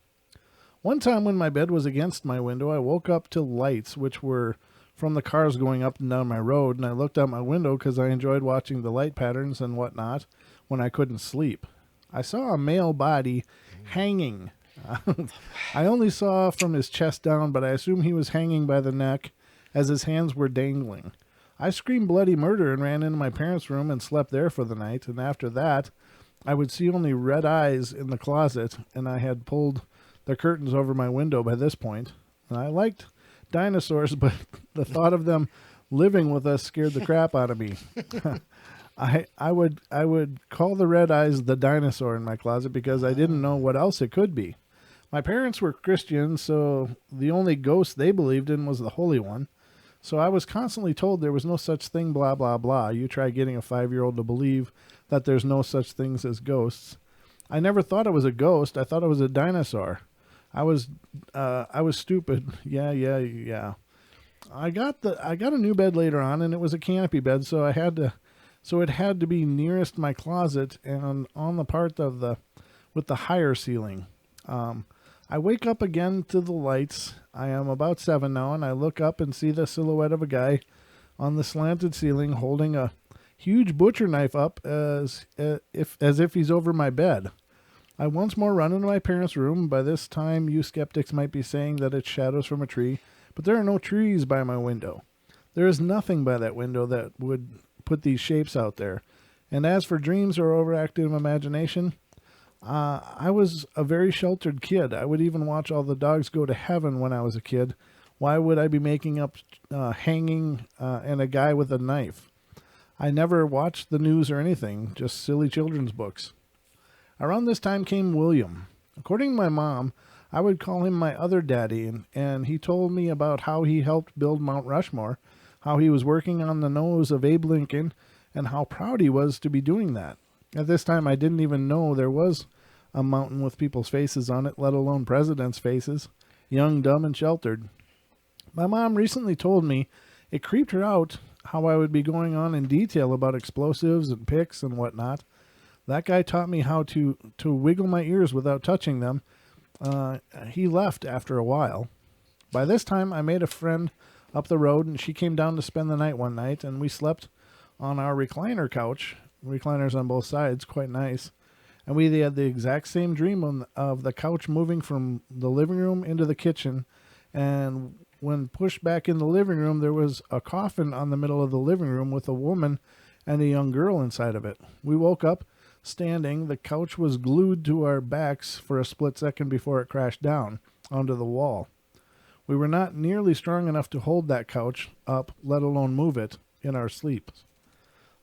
One time when my bed was against my window, I woke up to lights, which were from the cars going up and down my road, and I looked out my window because I enjoyed watching the light patterns and whatnot when I couldn't sleep. I saw a male body hanging. I only saw from his chest down, but I assume he was hanging by the neck as his hands were dangling. I screamed bloody murder and ran into my parents' room and slept there for the night, and after that, I would see only red eyes in the closet, and I had pulled the curtains over my window by this point. And I liked dinosaurs, but the thought of them living with us scared the crap out of me. I would call the red eyes the dinosaur in my closet because I didn't know what else it could be. My parents were Christians, so the only ghost they believed in was the Holy One. So I was constantly told there was no such thing, blah, blah, blah. You try getting a 5-year-old to believe that there's no such things as ghosts. I never thought it was a ghost. I thought it was a dinosaur. I was stupid. Yeah. I got a new bed later on, and it was a canopy bed, so it had to be nearest my closet and on the part of with the higher ceiling. I wake up again to the lights. I am about 7 now, and I look up and see the silhouette of a guy on the slanted ceiling holding a huge butcher knife up as if he's over my bed. I once more run into my parents' room. By this time, you skeptics might be saying that it's shadows from a tree, but there are no trees by my window. There is nothing by that window that would put these shapes out there. And as for dreams or overactive imagination, I was a very sheltered kid. I would even watch all the dogs go to heaven when I was a kid. Why would I be making up hanging and a guy with a knife? I never watched the news or anything, just silly children's books. Around this time came William. According to my mom, I would call him my other daddy, and he told me about how he helped build Mount Rushmore, how he was working on the nose of Abe Lincoln, and how proud he was to be doing that. At this time, I didn't even know there was a mountain with people's faces on it, let alone presidents' faces, young, dumb, and sheltered. My mom recently told me it creeped her out how I would be going on in detail about explosives and picks and whatnot. That guy taught me how to wiggle my ears without touching them. He left after a while. By this time, I made a friend up the road, and she came down to spend the night one night, and we slept on our recliner couch. Recliners on both sides, quite nice. And we had the exact same dream of the couch moving from the living room into the kitchen. And when pushed back in the living room, there was a coffin on the middle of the living room with a woman and a young girl inside of it. We woke up standing. The couch was glued to our backs for a split second before it crashed down onto the wall. We were not nearly strong enough to hold that couch up, let alone move it in our sleep.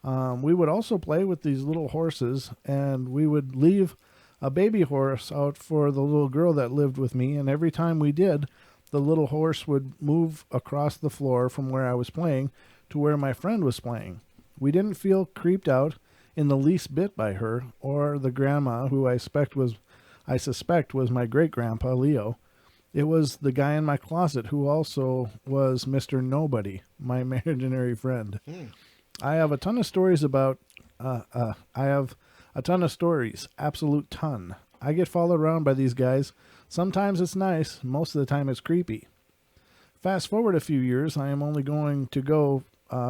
We would also play with these little horses, and we would leave a baby horse out for the little girl that lived with me, and every time we did, the little horse would move across the floor from where I was playing to where my friend was playing. We didn't feel creeped out in the least bit by her or the grandma, who I suspect was my great-grandpa, Leo. It was the guy in my closet who also was Mr. Nobody, my imaginary friend. I have a ton of stories absolute ton. I get followed around by these guys. Sometimes it's nice, most of the time it's creepy. Fast forward a few years, I am only going to go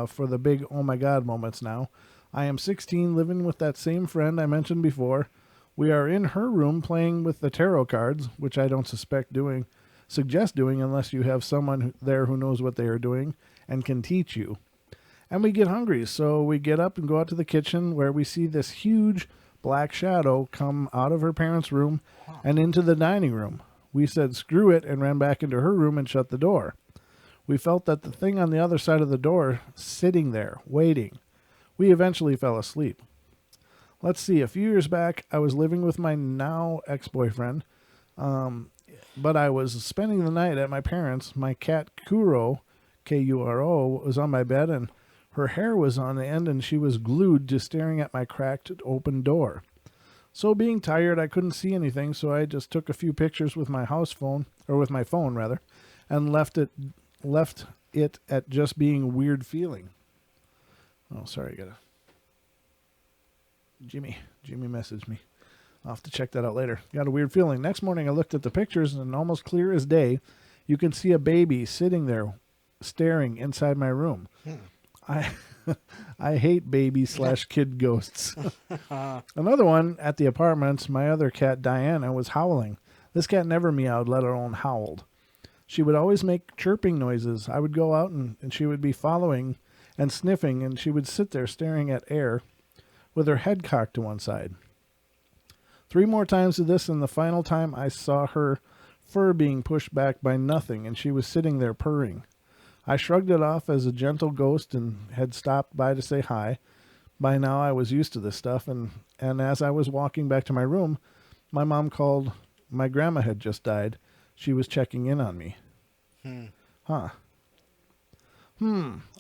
for the big oh my god moments now. I am 16, living with that same friend I mentioned before. We are in her room playing with the tarot cards, which I don't suggest doing unless you have someone there who knows what they are doing and can teach you. And we get hungry, so we get up and go out to the kitchen, where we see this huge black shadow come out of her parents' room and into the dining room. We said screw it and ran back into her room and shut the door. We felt that the thing on the other side of the door sitting there, waiting. We eventually fell asleep. Let's see, a few years back, I was living with my now ex-boyfriend, but I was spending the night at my parents'. My cat Kuro, Kuro, was on my bed, and her hair was on the end, and she was glued to staring at my cracked open door. So being tired, I couldn't see anything, so I just took a few pictures with my phone, and left it at just being weird feeling. Oh, sorry, Jimmy messaged me. I'll have to check that out later. Got a weird feeling. Next morning, I looked at the pictures, and almost clear as day, you can see a baby sitting there staring inside my room. I I hate baby/kid ghosts. Another one at the apartments, my other cat, Diana, was howling. This cat never meowed, let alone howled. She would always make chirping noises. I would go out and she would be following and sniffing, and she would sit there staring at air with her head cocked to one side. 3 more times of this, and the final time I saw her fur being pushed back by nothing, and she was sitting there purring. I shrugged it off as a gentle ghost and had stopped by to say hi. By now I was used to this stuff, and as I was walking back to my room, my mom called. My grandma had just died. She was checking in on me. I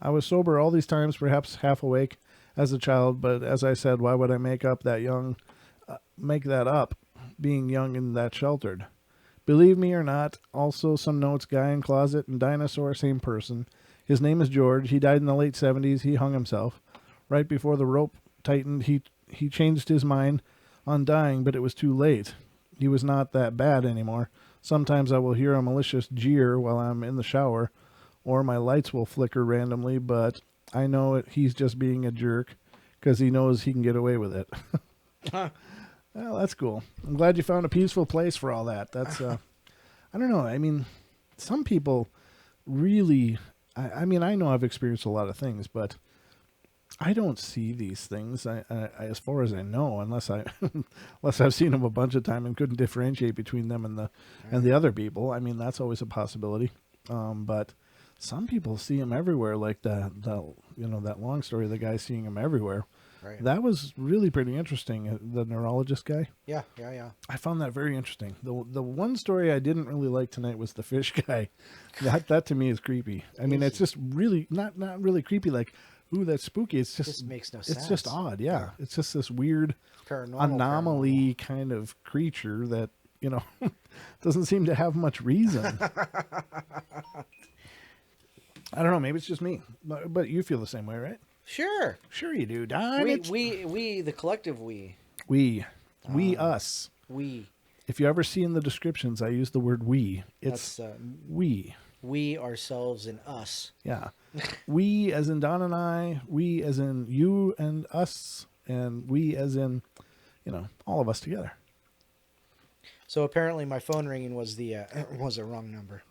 was sober all these times, perhaps half awake as a child, but as I said, why would I make that up, being young and that sheltered? Believe me or not, also some notes, guy in closet and dinosaur, same person. His name is George. He died in the late 70s. He hung himself. Right before the rope tightened, he changed his mind on dying, but it was too late. He was not that bad anymore. Sometimes I will hear a malicious jeer while I'm in the shower, or my lights will flicker randomly, but I know he's just being a jerk because he knows he can get away with it. Well, that's cool. I'm glad you found a peaceful place for all that. That's, I don't know. I mean, some people really, I mean, I know I've experienced a lot of things, but I don't see these things, as far as I know, unless I've seen them a bunch of times and couldn't differentiate between them and the other people. I mean, that's always a possibility. But some people see them everywhere, like that long story of the guy seeing them everywhere. Right. That was really pretty interesting. The neurologist guy. Yeah. I found that very interesting. The one story I didn't really like tonight was the fish guy. That to me is creepy. I mean, it's just really not really creepy. Like, ooh, that's spooky. It's just makes no sense. It's just odd. Yeah. It's just this weird anomaly kind of creature that doesn't seem to have much reason. I don't know. Maybe it's just me, but you feel the same way, right? Sure you do, Don. We, the collective we. Us. We. If you ever see in the descriptions, I use the word we. It's we. We, ourselves, and us. Yeah. We as in Don and I, we as in you and us, and we as in, all of us together. So apparently my phone ringing was a wrong number.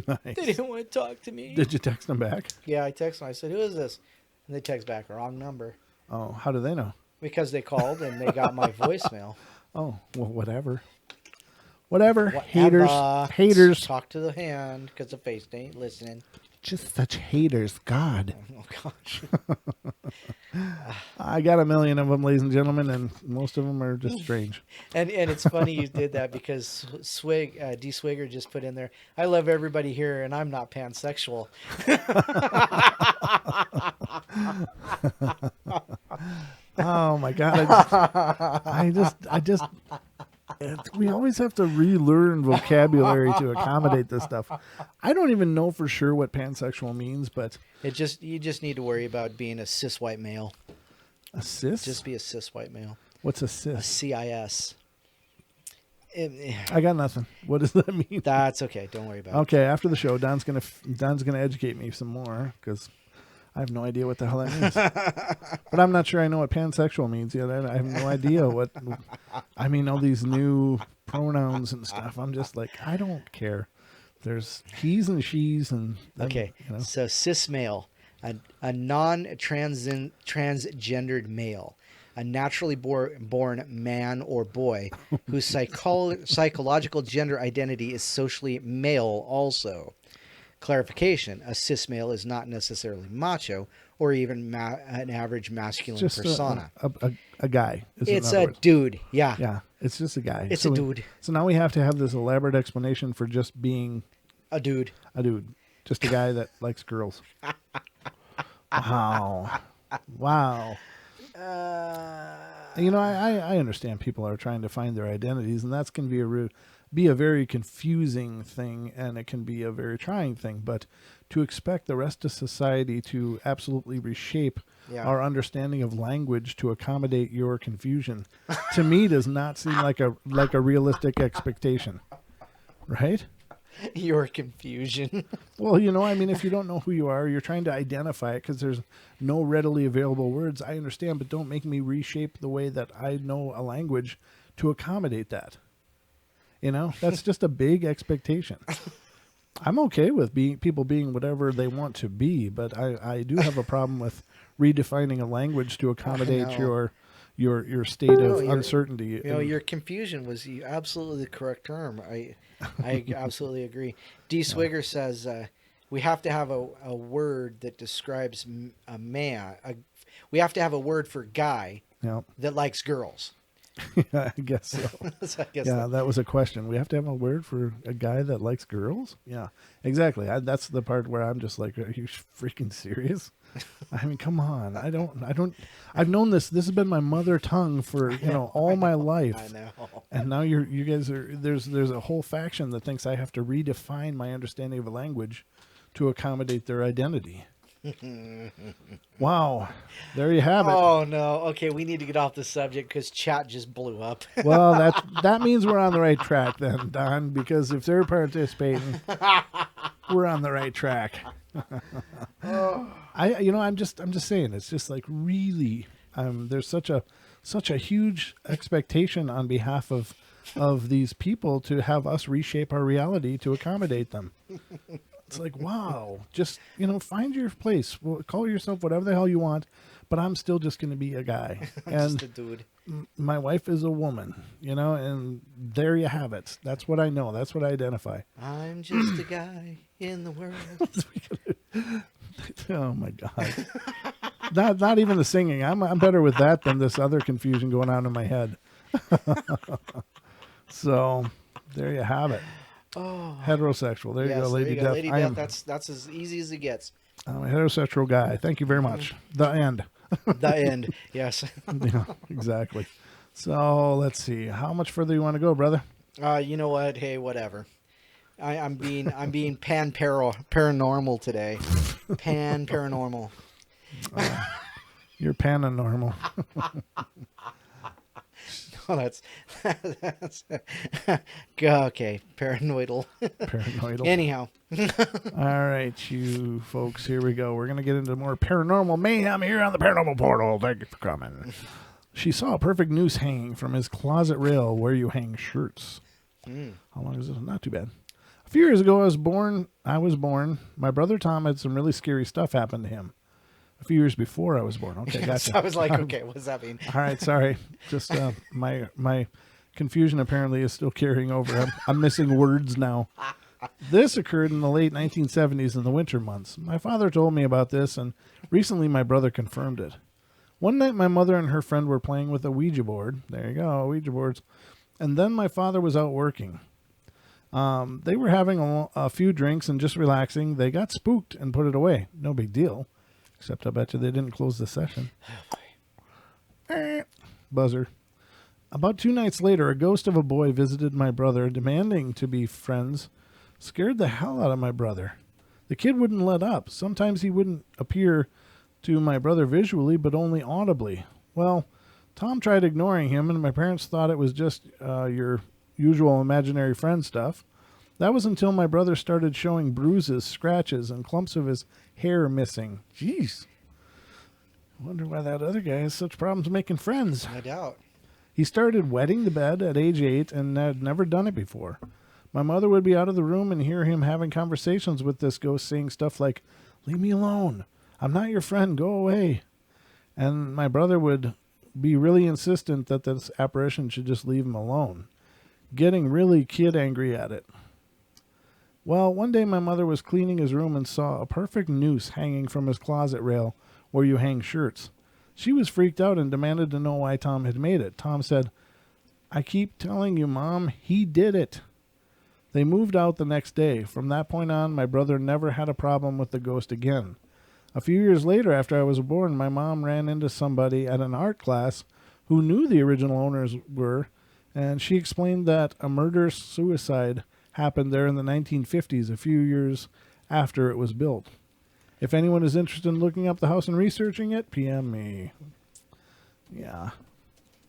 Nice. They didn't want to talk to me. Did you text them back? Yeah, I texted them. I said, who is this? And they text back, wrong number. Oh, how do they know? Because they called and they got my voicemail. Oh, well, whatever. Haters. Talk to the hand because the face ain't listening. Just such haters. God. Oh, gosh. I got a million of them, ladies and gentlemen, and most of them are just strange. And it's funny you did that because D. Swigger just put in there, I love everybody here and I'm not pansexual. Oh my God. I just we always have to relearn vocabulary to accommodate this stuff. I don't even know for sure what pansexual means, but you just need to worry about being a cis white male. A cis? Just be a cis white male. What's a cis? A CIS. I got nothing. What does that mean? That's okay. Don't worry about it. Okay, after the show, Don's gonna educate me some more because I have no idea what the hell that means. But I'm not sure I know what pansexual means yet. I have no idea what. I mean, all these new pronouns and stuff. I'm just like, I don't care. There's he's and she's and okay. So cis male, a non-transgendered male, a naturally born man or boy whose psychological gender identity is socially male also. Clarification, a cis male is not necessarily macho or even an average masculine persona. A guy. It's a dude. Yeah. Yeah. It's just a guy. It's a dude. So now we have to have this elaborate explanation for just being a dude. A dude. Just a guy that likes girls. Wow. I understand people are trying to find their identities, and that's can be a very confusing thing, and it can be a very trying thing. But to expect the rest of society to absolutely reshape our understanding of language to accommodate your confusion, to me, does not seem like a realistic expectation, right? Your confusion. Well, if you don't know who you are, you're trying to identify it because there's no readily available words. I understand, but don't make me reshape the way that I know a language to accommodate that. That's just a big expectation. I'm okay with people being whatever they want to be, but I do have a problem with redefining a language to accommodate your state of uncertainty. Your confusion was absolutely the correct term. I absolutely agree. D. Swigger says we have to have a word that describes a man. We have to have a word for guy that likes girls. I guess so. That was a question. We have to have a word for a guy that likes girls? Yeah, exactly. That's the part where I'm just like, are you freaking serious? I mean, come on. I've known this. This has been my mother tongue for, all my life. I know. And now you guys there's a whole faction that thinks I have to redefine my understanding of a language to accommodate their identity. Wow. There you have it. Oh, no. Okay, we need to get off the subject because chat just blew up. Well, that means we're on the right track then, Don, because if they're participating, we're on the right track. I'm just saying, it's just like really, there's such a huge expectation on behalf of these people to have us reshape our reality to accommodate them. It's like, wow, just, find your place. Call yourself whatever the hell you want, but I'm still just going to be a guy. And just a dude. My wife is a woman, and there you have it. That's what I know. That's what I identify. I'm just a guy in the world. Oh, my God. Not even the singing. I'm better with that than this other confusion going on in my head. So there you have it. Oh. Heterosexual. There you go, Lady Death. Lady Death, that's as easy as it gets. I'm a heterosexual guy. Thank you very much. The end. The end. Yes. Yeah, exactly. So let's see. How much further you want to go, brother? You know what? Hey, whatever. I'm being paranormal today. Paranormal. You're paranormal. Oh, that's okay. Paranoidal. Anyhow. All right, you folks, here we go. We're going to get into more paranormal mayhem here on the Paranormal Portal. Thank you for coming. She saw a perfect noose hanging from his closet rail where you hang shirts. How long is this? Not too bad. A few years ago, I was born. My brother Tom had some really scary stuff happen to him. A few years before I was born. Okay, gotcha. I was like, okay, what does that mean? All right, sorry. Just my confusion apparently is still carrying over. I'm missing words now. This occurred in the late 1970s in the winter months. My father told me about this, and recently my brother confirmed it. One night, my mother and her friend were playing with a Ouija board. There you go, Ouija boards. And then my father was out working. They were having a few drinks and just relaxing. They got spooked and put it away. No big deal. Except I bet you they didn't close the session. Buzzer. About 2 nights later, a ghost of a boy visited my brother, demanding to be friends. Scared the hell out of my brother. The kid wouldn't let up. Sometimes he wouldn't appear to my brother visually, but only audibly. Well, Tom tried ignoring him, and my parents thought it was just your usual imaginary friend stuff. That was until my brother started showing bruises, scratches, and clumps of his hair missing. Jeez. I wonder why that other guy has such problems making friends. No doubt. He started wetting the bed at age 8 and had never done it before. My mother would be out of the room and hear him having conversations with this ghost, saying stuff like, "Leave me alone. I'm not your friend. Go away." And my brother would be really insistent that this apparition should just leave him alone, getting really kid angry at it. Well, one day my mother was cleaning his room and saw a perfect noose hanging from his closet rail where you hang shirts. She was freaked out and demanded to know why Tom had made it. Tom said, "I keep telling you, Mom, he did it." They moved out the next day. From that point on, my brother never had a problem with the ghost again. A few years later, after I was born, my mom ran into somebody at an art class who knew the original owners were, and she explained that a murder-suicide happened there in the 1950s, a few years after it was built. If anyone is interested in looking up the house and researching it, PM me. Yeah.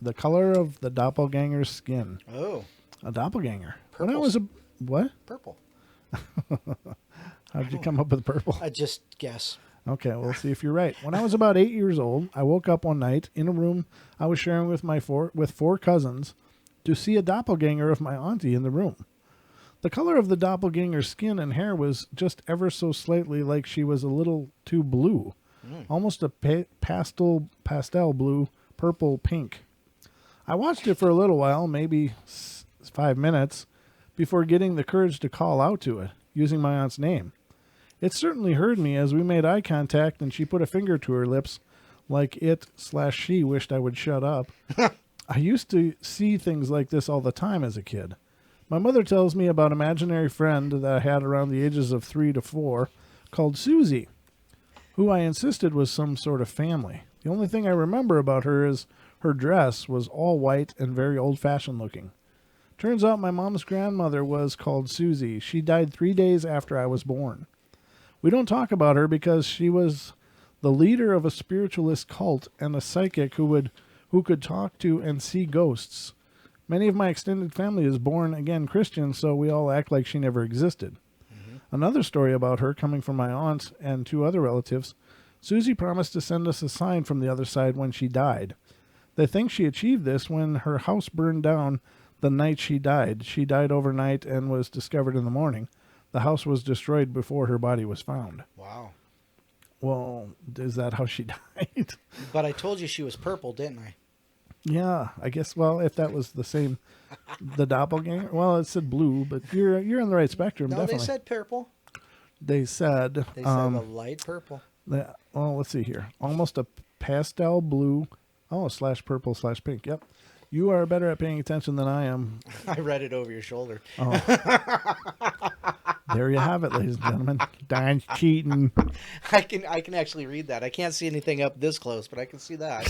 The color of the doppelganger's skin. Oh. A doppelganger. Purple. When I was a... What? Purple. How did you come up with purple? I just guess. Okay, we'll see if you're right. When I was about 8 years old, I woke up one night in a room I was sharing with four cousins to see a doppelganger of my auntie in the room. The color of the doppelganger's skin and hair was just ever so slightly like she was a little too blue, almost a pastel blue, purple, pink. I watched it for a little while, maybe 5 minutes, before getting the courage to call out to it, using my aunt's name. It certainly heard me as we made eye contact and she put a finger to her lips like it/she wished I would shut up. I used to see things like this all the time as a kid. My mother tells me about an imaginary friend that I had around the ages of 3 to 4 called Susie, who I insisted was some sort of family. The only thing I remember about her is her dress was all white and very old-fashioned looking. Turns out my mom's grandmother was called Susie. She died 3 days after I was born. We don't talk about her because she was the leader of a spiritualist cult and a psychic who could talk to and see ghosts. Many of my extended family is born-again Christian, so we all act like she never existed. Another story about her coming from my aunt and 2 other relatives, Susie promised to send us a sign from the other side when she died. They think she achieved this when her house burned down the night she died. She died overnight and was discovered in the morning. The house was destroyed before her body was found. Wow. Well, is that how she died? But I told you she was purple, didn't I? Yeah, I guess. Well, if that was the same, the doppelganger. Well, it said blue, but you're in the right spectrum. No, definitely. they said purple. They said. They said a light purple. Well, let's see here. Almost a pastel blue. Oh, /purple/pink. Yep. You are better at paying attention than I am. I read it over your shoulder. Oh. There you have it, ladies and gentlemen. Darn cheating. I can actually read that. I can't see anything up this close, but I can see that.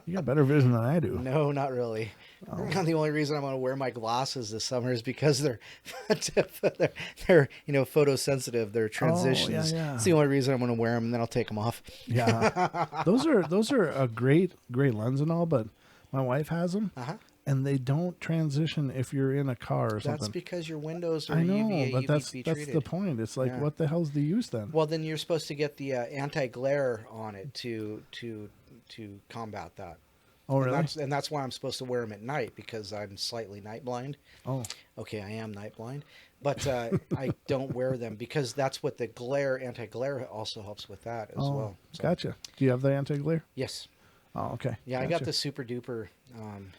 You got better vision than I do. No, not really. Oh. The only reason I'm going to wear my glasses this summer is because they're photosensitive. They're transitions. Yeah. It's the only reason I'm going to wear them, and then I'll take them off. Yeah, those are a great lens and all, but my wife has them. And they don't transition if you're in a car or something. That's because your windows are I know, UVA, but that's treated. the point. It's like, what the hell's the use then? Well, then you're supposed to get the anti-glare on it to combat that. Oh, really? And that's why I'm supposed to wear them at night, because I'm slightly night blind. Oh. Okay, I am night blind. But I don't wear them because that's what the anti-glare also helps with that as well. So. Gotcha. Do you have the anti-glare? Yes. Oh, okay. Yeah, gotcha. I got the super duper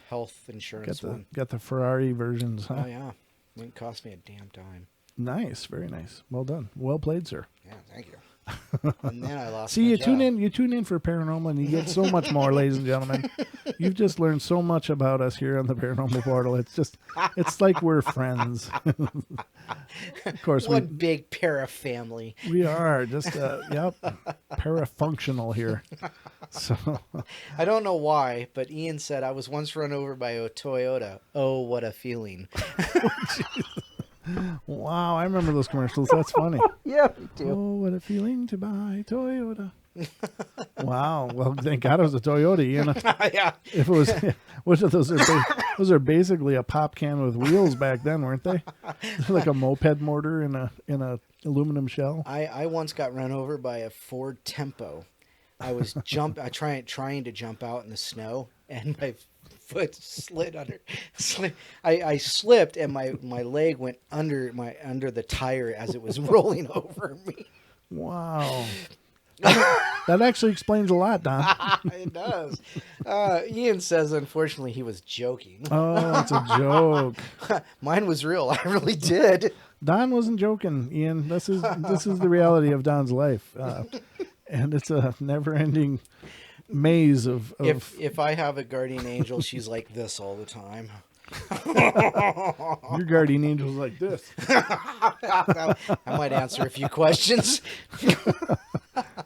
health insurance one. Got the Ferrari versions, huh? Oh, yeah. It wouldn't cost me a damn dime. Nice. Very nice. Well done. Well played, sir. Yeah, thank you. And then I lost See, my you job. tune in for Paranormal, and you get so much more, ladies and gentlemen. You've just learned so much about us here on the Paranormal Portal. It's like we're friends. Of course, one big para family. We are just parafunctional here. So I don't know why, but Ian said I was once run over by a Toyota. Oh, what a feeling! Wow, I remember those commercials. That's funny. Yeah, me too. Oh, what a feeling to buy Toyota. Wow. Well, thank God it was a Toyota, Ian. Yeah. If it was, those are basically a pop can with wheels back then, weren't they? Like a moped motor in a aluminum shell. I once got run over by a Ford Tempo. I was trying to jump out in the snow, and my foot slid under. I slipped, and my leg went under the tire as it was rolling over me. Wow. That actually explains a lot, Don. It does. Ian says, unfortunately, he was joking. Oh, it's a joke. Mine was real. I really did. Don wasn't joking, Ian. This is the reality of Don's life, and it's a never-ending maze of. If I have a guardian angel, she's like this all the time. Your guardian angel's like this. I might answer a few questions.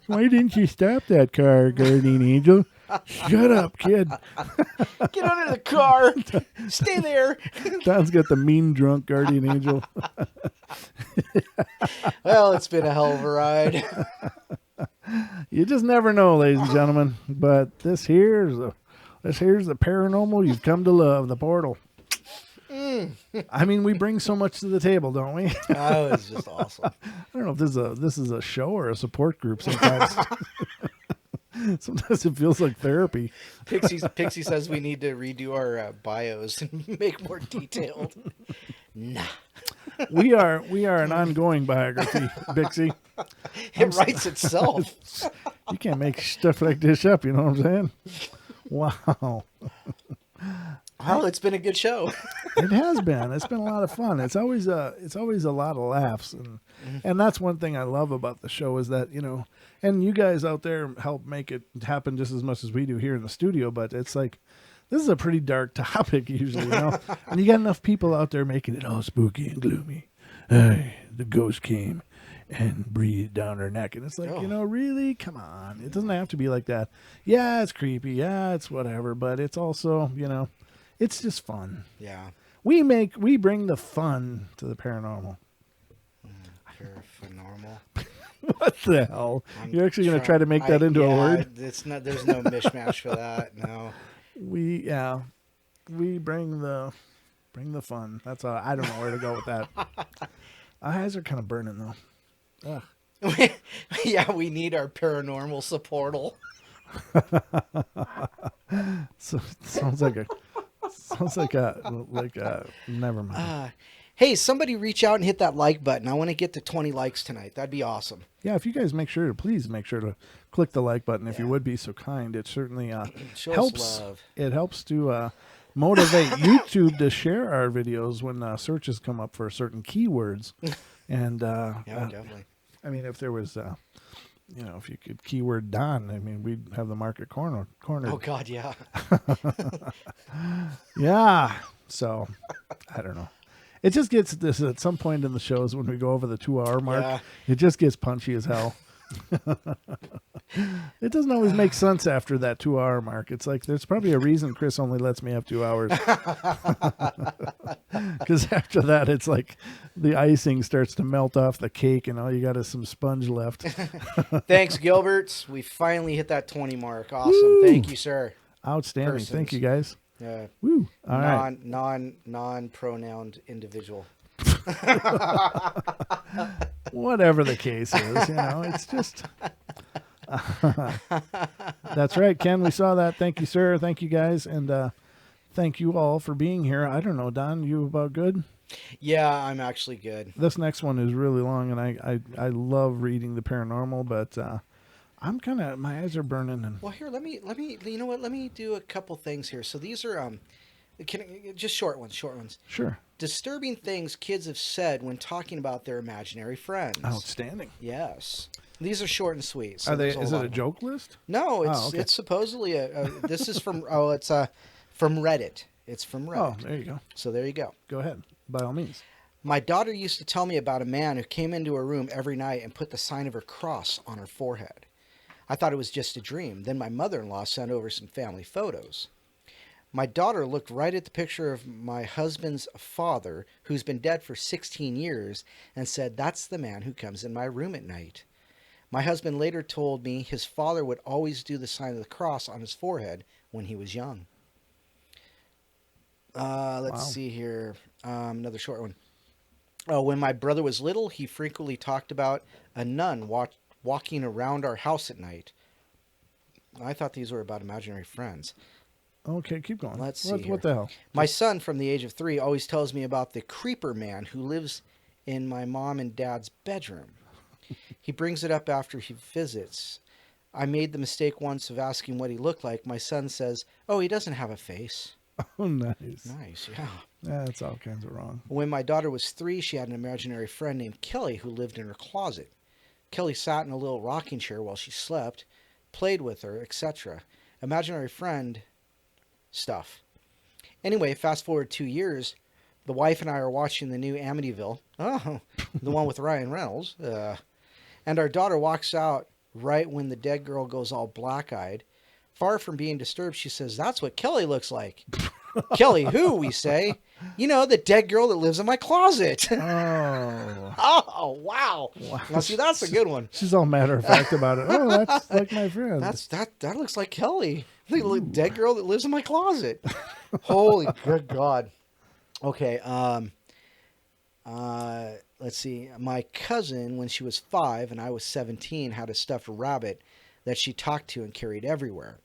Why didn't you stop that car, guardian angel? Shut up, kid. Get under the car. Stay there. Don's got the mean drunk guardian angel. Well, it's been a hell of a ride. You just never know, ladies and gentlemen. But this here's the paranormal you've come to love, the portal. I mean, we bring so much to the table, don't we? Oh, it's just awesome. I don't know if this is a show or a support group sometimes. Sometimes it feels like therapy. Pixie says we need to redo our bios and make more detailed. Nah. We are an ongoing biography, Bixie. It writes itself. You can't make stuff like this up, you know what I'm saying? Wow. Well, it's been a good show. It has been. It's been a lot of fun. It's always a lot of laughs, and that's one thing I love about the show is that, you know, and you guys out there help make it happen just as much as we do here in the studio. But it's like, this is a pretty dark topic usually, you know, and you got enough people out there making it all spooky and gloomy. Hey, the ghost came and breathed down her neck, and it's like, you know, really, come on, it doesn't have to be like that. Yeah, it's creepy. Yeah, it's whatever, but it's also, you know, it's just fun. Yeah. We bring the fun to the paranormal. Paranormal. What the hell? You're actually going to try to make that into a word? It's not. There's no mishmash for that. No. We bring the fun. That's all. I don't know where to go with that. My eyes are kind of burning though. Ugh. Yeah, we need our paranormal supportal. So sounds like a never mind. Hey, somebody reach out and hit that like button. I want to get to 20 likes tonight. That'd be awesome. Yeah, if you guys please make sure to click the like button if you would be so kind. It certainly helps. Love. It helps to motivate YouTube to share our videos when searches come up for certain keywords. And yeah, definitely. I mean, if there was, you know, if you could keyword Don, I mean, we'd have the market cornered. Oh God, yeah. Yeah. So I don't know. It just gets this at some point in the shows when we go over the 2-hour mark. Yeah. It just gets punchy as hell. It doesn't always make sense after that 2-hour mark. It's like there's probably a reason Chris only lets me have 2 hours. Because after that, it's like the icing starts to melt off the cake, and all you got is some sponge left. Thanks, Gilberts. We finally hit that 20 mark. Awesome. Woo! Thank you, sir. Outstanding. Persons. Thank you, guys. Yeah. Woo! All right. Non-pronouned individual. Whatever the case is, you know, it's just. That's right, Ken. We saw that. Thank you, sir. Thank you, guys, and thank you all for being here. I don't know, Don, you about good? Yeah, I'm actually good. This next one is really long, and I love reading the paranormal, but I'm kind of, my eyes are burning. And well, here, let me. You know what? Let me do a couple things here. So these are just short ones. Sure. Disturbing things kids have said when talking about their imaginary friends. Outstanding. Yes. These are short and sweet. So Are they? Is it a joke list? No, Oh, okay. it's supposedly this is from from Reddit. It's from Reddit. Oh, there you go. So there you go. Go ahead, by all means. My daughter used to tell me about a man who came into her room every night and put the sign of her cross on her forehead. I thought it was just a dream. Then my mother-in-law sent over some family photos. My daughter looked right at the picture of my husband's father, who's been dead for 16 years, and said, "That's the man who comes in my room at night." My husband later told me his father would always do the sign of the cross on his forehead when he was young. Let's see here. Another short one. When my brother was little, he frequently talked about a nun walking around our house at night. I thought these were about imaginary friends. Okay, keep going. Let's see here. What the hell? My son, from the age of 3, always tells me about the creeper man who lives in my mom and dad's bedroom. He brings it up after he visits. I made the mistake once of asking what he looked like. My son says, "Oh, he doesn't have a face." Oh, nice. Nice, yeah. That's all kinds of wrong. When my daughter was 3, she had an imaginary friend named Kelly who lived in her closet. Kelly sat in a little rocking chair while she slept, played with her, etc. Imaginary friend stuff. Anyway, fast forward 2 years, the wife and I are watching the new Amityville. Oh, the one with Ryan Reynolds. And our daughter walks out right when the dead girl goes all black-eyed. Far from being disturbed, she says, "That's what Kelly looks like." "Kelly who?" we say. "You know, the dead girl that lives in my closet." Oh. Oh, wow. Wow. Now, see, that's a good one. She's all matter of fact about it. Oh, that's like my friend. That looks like Kelly, the dead girl that lives in my closet. Holy good God. Okay. Let's see. My cousin, when she was 5 and I was 17, had a stuffed rabbit that she talked to and carried everywhere.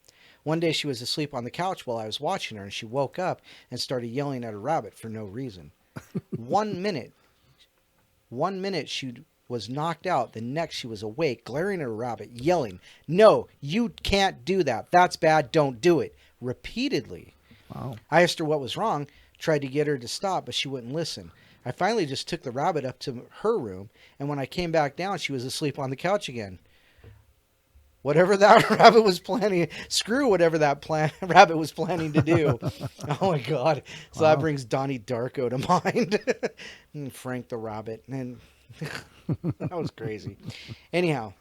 One day she was asleep on the couch while I was watching her, and she woke up and started yelling at a rabbit for no reason. 1 minute she was knocked out. The next she was awake, glaring at a rabbit, yelling, "No, you can't do that. That's bad. Don't do it." Repeatedly. Wow. I asked her what was wrong, tried to get her to stop, but she wouldn't listen. I finally just took the rabbit up to her room, and when I came back down, she was asleep on the couch again. Whatever that rabbit was planning, screw whatever that rabbit was planning to do. Oh my God. So Wow. that brings Donnie Darko to mind. And Frank the rabbit. And that was crazy. Anyhow,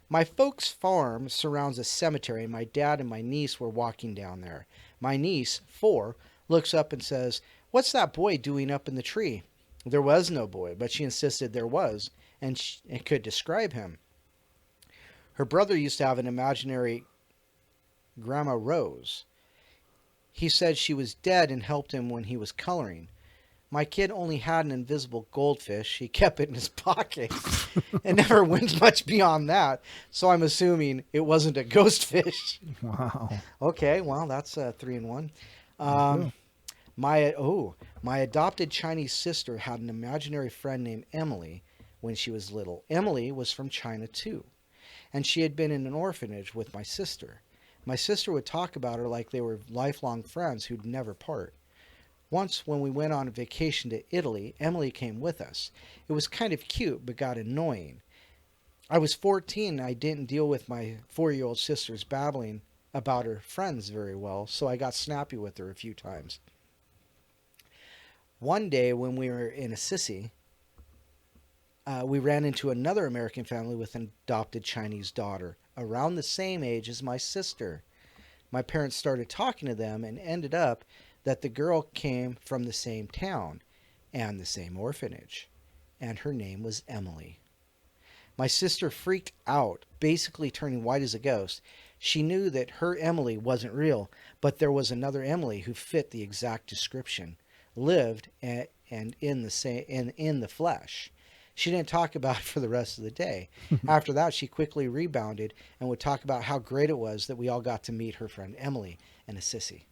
my folks' farm surrounds a cemetery. My dad and my niece were walking down there. My niece, 4, looks up and says, "What's that boy doing up in the tree?" There was no boy, but she insisted there was, and could describe him. Her brother used to have an imaginary Grandma Rose. He said she was dead and helped him when he was coloring. My kid only had an invisible goldfish. He kept it in his pocket and never went much beyond that. So I'm assuming it wasn't a ghost fish. Wow. Okay, well, that's 3 in 1. Cool. My adopted Chinese sister had an imaginary friend named Emily when she was little. Emily was from China too, and she had been in an orphanage with my sister. My sister would talk about her like they were lifelong friends who'd never part. Once when we went on a vacation to Italy, Emily came with us. It was kind of cute, but got annoying. I was 14 and I didn't deal with my 4-year-old sister's babbling about her friends very well, so I got snappy with her a few times. One day when we were in Assisi, we ran into another American family with an adopted Chinese daughter, around the same age as my sister. My parents started talking to them and ended up that the girl came from the same town and the same orphanage, and her name was Emily. My sister freaked out, basically turning white as a ghost. She knew that her Emily wasn't real, but there was another Emily who fit the exact description, lived and in the flesh. She didn't talk about it for the rest of the day. After that, she quickly rebounded and would talk about how great it was that we all got to meet her friend Emily in Assisi.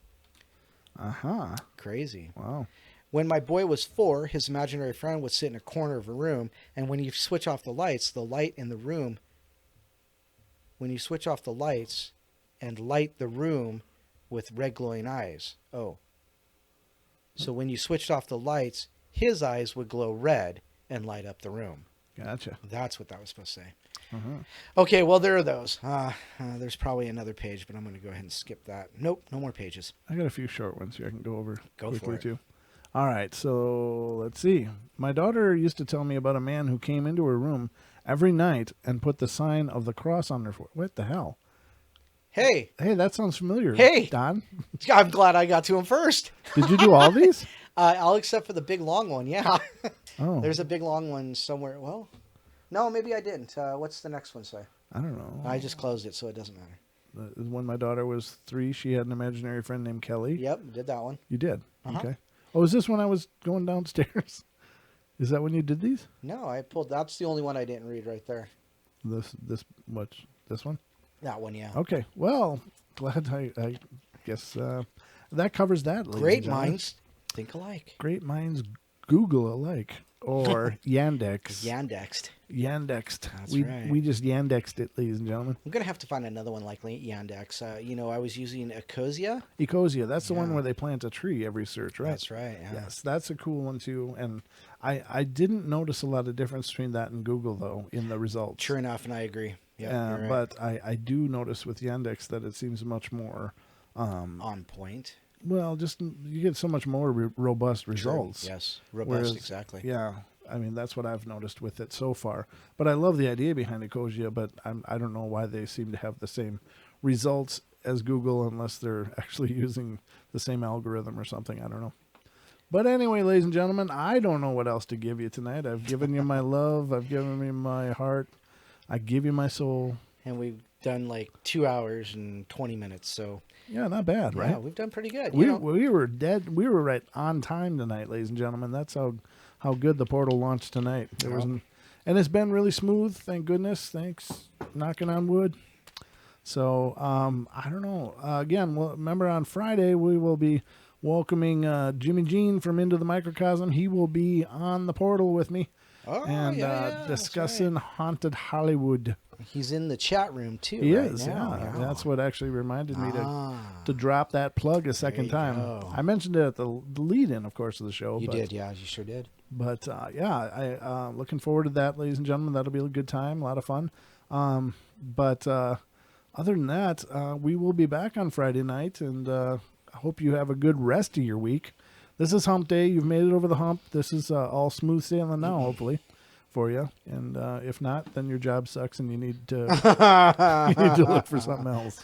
Uh-huh. Crazy. Wow. When my boy was 4, his imaginary friend would sit in a corner of a room, and when you switch off the lights and light the room with red glowing eyes. Oh. So when you switched off the lights, his eyes would glow red and light up the room. Gotcha. That's what that was supposed to say. Uh-huh. Okay, well, there are those. There's probably another page, but I'm going to go ahead and skip that. Nope, no more pages. I got a few short ones here I can go over Go quickly for it. too. All right, so let's see. My daughter used to tell me about a man who came into her room every night and put the sign of the cross on her forehead. What the hell? Hey, That sounds familiar. Hey! Don, I'm glad I got to him first. did you do all these? All except for the big long one, yeah. Oh, There's a big long one somewhere. Well, no, maybe I didn't. What's the next one say? I don't know. I just closed it, so it doesn't matter. When my daughter was 3, she had an imaginary friend named Kelly. Yep, did that one. You did? Uh-huh. Okay. Oh, is this when I was going downstairs? Is that when you did these? No, that's the only one I didn't read right there. This one? That one, yeah. Okay. Well, glad I guess that covers that. ladies Great and gentlemen. minds think alike. Great minds Google alike. Or Yandex. Yandexed. Yandexed. That's we, right. We just Yandexed it, ladies and gentlemen. I'm going to have to find another one like Yandex. I was using Ecosia. Ecosia, that's the one Yeah. where they plant a tree every search, right? That's right. Yeah. Yes, that's a cool one too. And I didn't notice a lot of difference between that and Google, though, in the results. Sure enough, and I agree. Yeah, you're right. But I do notice with Yandex that it seems much more... On point. well, just you get so much more robust results. True. Yes, robust, Whereas, exactly. Yeah, I mean, that's what I've noticed with it so far. But I love the idea behind Ecosia, but I don't know why they seem to have the same results as Google unless they're actually using the same algorithm or something. I don't know. But anyway, ladies and gentlemen, I don't know what else to give you tonight. I've given you my love. I've given you my heart. I give you my soul. And we've done like 2 hours and 20 minutes. So yeah, not bad, right? Yeah, we've done pretty good. We were dead. We were right on time tonight, ladies and gentlemen. That's how good the portal launched tonight. There wasn't, and it's been really smooth. Thank goodness. Thanks. Knocking on wood. So I don't know. Again, well, remember on Friday we will be welcoming Jimmy Jean from Into the Microcosm. He will be on the portal with me discussing haunted Hollywood. He's in the chat room too. He right is, now. yeah. That's what actually reminded me to drop that plug a second time. Go. I mentioned it at the lead-in, of course, of the show. You did, yeah, you sure did. But I looking forward to that, ladies and gentlemen. That'll be a good time, a lot of fun. But other than that, we will be back on Friday night, and I hope you have a good rest of your week. This is Hump Day. You've made it over the hump. This is all smooth sailing now, hopefully, for you. And if not, then your job sucks, and you need to look for something else.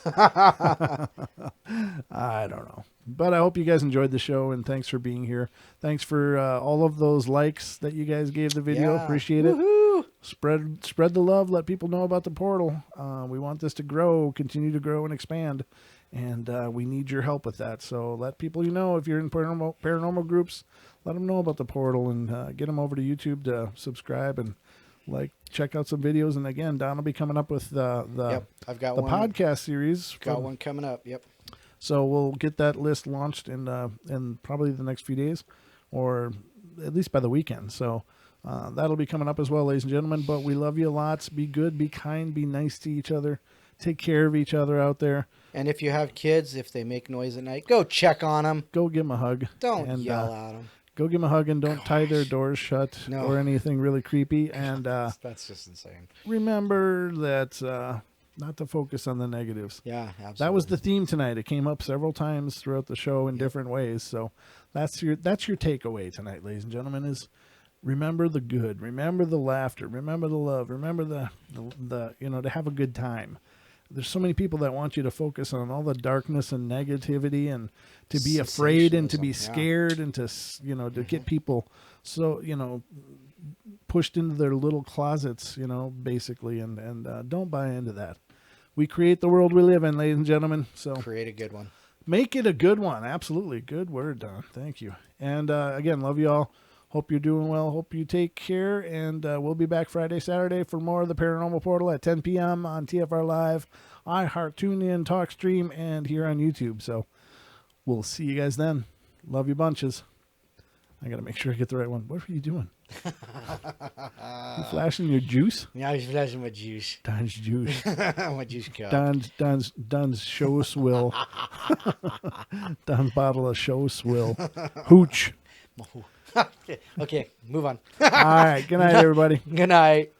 I don't know. But I hope you guys enjoyed the show, and thanks for being here. Thanks for all of those likes that you guys gave the video. Yeah. Appreciate it. Woohoo! Spread the love. Let people know about the portal. We want this to grow, continue to grow and expand, and we need your help with that. So let people know if you're in paranormal groups, let them know about the portal, and get them over to YouTube to subscribe and check out some videos. And again, Don will be coming up with I've got the one podcast series. Got one coming up. Yep. So we'll get that list launched in probably the next few days, or at least by the weekend. So that'll be coming up as well, ladies and gentlemen. But we love you lots. Be good, be kind, be nice to each other. Take care of each other out there. And if you have kids, if they make noise at night, go check on them. Go give them a hug. Don't yell at them. Go give them a hug, and don't tie their doors shut or anything really creepy. And that's just insane. Remember that not to focus on the negatives. Yeah, absolutely. That was the theme tonight. It came up several times throughout the show in different ways. So that's your takeaway tonight, ladies and gentlemen, is remember the good, remember the laughter, remember the love, remember the to have a good time. There's so many people that want you to focus on all the darkness and negativity, and to be afraid and to be scared and to get people pushed into their little closets, basically, and don't buy into that. We create the world we live in, ladies and gentlemen. So create a good one. Make it a good one. Absolutely. Good word, Don. Thank you. And again, love you all. Hope you're doing well. Hope you take care. And we'll be back Friday, Saturday for more of the Paranormal Portal at 10 p.m. on TFR Live, iHeart, TuneIn, TalkStream, and here on YouTube. So we'll see you guys then. Love you bunches. I got to make sure I get the right one. What are you doing? You flashing your juice? Yeah, I was flashing my juice. Don's juice. My juice cup. Don's show swill. Don's bottle of show swill. Hooch. Okay, move on. All right. Good night, everybody. Good night.